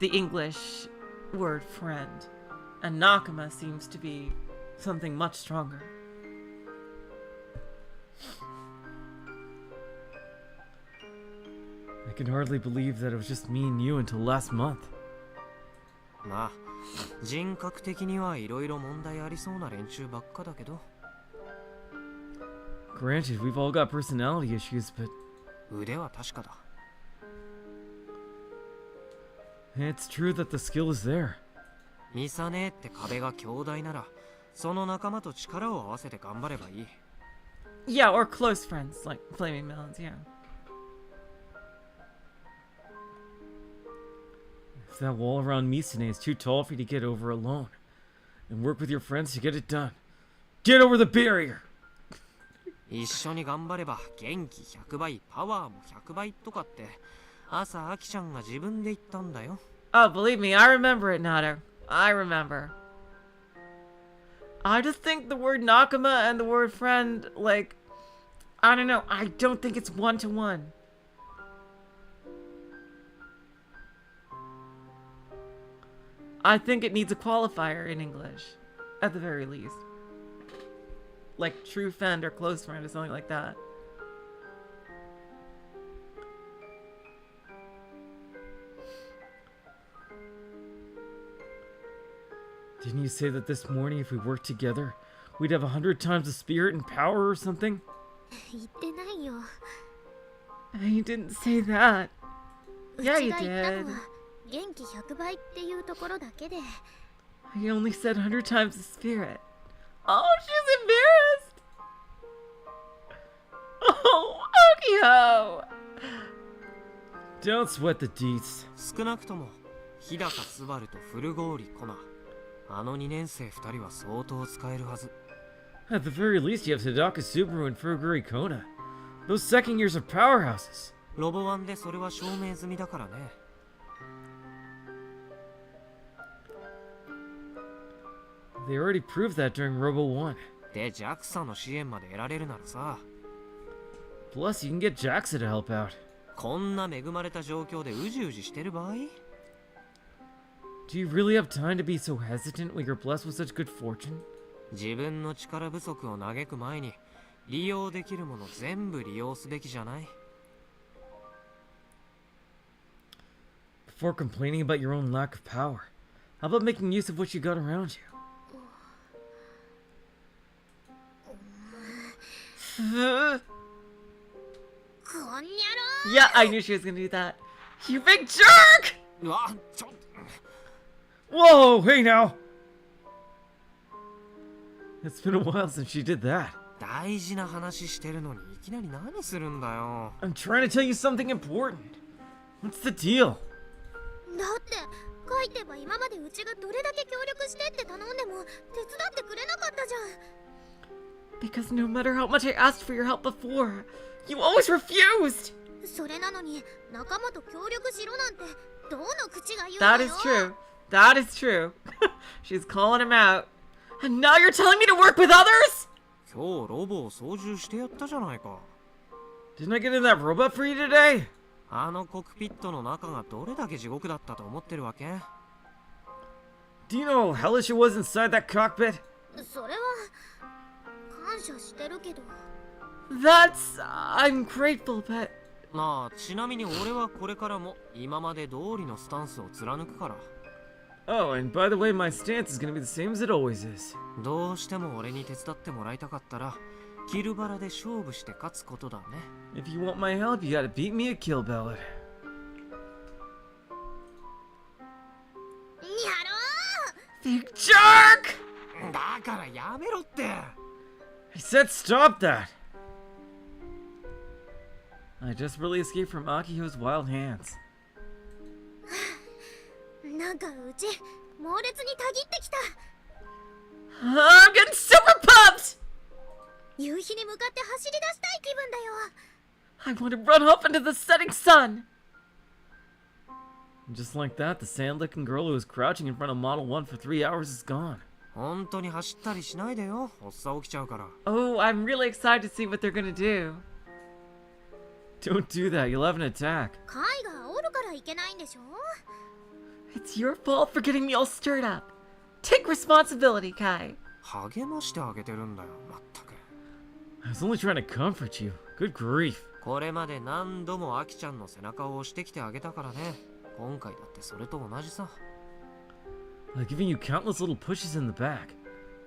the English word friend, and Nakama seems to be something much stronger. I can hardly believe that it was just me and you until last month. まあ、人格的にはいろいろ問題ありそうな連中ばっかだけど。 Granted, we've all got personality issues, but 腕は確かだ。 it's true that the skill is there. ミサネって壁が強大なら、その仲間と力を合わせて頑張ればいい。 Yeah, or close friends, like Flaming Melons, yeah. If that wall around Misune is too tall for you to get over alone, and work with your friends to get it done. Get over the barrier! 一緒に頑張れば元気100倍、パワーも100倍とかって、朝アキちゃんが自分で言ったんだよ。 Oh, believe me, I remember it, Nado. I remember. I just think the word Nakama and the word friend, like, I don't know, I don't think it's one-to-one. I think it needs a qualifier in English, at the very least. Like true friend or close friend or something like that. Didn't you say that this morning if we worked together, we'd have 100 times the spirit and power or something? 言ってないよ。 I didn't say that. う Yeah, ち you が言った did. のは元気100倍っていうところだけで。 I only said 100 times the spirit. Oh, she's embarrassed. Oh, Akiho. Don't sweat the deets. 少なくとも日高スバルと古郡コナ、あの2年生2人は相当使えるはず。 At the very least, you have Hidaka Subaru and Furuguri Kona. Those second years are powerhouses. ロボ1でそれは証明済みだからね。 They already proved that during Robo 1. で JAXA の支援まで得られるならさ、 Plus, you can get JAXA to help out. こんな恵まれた状況でうじうじしてる場合？ Do you really have time to be so hesitant when you're blessed with such good fortune? 自分の力不足を嘆く前に利用できるもの全部利用すべきじゃない？ Before complaining about your own lack of power, how about making use of what you got around you? Yeah, I knew she was gonna do that. You big jerk! うわ、ちょっ Whoa, hey now! It's been a while since she did that. 大事な話してるのにいきなり何するんだよ。 I'm trying to tell you something important. What's the deal? だって書いてば今までうちがどれだけ協力してって頼んでも手伝ってくれなかったじゃん。 Because no matter how much I asked for your help before, you always refused! それなのに仲間と協力しろなんてどの口が言うのよ。 That is true. That is true. She's calling him out. And now you're telling me to work with others? 今日ロボを操縦してやったじゃないか。 Didn't I get in that robot for you today? あのコックピットの中がどれだけ地獄だったと思ってるわけ？ Do you know how hellish it was inside that cockpit? それは感謝してるけど。 I'm grateful, but まあちなみに俺はこれからも今まで通りのスタンスを貫くから。 Oh, and by the way, my stance is gonna be the same as it always is. どうしても俺に手伝ってもらいたかったらキルバラで勝負して勝つことだね。 If you want my help, you gotta beat me at Kill Ballad. やろう。 big jerk! だからやめろって。 I said stop that! I desperately escaped from Akiho's wild hands. なんかうち猛烈にたぎってきた。 I'm getting super pumped! 夕日に向かって走り出したい気分だよ。 I want to run up into the setting sun! And just like that, the sand-licking girl who was crouching in front of Model 1 for 3 hours is gone. 本当に走ったりしないでよ。おっさ起きちゃうから。 Oh, I'm really excited to see what they're gonna do. Don't do that, you'll have an attack. カイがおるからいけないんでしょ。 It's your fault for getting me all stirred up. Take responsibility, Kai. 励ましてあげてるんだよ。まったく。 I was only trying to comfort you. Good grief. これまで何度もアキちゃんの背中を押してきてあげたからね。今回だってそれと同じさ。 I've given you countless little pushes in the back.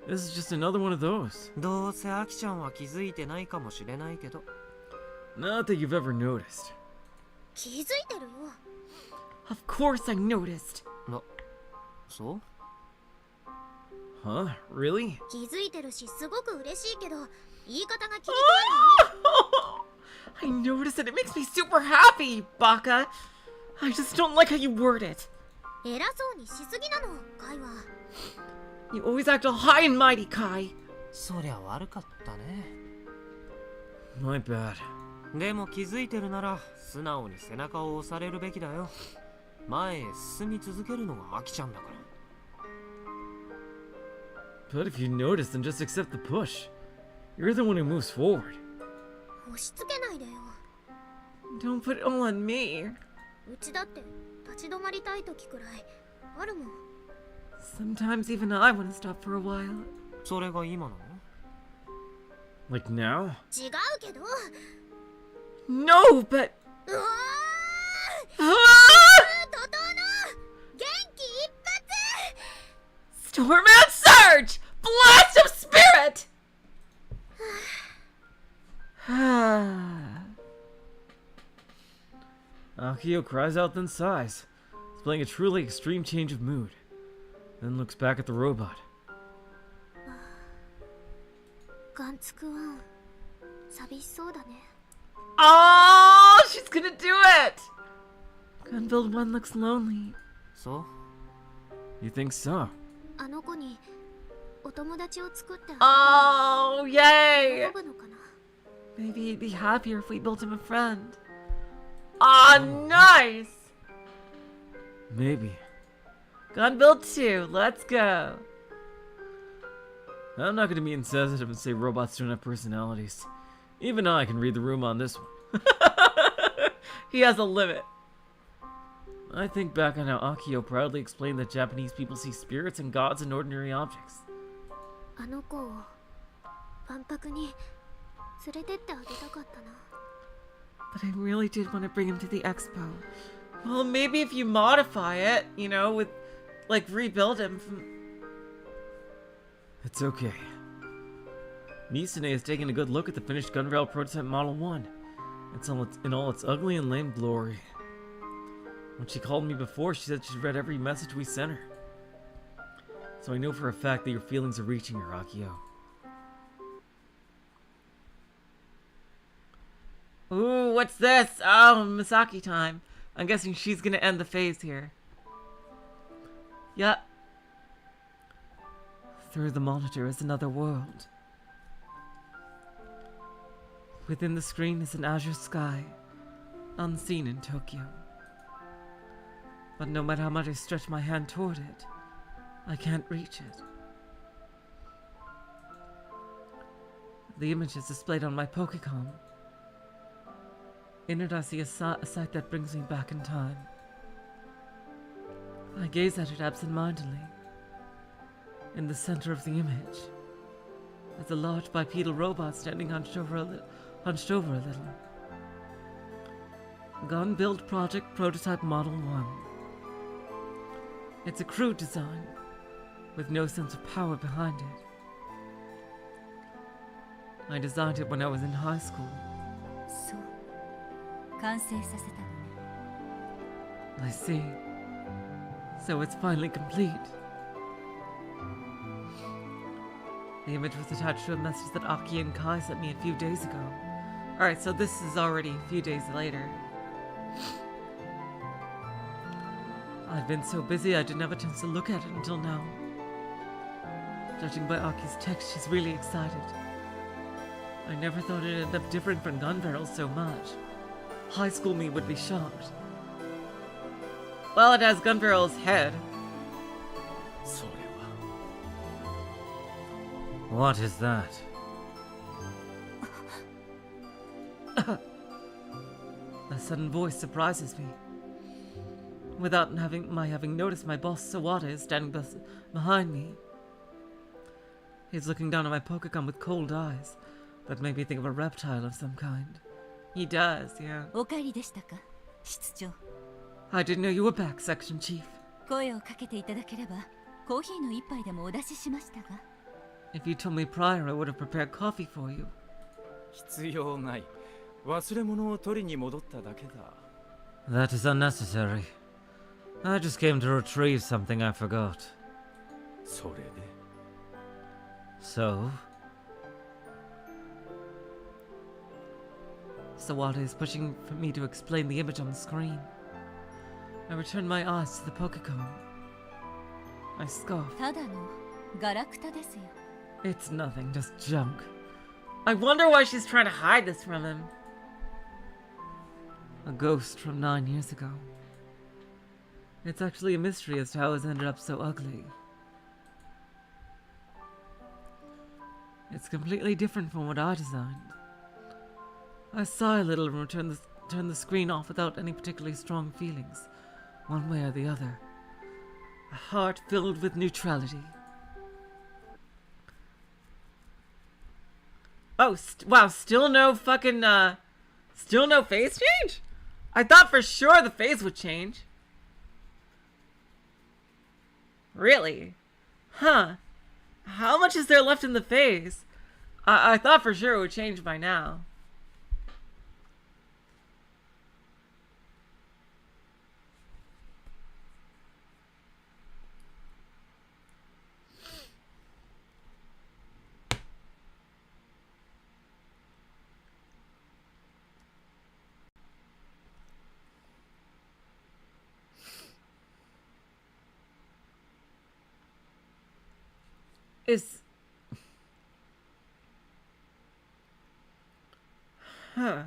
This is just another one of those. どうせアキちゃんは気づいてないかもしれないけど。 Not that you've ever noticed. 気づいてるよ。 Of course I noticed. そう？ Huh? Really? 気づいてるしすごく嬉しいけど言い方が気に I noticed it. It makes me super happy, Baka. I just don't like how you word it. 食わない。偉そうにしすぎなの、カイは。 You always act all high and mighty, Kai. そりゃ悪かったね。 My bad. でも気づいてるなら素直に背中を押されるべきだよ。前へ進み続けるのがアキちゃんだから。 But if you notice, then just accept the push. You're the one who moves forward. 押し付けないでよ。 Don't put it all on me. うちだって立ち止まりたい時くらいあるもん。 Sometimes even I want to stop for a while. それが今なの？ Like now? 違うけど。 No, but うわー。 Ah! 怒涛の元気一発。 Storm and surge! Blast of spirit! Akiho cries out then sighs, displaying a truly extreme change of mood. Then looks back at the robot. ガンツクワン、寂しそうだね。 Oh, she's gonna do it! Gunbuild 1 looks lonely. そう？ You think so? あの子にお友達を作ってあ Oh, げ yay! たら喜ぶのかな。 Maybe he'd be happier if we built him a friend. Ah, nice! Maybe. Gunbuild 2, let's go. I'm not going to be insensitive and say robots don't have personalities. Even I can read the room on this one. He has a limit. I think back on how Akiho proudly explained that Japanese people see spirits and gods in ordinary objects. あの子を万博に連れてってあげたかったな。 But I really did want to bring him to the expo. Well, maybe if you modify it, you know, with, like, rebuild him from... It's okay. Misune is taking a good look at the finished Gunrail prototype Model 1. It's in all its ugly and lame glory. When she called me before, she said she'd read every message we sent her. So I know for a fact that your feelings are reaching her, Akiho. Ooh, what's this? Oh, Misaki time. I'm guessing she's gonna end the phase here. Yup. Through the monitor is another world. Within the screen is an azure sky, unseen in Tokyo. But no matter how much I stretch my hand toward it, I can't reach it. The image is displayed on my Pokecom. In it I see a sight that brings me back in time. I gaze at it absent-mindedly. In the center of the image is a large bipedal robot standing hunched over a little. Gun Build Project Prototype Model 1. It's a crude design, with no sense of power behind it. I designed it when I was in high school. そう完成させたのね I see. So it's finally complete. The image was attached to a message that Aki and Kai sent me a few days ago. Alright, so this is already a few days later. I've been so busy I didn't have a chance to look at it until now. Judging by Aki's text, she's really excited. I never thought it'd end up differing from gun barrels so much. High school me would be shocked. Well, it has gun barrel's head. それは What is that? A sudden voice surprises me. Without having noticed, my boss Sawada is standing behind me. He's looking down at my Pokecom with cold eyes that make me think of a reptile of some kind. He does, yeah. お帰りでしたか室長 I didn't know you were back, Section Chief. 声をかけていただければコーヒーの一杯でもお出ししましたが If you told me prior, I would have prepared coffee for you. 必要ない忘れ物を取りに戻っただけだ That is unnecessary. I just came to retrieve something I forgot. それで So? Sawada is pushing for me to explain the image on the screen. I return my eyes to the Pokecom. I scoff. ただのガラクタですよ It's nothing, just junk. I wonder why she's trying to hide this from him. A ghost from 9 years ago. It's actually a mystery as to how it's ended up so ugly. It's completely different from what I designed. I sigh a little and turn the screen off without any particularly strong feelings, one way or the other. A heart filled with neutrality. Oh, wow, still no fucking, still no phase change? I thought for sure the phase would change. Really? Huh. How much is there left in the phase? I thought for sure it would change by now. Huh.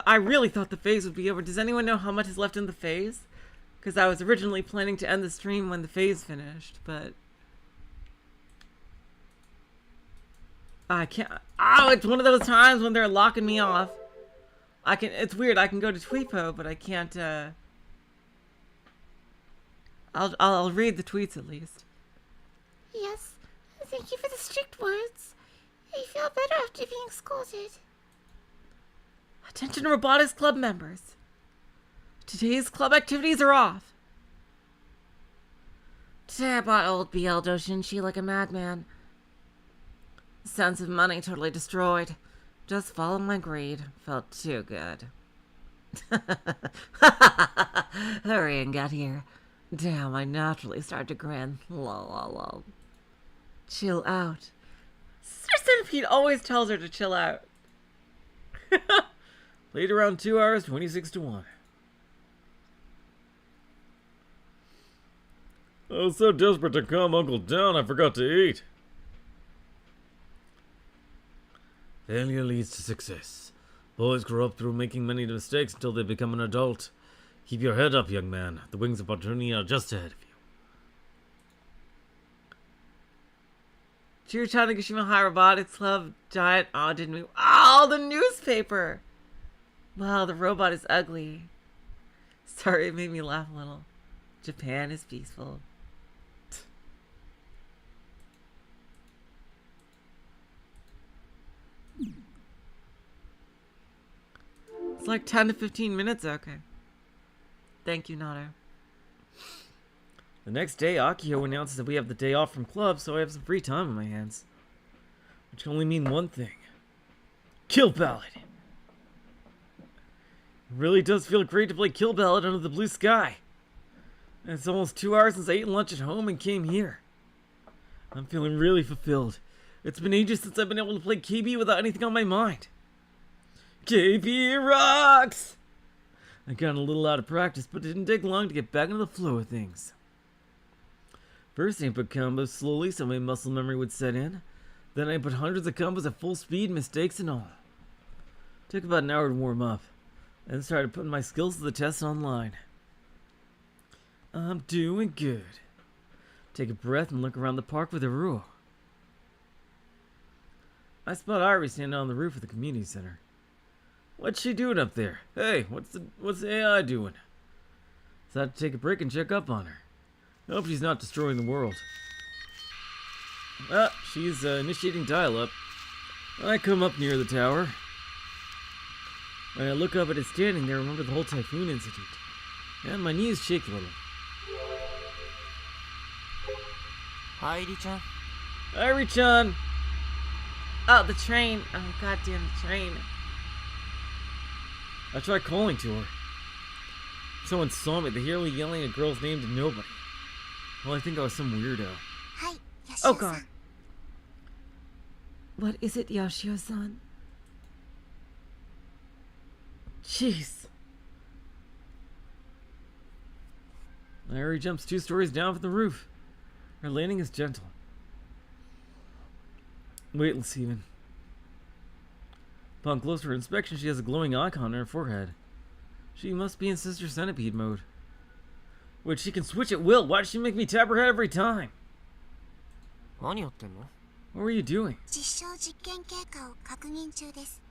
I really thought the phase would be over. Does anyone know how much is left in the phase? Because I was originally planning to end the stream when the phase finished, but I can't. Oh, it's one of those times when they're locking me off. It's weird. I can go to Tweepo, but I can't. I'll read the tweets at least. Yes, thank you for the strict words. I feel better after being scolded. Attention Robotics Club members. Today's club activities are off. Today I bought old BL Doshinshi like a madman. Sense of money totally destroyed. Just following my greed. Felt too good. Hurry and get here. Damn, I naturally start to grin. Lol, lol, lol. Chill out. Sister Centipede always tells her to chill out. Played around 2 hours, 26-1. I was so desperate to calm Uncle down, I forgot to eat. Failure leads to success. Boys grow up through making many mistakes until they become an adult. Keep your head up, young man. The wings of opportunity are just ahead of you. Tanegashima High Robotics Club Giant. Oh, didn't we? Oh, the newspaper! Wow, the robot is ugly. Sorry, it made me laugh a little. Japan is peaceful. It's like 10 to 15 minutes, okay. Thank you, Nato. The next day, Akiho announces that we have the day off from club, so I have some free time on my hands. Which can only mean one thing. Kill Ballad! It really does feel great to play Kill Ballad under the blue sky. And it's almost 2 hours since I ate lunch at home and came here. I'm feeling really fulfilled. It's been ages since I've been able to play KB without anything on my mind. KB rocks! I got a little out of practice, but it didn't take long to get back into the flow of things. First I put combos slowly so my muscle memory would set in. Then I put hundreds of combos at full speed, mistakes and all. Took about an hour to warm up. Then started putting my skills to the test online. I'm doing good. Take a breath and look around the park with Ruh-Roh. I spot Iris standing on the roof of the community center. What's she doing up there? Hey, what's the AI doing? Decided to take a break and check up on her. I hope she's not destroying the world. Ah, she's initiating dial-up. I come up near the tower. When I look up at it standing there, I remember the whole typhoon incident. And my knees shake a little. Heidi-chan. Irie-chan! Oh, the train. Oh, goddamn the train. I tried calling to her. Someone saw me. They hear me yelling a girl's name to nobody. Well, I think I was some weirdo. Hi, Oh, Yoshio-san. God. What is it, Yoshio-san? Jeez. Irie jumps 2 stories down from the roof. Her landing is gentle. Weightless even. Upon closer inspection, she has a glowing icon on her forehead. She must be in Sister Centipede mode. Wait, she can switch at will. Why does she make me tap her head every time? 何やってんの? What were you doing? 実証実験経過を確認中です。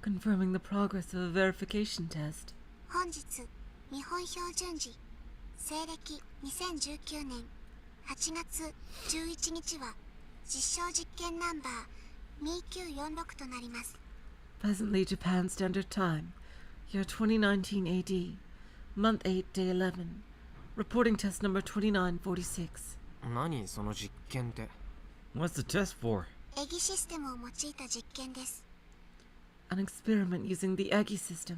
Confirming the progress of a verification test. 本日、日本標準時、西暦2019年8月11日は実証実験ナンバー2946となります。 Presently Japan Standard Time. Year 2019 AD. Month 8, Day 11. Reporting test number 2946. 何その実験って? What's the test for? エギシステムを用いた実験です。 An experiment using the Eggy system.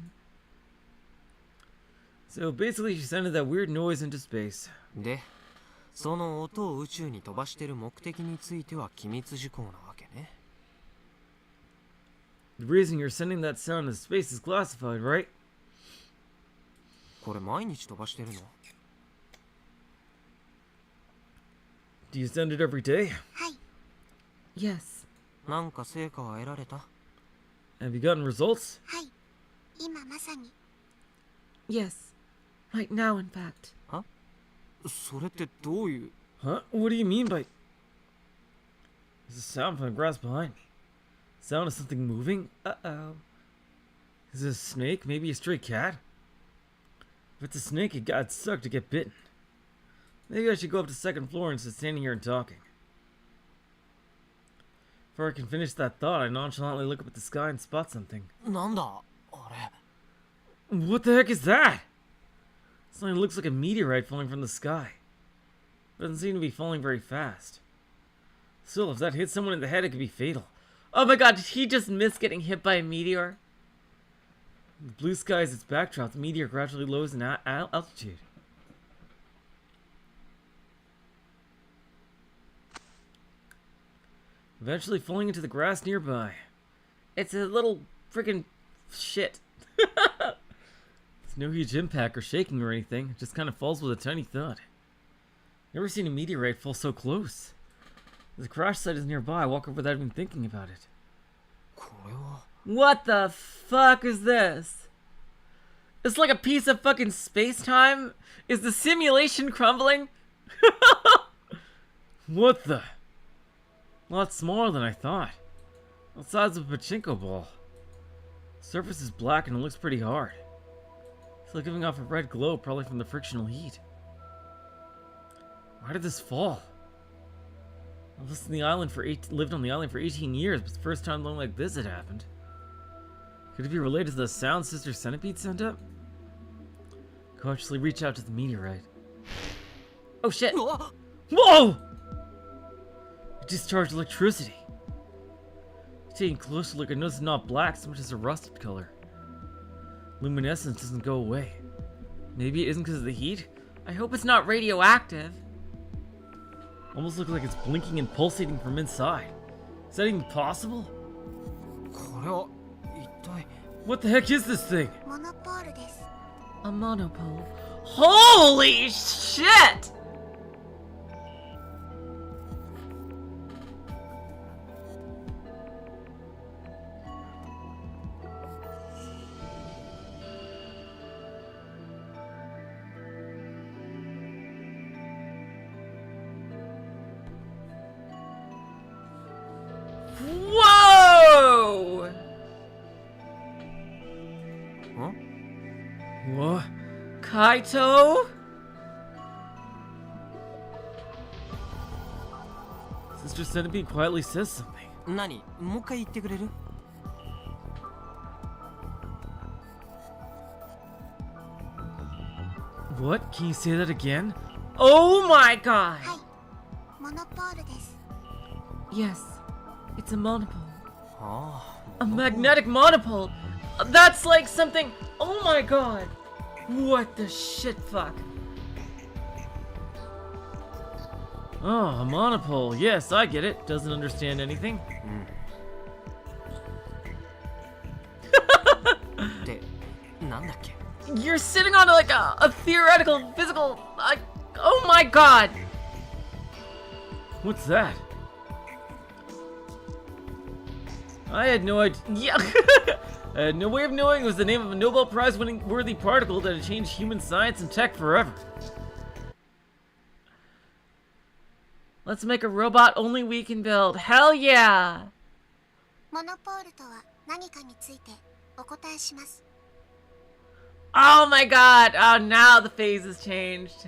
So basically she sent that weird noise into space. で、その音を宇宙に飛ばしてる目的については機密事項なわけね。The reason you're sending that sound into space is classified, right? これ毎日飛ばしてるの? Do you send it every day? はい。 Yes. なんか成果は得られた? Have you gotten results? はい。今まさに。 Yes. Right now, in fact. は? それってどういう? Huh? What do you mean by... There's a sound from the grass behind me. Sound of something moving? Uh-oh. Is it a snake? Maybe a stray cat? If it's a snake, it got stuck to get bitten. Maybe I should go up to the second floor instead of standing here and talking. Before I can finish that thought, I nonchalantly look up at the sky and spot something. なんだあれ What the heck is that? Something looks like a meteorite falling from the sky. It doesn't seem to be falling very fast. Still, if that hits someone in the head, it could be fatal. Oh my god, did he just miss getting hit by a meteor? The blue sky is its backdrop. The meteor gradually lowers in altitude. Eventually falling into the grass nearby. It's a little freaking shit. It's no huge impact or shaking or anything. It just kind of falls with a tiny thud. Never seen a meteorite fall so close. The crash site is nearby. I walk over without even thinking about it. これは What the fuck is this? It's like a piece of fucking space-time? Is the simulation crumbling? What the? A lot smaller than I thought. The size of a pachinko ball. The surface is black and it looks pretty hard. It's like giving off a red glow, probably from the frictional heat. Why did this fall? I lived on the island for 18 years, but it's the first time something like this had happened. Could it be related to the sound Sister Centipede sent up? Cautiously reach out to the meteorite. Oh shit. Whoa! It discharged electricity. Taking a closer look, I notice it's not black so much as a rusted color. Luminescence doesn't go away. Maybe it isn't because of the heat? I hope it's not radioactive. Almost looks like it's blinking and pulsating from inside. Is that even possible? これは一体 What the heck is this thing? モノポールです。 A monopole. Holy shit! Whoa! Huh? What? Kaito? Sister Centipede quietly says something. 何もう一回言ってくれる What? Can you say that again? Oh my god! はい、モノポールです。 Yes, it's a monopole. あ A magnetic monopole! That's like something. Oh my god! What the shit fuck? Oh, a monopole. Yes, I get it. Doesn't understand anything. あでなんだっけ You're sitting on like a theoretical physical. Oh my god! What's that? I had no idea. Yeah. I had no way of knowing it was the name of a Nobel Prize winning worthy particle that had changed human science and tech forever. Let's make a robot only we can build. Hell yeah! モノポールとは何かについてお答えします。 Oh my god! Oh, now the phase has changed.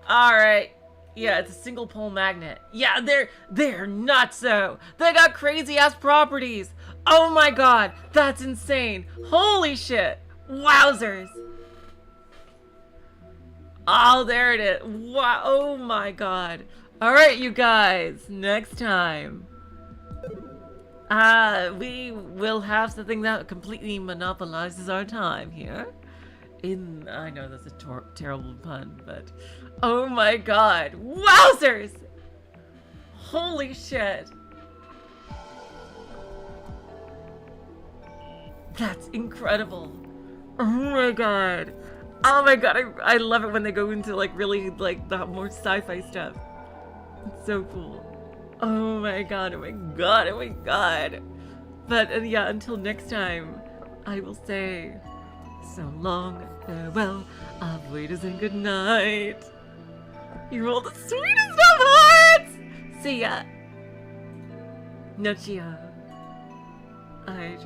Alright. Yeah, it's a single pole magnet. Yeah, they're nutso. They got crazy ass properties. Oh my god, that's insane. Holy shit. Wowzers. Oh, there it is. Wow. Oh my god. Alright, you guys. Next time. We will have something that completely monopolizes our time here. I know that's a terrible pun, but oh my god. Wowzers! Holy shit. That's incredible. Oh my god. Oh my god, I love it when they go into like really like the more sci-fi stuff. It's so cool. Oh my god, oh my god, oh my god. But yeah, until next time, I will say so long, farewell, auf Wiedersehen, good night. You rolled the sweetest of hearts! See ya. Nochio.